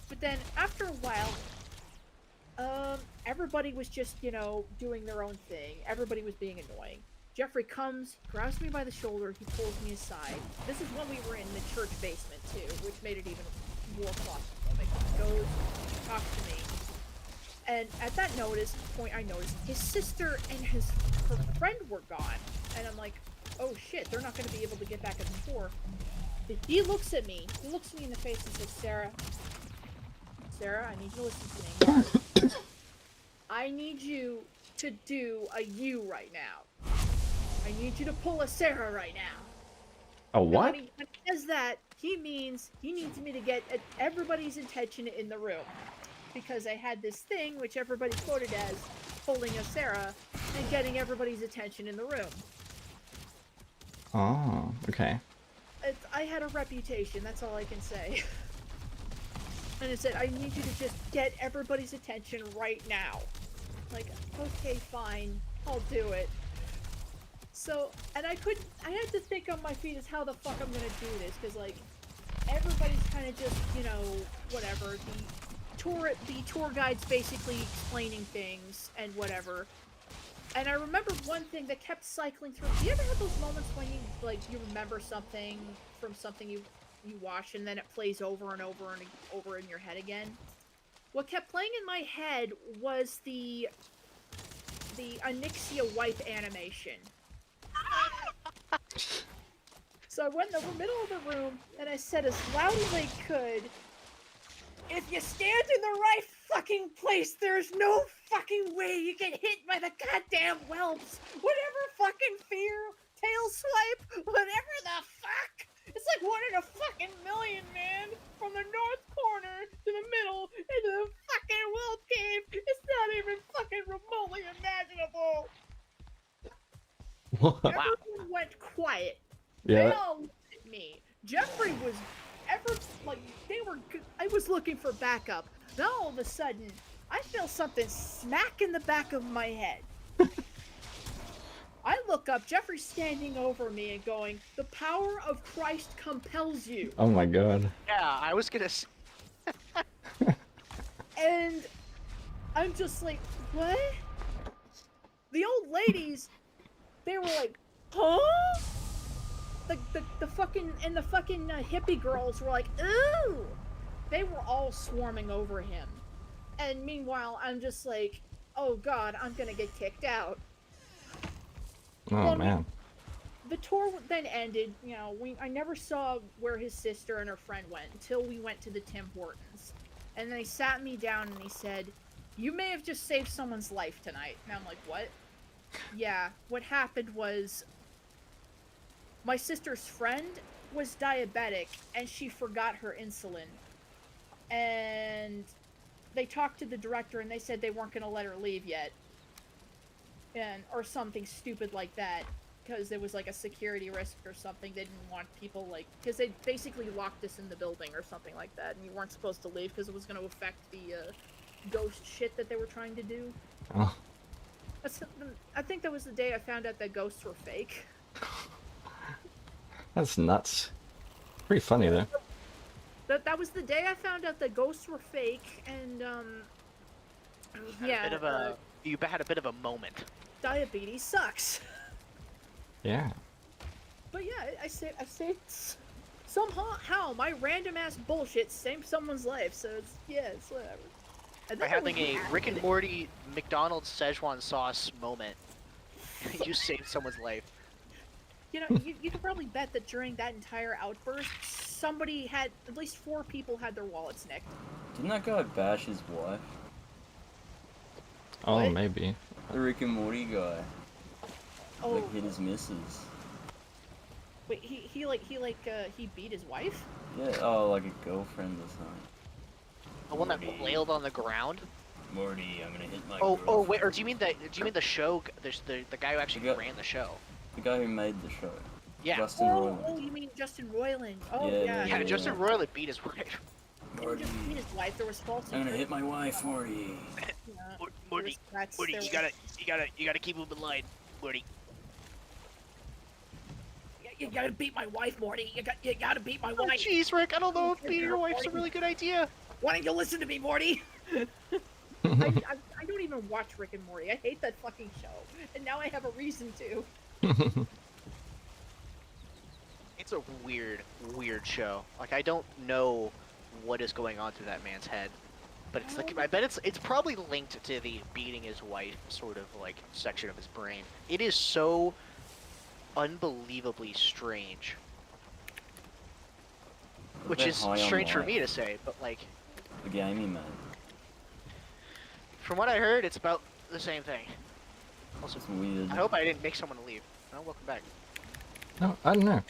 but then after a while, everybody was just, you know, doing their own thing. Everybody was being annoying. Jeffrey comes, grabs me by the shoulder, he pulls me aside. This is when we were in the church basement too, which made it even more claustrophobic. He goes, talks to me, and at that point I noticed his sister and her friend were gone, and I'm like, oh shit, they're not going to be able to get back at the tour. He looks at me, in the face and says, Sarah, Sarah, I need you to listen to me. Hard. I need you to do a you right now. I need you to pull a Sarah right now. A And what? when he says that, he means he needs me to get everybody's attention in the room. Because I had this thing, which everybody quoted as pulling a Sarah and getting everybody's attention in the room. Oh, okay. I had a reputation, that's all I can say. And it said, I need you to just get everybody's attention right now. Like, okay, fine, I'll do it. So, and I had to think on my feet as how the fuck I'm gonna do this, because, like, everybody's kind of just, you know, whatever, the tour guide's basically explaining things and whatever. And I remember one thing that kept cycling through. Do you ever have those moments when you, like, you remember something from something you watch and then it plays over and over and over in your head again? What kept playing in my head was the Onyxia wipe animation. So I went in the middle of the room and I said as loud as I could, if you stand in the right fucking place, there's no fucking way you get hit by the goddamn whelps. Whatever fucking fear, tail swipe, whatever the fuck. It's like 1 in a fucking million, man. From the north corner to the middle into the fucking whelp cave. It's not even fucking remotely imaginable. What? Everyone went quiet. Yeah. They all looked at me. Jeffrey was I was looking for backup. Then all of a sudden, I feel something smack in the back of my head. I look up, Jeffrey's standing over me and going, the power of Christ compels you. Oh my god. Yeah, I was gonna. And I'm just like, what? The old ladies, they were like, huh? The fucking hippie girls were like, ooh! They were all swarming over him. And meanwhile, I'm just like, oh god, I'm gonna get kicked out. Oh Well, man. The tour then ended, you know, I never saw where his sister and her friend went until we went to the Tim Hortons. And they sat me down and he said, you may have just saved someone's life tonight. And I'm like, what? Yeah, what happened was my sister's friend was diabetic and she forgot her insulin. And they talked to the director and they said they weren't going to let her leave yet. Or something stupid like that. Because it was like a security risk or something. They didn't want people like... Because they basically locked us in the building or something like that. And you weren't supposed to leave because it was going to affect the ghost shit that they were trying to do. Oh. I think that was the day I found out that ghosts were fake. That's nuts. Pretty funny though. That was the day I found out that ghosts were fake, and yeah. You had a bit of a moment. Diabetes sucks. Yeah. But yeah, I saved somehow my random ass bullshit saved someone's life. So it's whatever. By having a Rick and Morty McDonald's Szechuan sauce moment, you saved someone's life. You know, you can probably bet that during that entire outburst, somebody had, at least 4 people had their wallets nicked. Didn't that guy bash his wife? Oh, What? maybe. The Rick and Morty guy. Oh, Like, hit his missus. wait, he beat his wife? Yeah, oh, like a girlfriend or something. The one that flailed on the ground. Morty, I'm gonna hit my Oh, wait, or do you mean the show? The guy who actually ran the show? The guy who made the show. Yeah. Justin Roiland. Oh, you mean Justin Roiland? Oh, Yeah, Yeah, Justin Roiland beat his wife. He didn't just beat his wife. There was false. I'm gonna hit my wife, Morty. Morty, you gotta keep him in line, Morty. You gotta beat my wife, Morty. You gotta beat my Oh, wife. jeez, Rick, I don't know if beating your wife's a really good idea. Why don't you listen to me, Morty? I don't even watch Rick and Morty. I hate that fucking show, and now I have a reason to. It's a weird show. Like, I don't know what is going on through that man's head, but it's like, I bet it's probably linked to the beating his wife sort of like section of his brain. It is so unbelievably strange, which is strange for me to say, but like, the game he made. From what I heard, it's about the same thing. Also, It's weird. I hope I didn't make someone leave. No, welcome back. No, I don't know.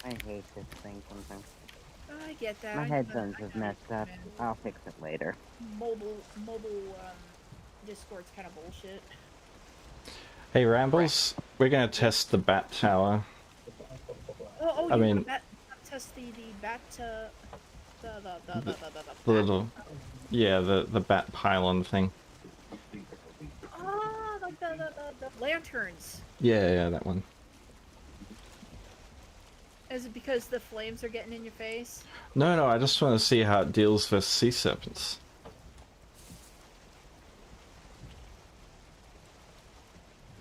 I hate this thing sometimes. I get that. My I know headphones that- have I know messed up. man. I'll fix it later. Mobile Discord's kind of bullshit. Hey, Rambles, we're gonna test the bat tower. Oh, I you mean- wanna test the bat the The little, yeah, the bat pylon thing. Ah, like the lanterns. Yeah, that one. Is it because the flames are getting in your face? No, I just want to see how it deals with sea serpents.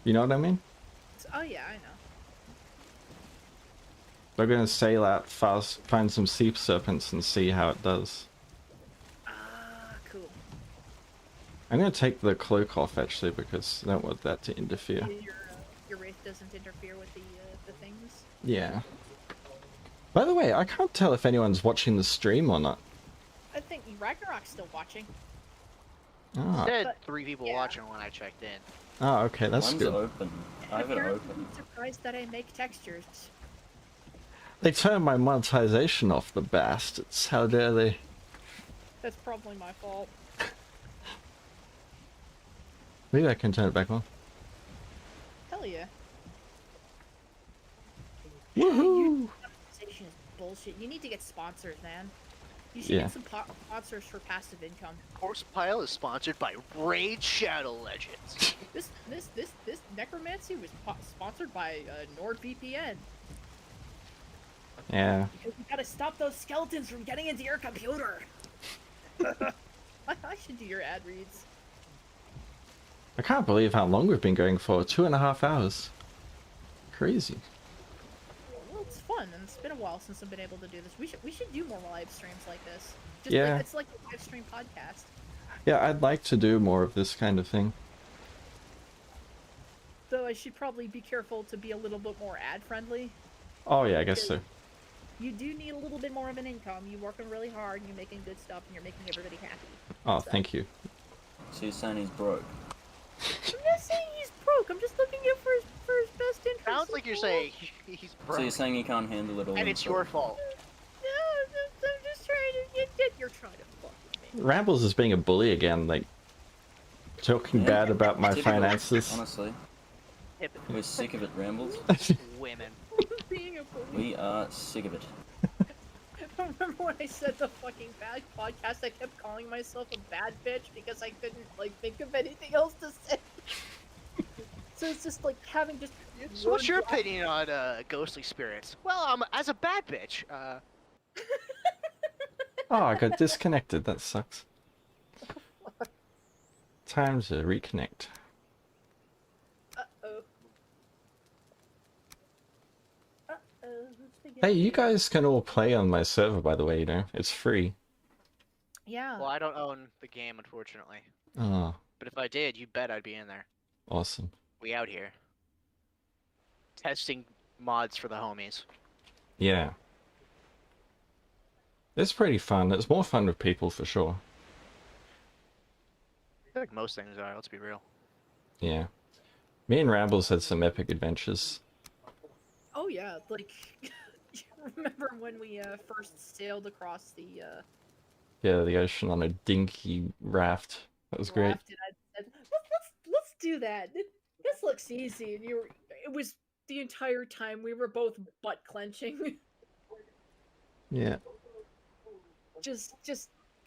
You know what I mean? Oh yeah, I know. We're gonna sail out fast, find some sea serpents, and see how it does. Ah, cool. I'm gonna take the cloak off actually because I don't want that to interfere. Your wraith doesn't interfere with the things. Yeah. By the way, I can't tell if anyone's watching the stream or not. I think Ragnarok's still watching. Ah, Said But- 3 people yeah. watching when I checked in. oh, okay, that's Mine's good. open. I have it Apparently, open. I'm surprised that I make textures. They turned my monetization off, the bastards. How dare they? That's probably my fault. Maybe I can turn it back on. Hell yeah. Woohoo! Monetization is bullshit. You need to get sponsors, man. You should Yeah. get some sponsors for passive income. Horse Pile is sponsored by Raid Shadow Legends. This necromancy was sponsored by NordVPN. Yeah. Because you gotta stop those skeletons from getting into your computer. I should do your ad reads. I can't believe how long we've been going for. 2.5 hours. Crazy. Well, it's fun, and it's been a while since I've been able to do this. We should do more live streams like this. Just Yeah. like, it's like a live stream podcast. Yeah, I'd like to do more of this kind of thing. Though I should probably be careful to be a little bit more ad friendly. Oh yeah, I guess so. You do need a little bit more of an income. You're working really hard, and you're making good stuff, and you're making everybody happy. Oh, So- thank you. So you're saying he's broke? I'm not saying he's broke. I'm just looking out for his best interest. Sounds like you're saying he's broke. So you're saying he can't handle it all and it's himself? your fault. No, I'm just trying to. You're trying to fuck with me. Rambles is being a bully again, like talking Yeah. bad about my Typical, finances. Honestly, Hip we're sick of it, Rambles. women. Being a bully. We are sick of it. Remember when I said the fucking bad podcast? I kept calling myself a bad bitch because I couldn't like think of anything else to say. So it's just like having just. So what's your opinion on ghostly spirits? Well, as a bad bitch, Oh, I got disconnected. That sucks. Time to reconnect. Uh-oh. Hey, you guys can all play on my server, by the way, you know? It's free. Yeah. well, I don't own the game, unfortunately. Oh, But if I did, you bet I'd be in there. awesome. We out here. Testing mods for the homies. Yeah. It's pretty fun. It's more fun with people for sure. I feel like most things are, let's be real. Yeah. Me and Rambles had some epic adventures. Oh yeah, like you remember when we first sailed across the Yeah, the ocean on a dinky raft. That was great. raft, and I said, let's do that. This looks easy, and it was the entire time we were both butt clenching, Yeah. just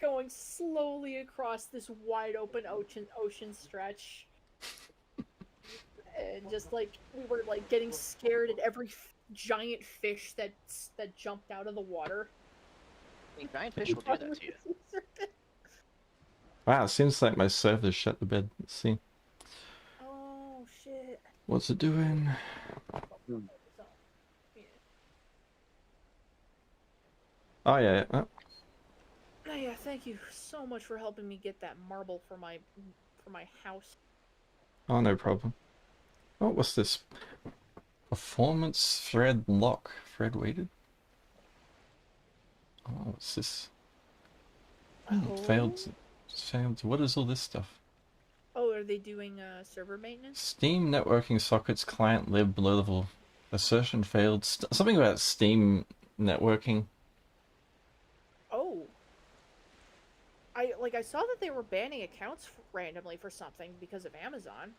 going slowly across this wide open ocean stretch. And just like we were like getting scared at every giant fish that jumped out of the water. I mean, giant fish will do that to you. Wow, it seems like my server's shut the bed. Let's see. Oh shit. What's it doing? Oh, yeah. Oh, Oh, yeah, thank you so much for helping me get that marble for my house. oh, no problem. Oh, what's this? Performance thread lock. Thread weighted? Oh, what's this? Failed. Failed. What is all this stuff? Oh, are they doing server maintenance? Steam networking sockets client lib low level. Assertion failed. Something about Steam networking. Oh. I saw that they were banning accounts randomly for something because of Amazon.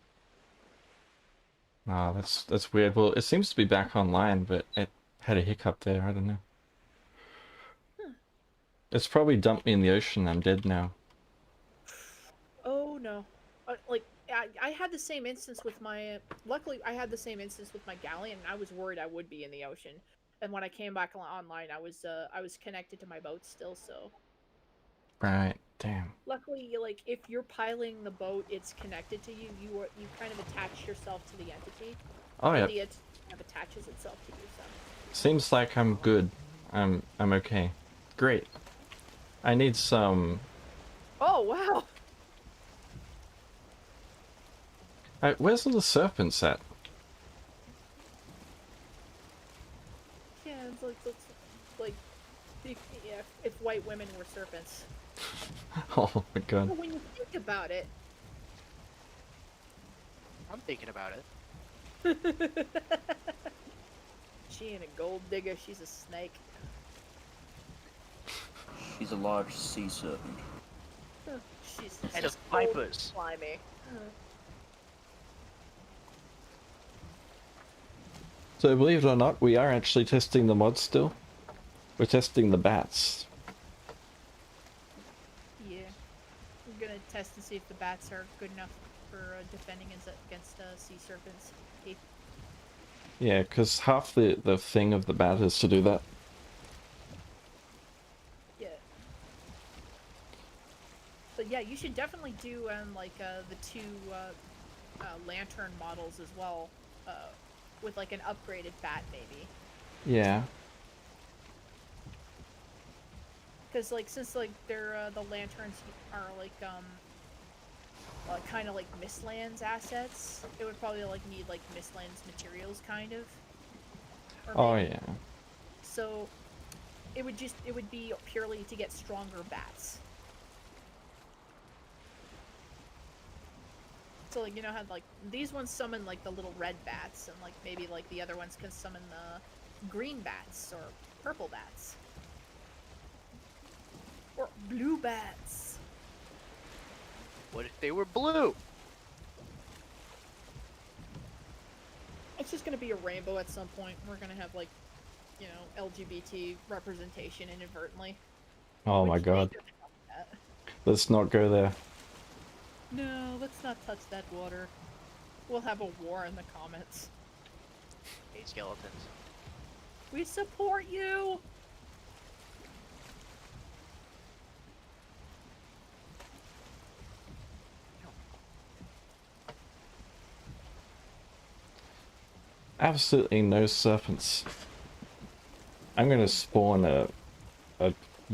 Ah, that's weird. Well, it seems to be back online, but it had a hiccup there. I don't know. It's probably dumped me in the ocean. I'm dead now. Oh no. I had the same instance with my luckily I had the same instance with my galleon and I was worried I would be in the ocean. And when I came back online I was connected to my boat still, so Right. Damn. luckily like if you're piloting the boat it's connected to you, you kind of attach yourself to the entity. Oh Or yeah. the entity kind of attaches itself to you, so Seems like I'm good. I'm okay. Great. I need some. oh wow. Where's all the serpents at? Yeah, it's like yeah, if white women were serpents. Oh my god. But when you think about it, I'm thinking about it. she ain't a gold digger, she's a snake. She's a large sea serpent. She's And just of vipers. slimy. So believe it or not, we are actually testing the mods still. We're testing the bats. Yeah. We're gonna test and see if the bats are good enough for defending against sea serpents. Teeth. Yeah, because half the thing of the bat is to do that. Yeah. But yeah, you should definitely do the two lantern models as well, with like an upgraded bat maybe. Yeah. Because like since like they're the lanterns are like kind of like Mistlands assets, it would probably like need like Mistlands materials kind of. Or Oh maybe- yeah. So it would be purely to get stronger bats. So like you know how like these ones summon like the little red bats and like maybe like the other ones can summon the green bats or purple bats. Or blue bats. What if they were blue? It's just gonna be a rainbow at some point. We're gonna have like, you know, LGBT representation inadvertently. Oh my Which god. they don't want that. Let's not go there. No, let's not touch that water. We'll have a war in the comments. Hey, skeletons. We support you! Absolutely no serpents. I'm gonna spawn a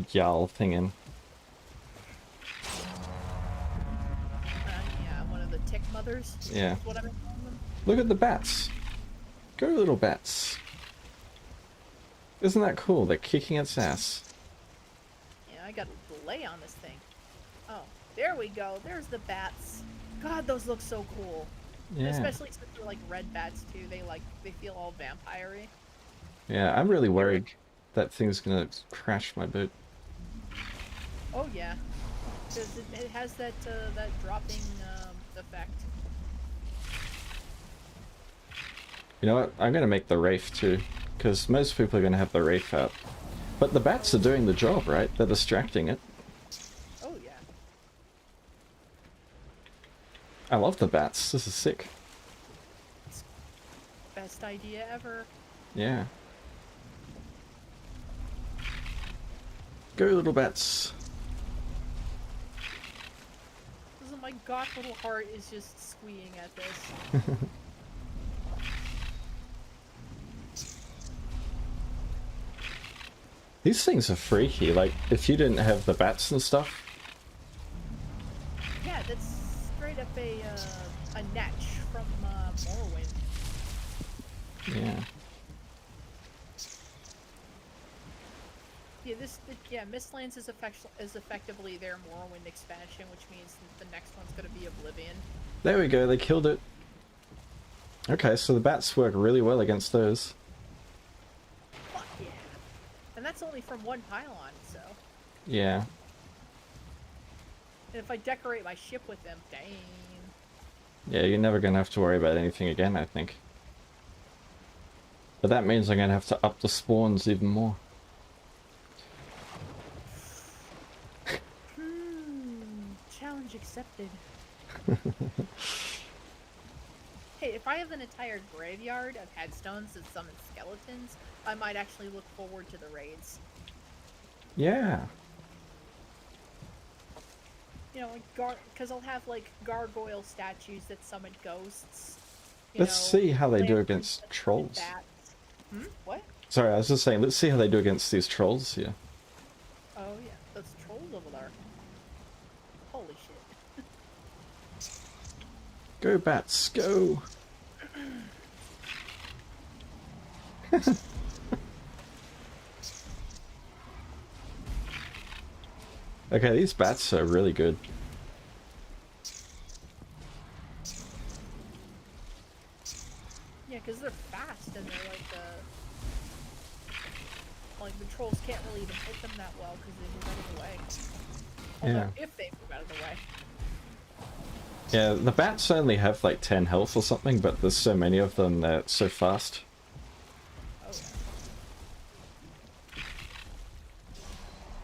Jarl thing in. Yeah, one of the tick mothers. Yeah. Is what I've been calling them. Look at the bats. Go little bats. Isn't that cool? They're kicking its ass. Yeah, I got a delay on this thing. Oh, there we go. There's the bats. God, those look so cool. Yeah. Especially since they're like red bats too. They feel all vampire-y. Yeah, I'm really worried that thing's gonna crash my boat. Oh yeah, because it has that that dropping effect. You know what? I'm gonna make the Wraith too, because most people are gonna have the Wraith out. But the bats are doing the job, right? They're distracting it. Oh yeah. I love the bats. This is sick. Best idea ever. Yeah. Go little bats. My goth little heart is just squeeing at this. These things are freaky. Like, if you didn't have the bats and stuff. Yeah, that's straight up a netch from Morrowind. Yeah. Yeah, Mistlands is effectively their Morrowind expansion, which means that the next one's gonna be Oblivion. There we go, they killed it. Okay, so the bats work really well against those. Fuck yeah! And that's only from one pylon, so. Yeah. And if I decorate my ship with them, dang. Yeah, you're never gonna have to worry about anything again, I think. But that means I'm gonna have to up the spawns even more. Challenge accepted. Hey, if I have an entire graveyard of headstones that summon skeletons, I might actually look forward to the raids. Yeah. You know, because I'll have like gargoyle statues that summon ghosts. Let's see how they do against trolls. Bats. What? Sorry, I was just saying, let's see how they do against these trolls here. Oh yeah, those trolls over there. Holy shit. Go bats, go! Okay, these bats are really good. Yeah, because they're fast and they're like the trolls can't really even hit them that well because they move out of the way. Although, if they move out of the way. Yeah, the bats only have like 10 health or something, but there's so many of them that it's so fast. Oh yeah.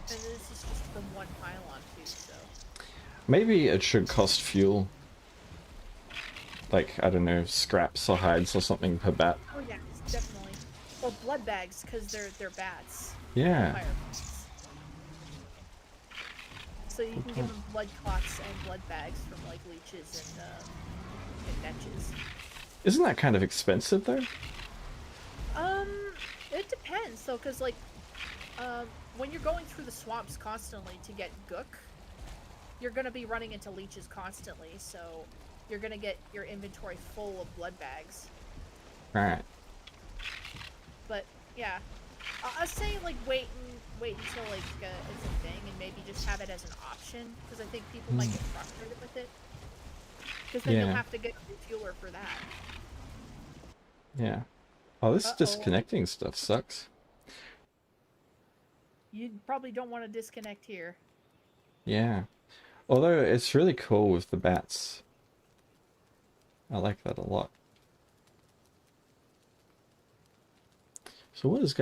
And this is just from one pylon too, so. Maybe it should cost fuel. Like, I don't know, scraps or hides or something per bat. Oh yeah, definitely. Or blood bags, because they're bats. Yeah. Fire bats. So you can give them blood clots and blood bags from like leeches and netches. Isn't that kind of expensive though? It depends though, because like, when you're going through the swamps constantly to get gook, you're gonna be running into leeches constantly, so you're gonna get your inventory full of blood bags. Right. But yeah, I say like wait until like it's a thing, and maybe just have it as an option, because I think people might get frustrated with it. Because then you'll have to get a refueler for that. Yeah. Oh, this disconnecting stuff sucks. You probably don't want to disconnect here. Yeah. Although it's really cool with the bats. I like that a lot. So what is